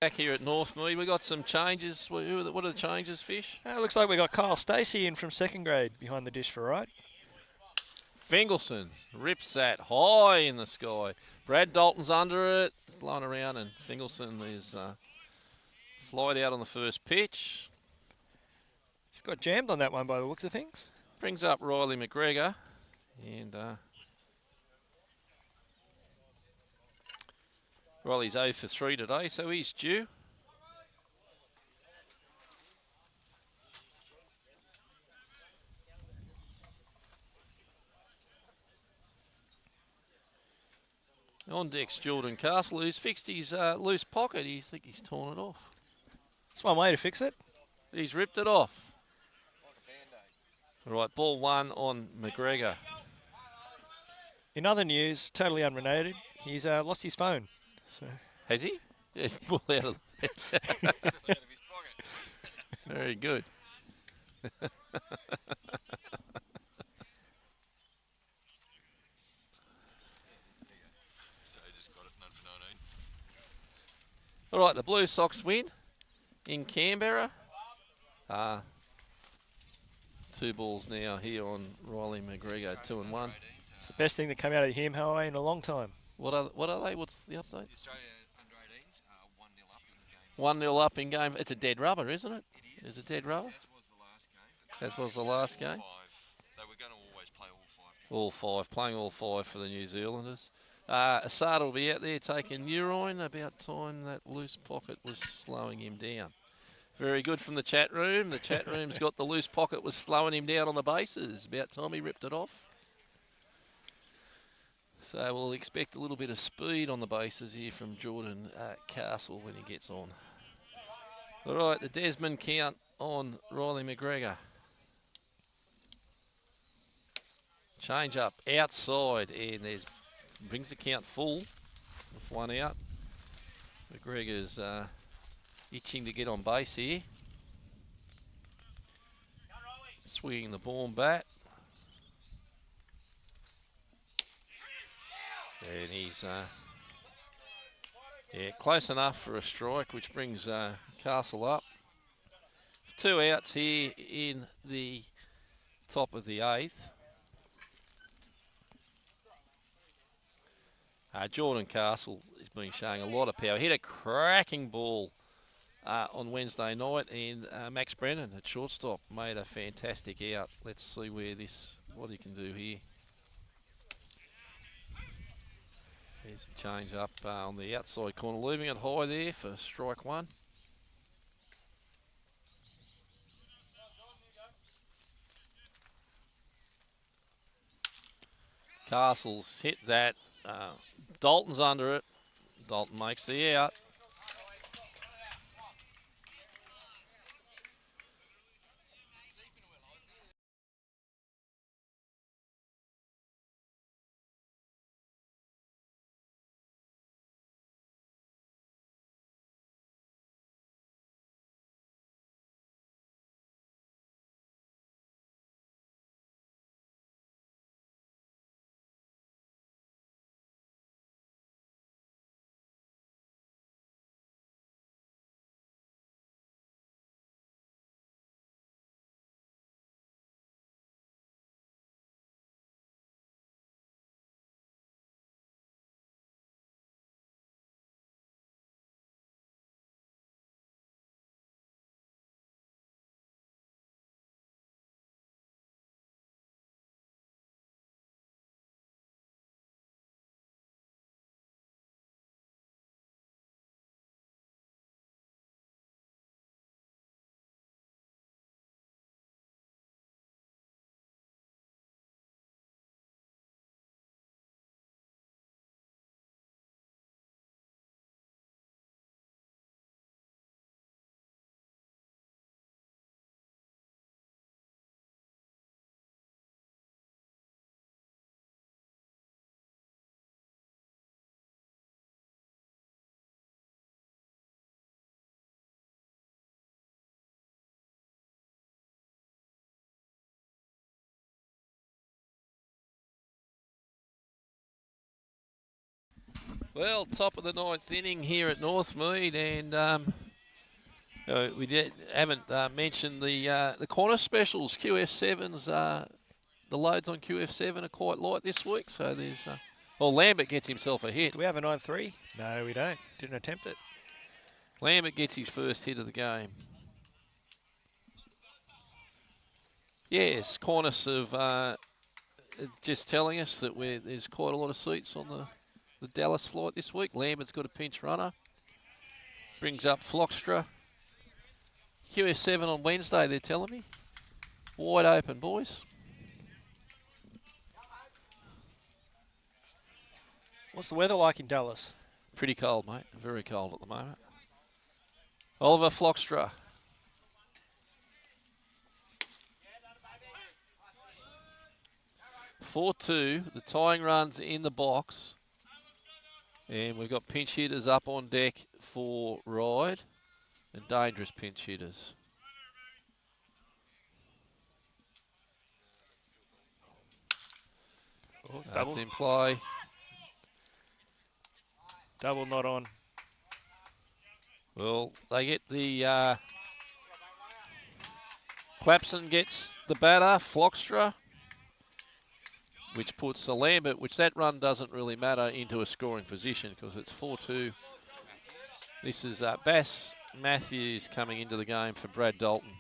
Back here at Northmead, we got some changes. What are the changes, Fish? Looks like we got Kyle Stacey in from second grade behind the dish for Ryde. Fingalson rips that high in the sky. Brad Dalton's under it, blown around, and Fingalson is flied out on the first pitch. He's got jammed on that one by the looks of things. Brings up Riley McGregor, and Riley's 0 for 3 today, so he's due. On deck's Jordan Castle, who's fixed his loose pocket. You think he's torn it off? That's one way to fix it. He's ripped it off. All right, ball 1 on McGregor. In other news, totally unrelated, he's lost his phone. So Has he? Yeah, he pulled out of Very good. All right, the Blue Sox win in Canberra. 2 balls now here on Riley McGregor, 2-1. it's the best thing that came out of him Highway in a long time. What are they? What's the update? The Australia under 18s are 1-0 up in the game. 1-0 up in game. It's a dead rubber, isn't it? It is. It's a dead rubber. As was the last game. As was the last game. 5. They were going to always play all 5 games. All 5, playing all 5 for the New Zealanders. Asada will be out there taking urine. About time that loose pocket was slowing him down. Very good from the chat room. The chat room's got the loose pocket was slowing him down on the bases. About time he ripped it off. So we'll expect a little bit of speed on the bases here from Jordan Castle when he gets on. All right, the Desmond count on Riley McGregor. Change up outside, and there's brings the count full with 1 out. McGregor's itching to get on base here. Swinging the ball bat. And he's close enough for a strike, which brings Castle up. 2 outs here in the top of the 8th. Jordan Castle has been showing a lot of power. Hit a cracking ball on Wednesday night, and Max Brennan at shortstop made a fantastic out. Let's see what he can do here. There's a change up on the outside corner, leaving it high there for strike one. Castles hit that. Dalton's under it. Dalton makes the out. Well, top of the ninth inning here at Northmead, and we haven't mentioned the corner specials. QF7s, the loads on QF7 are quite light this week, so there's. Well, Lambert gets himself a hit. Do we have a 9-3? No, we don't. Didn't attempt it. Lambert gets his first hit of the game. Yes, Cornice have just telling us that there's quite a lot of seats on the Dallas flight this week. Lambert's got a pinch runner. Brings up Flockstra. QS7 on Wednesday, they're telling me. Wide open, boys. What's the weather like in Dallas? Pretty cold, mate. Very cold at the moment. Oliver Flockstra. (4-2). The tying run's in the box. And we've got pinch hitters up on deck for Ryde and dangerous pinch hitters. Oh, That's in play. Double not on. Well, they get the... Clapson gets the batter, Flockstra, which puts the Lambert, which that run doesn't really matter, into a scoring position because it's 4-2. This is Bass Matthews coming into the game for Brad Dalton.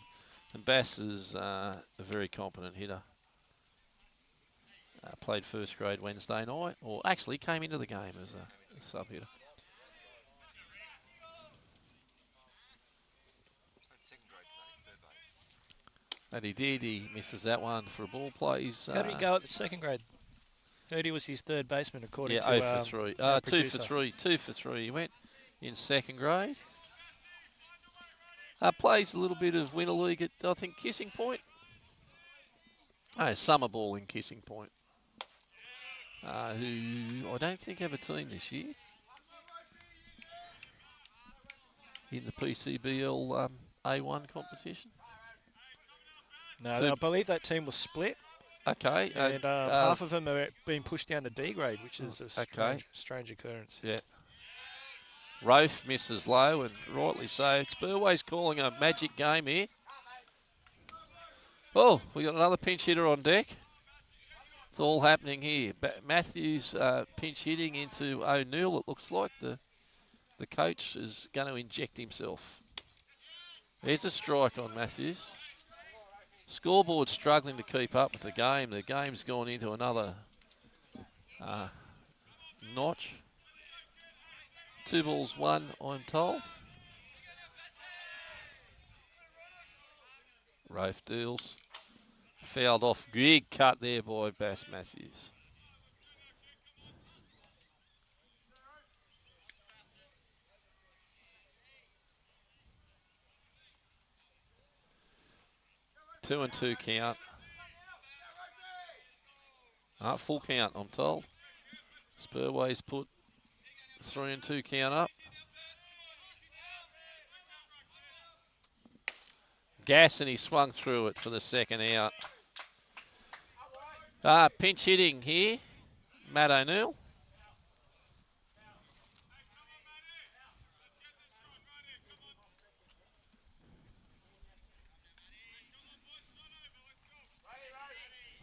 And Bass is a very competent hitter. Played first grade Wednesday night, or actually came into the game as a sub hitter. And he did. He misses that one for a ball play. How did he go at the second grade? Heard he was his third baseman according to 0 for 3. 2 for 3. 2 for 3. He went in second grade. Plays a little bit of Winter League at, I think, Kissing Point. Summer ball in Kissing Point. Who I don't think have a team this year. In the PCBL A1 competition. No, So- I believe that team was split, Okay. and half of them are being pushed down to D grade, which is a strange occurrence. Yeah. Rofe misses low, and rightly so. Spurway's calling a magic game here. Oh, we got another pinch hitter on deck. It's all happening here. Matthews pinch hitting into O'Neill. It looks like the coach is going to inject himself. There's a strike on Matthews. Scoreboard struggling to keep up with the game. The game's gone into another notch. 2 balls, 1, I'm told. Rafe deals. Fouled off. Big cut there by Bass Matthews. Two and 2 count. Full count, I'm told. Spurway's put 3 and 2 count up. Gas, and he swung through it for the second out. Pinch hitting here, Matt O'Neill.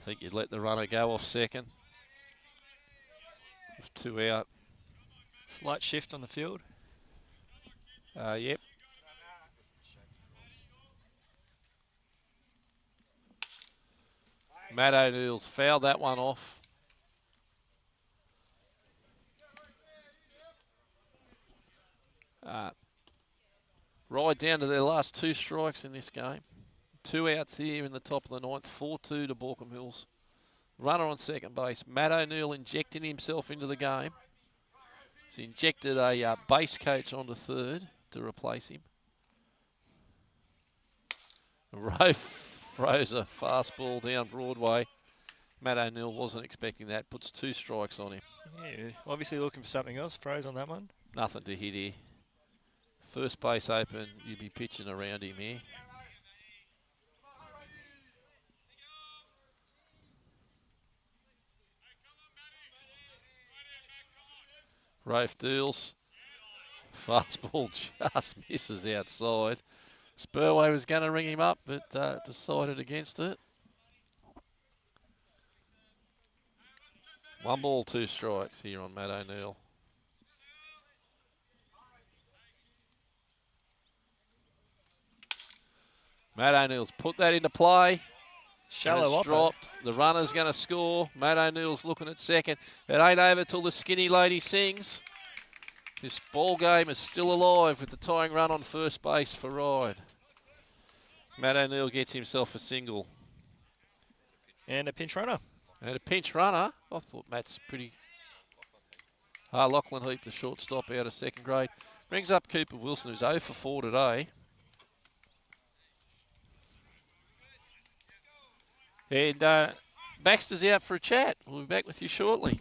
I think you'd let the runner go off second. With 2 out. Slight shift on the field. Yep. Matt O'Neill's fouled that one off. Ryde down to their last 2 strikes in this game. 2 outs here in the top of the 9th. 4-2 to Baulkham Hills. Runner on second base. Matt O'Neill injecting himself into the game. He's injected a base coach onto third to replace him. Rafe throws a fastball down Broadway. Matt O'Neill wasn't expecting that. Puts 2 strikes on him. Yeah, obviously looking for something else. Froze on that one. Nothing to hit here. First base open. You'd be pitching around him here. Rafe deals. Fastball just misses outside. Spurway was going to ring him up, but decided against it. 1 ball, 2 strikes here on Matt O'Neill. Matt O'Neill's put that into play. Shallow up. Dropped. The runner's going to score. Matt O'Neill's looking at second. It ain't over till the skinny lady sings. This ball game is still alive with the tying run on first base for Ryde. Matt O'Neill gets himself a single. And a pinch runner. And a pinch runner. I thought Matt's pretty... Lachlan Heap, the shortstop, out of second grade. Brings up Cooper Wilson, who's 0 for 4 today. And Baxter's out for a chat. We'll be back with you shortly.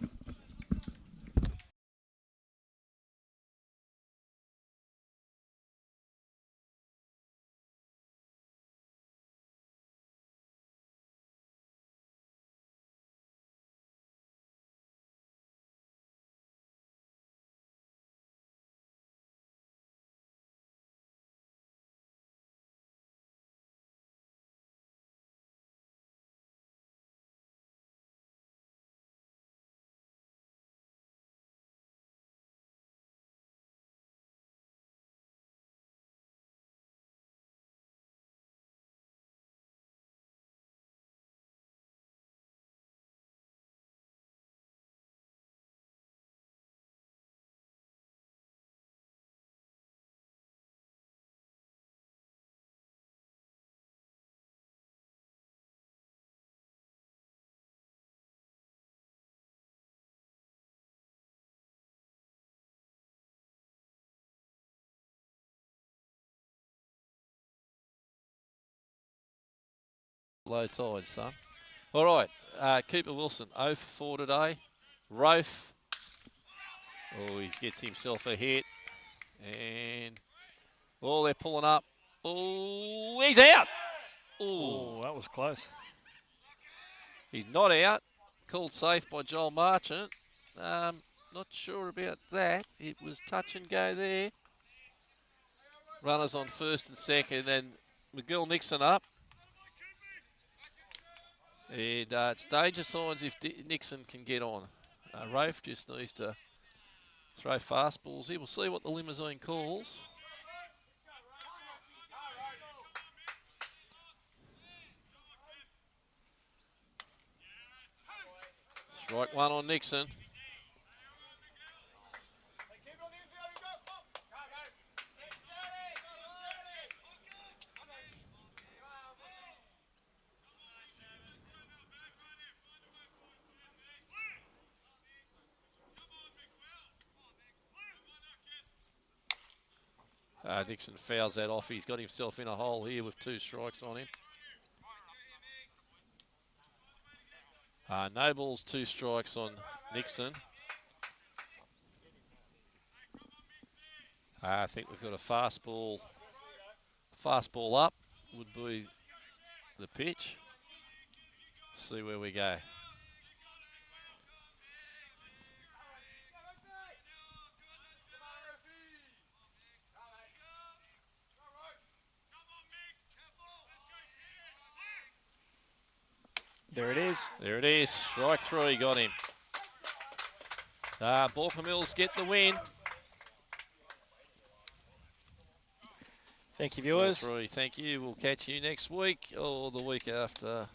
Low tide, son. All right, Cooper Wilson, 0 for 4 today. Rafe, he gets himself a hit. And, they're pulling up. Oh, he's out. Oh, that was close. He's not out. Called safe by Joel Marchant. Not sure about that. It was touch and go there. Runners on first and second, then McGill Nixon up. And it's danger signs if Nixon can get on. Rafe just needs to throw fastballs here. We'll see what the limousine calls. Strike one on Nixon. Nixon fouls that off. He's got himself in a hole here with 2 strikes on him. No balls, 2 strikes on Nixon. I think we've got a fastball. Fastball up would be the pitch. See where we go. There it is. There it is. Strike 3, got him. Baulkham Hills get the win. Thank you, viewers. 4-3. Thank you. We'll catch you next week or the week after.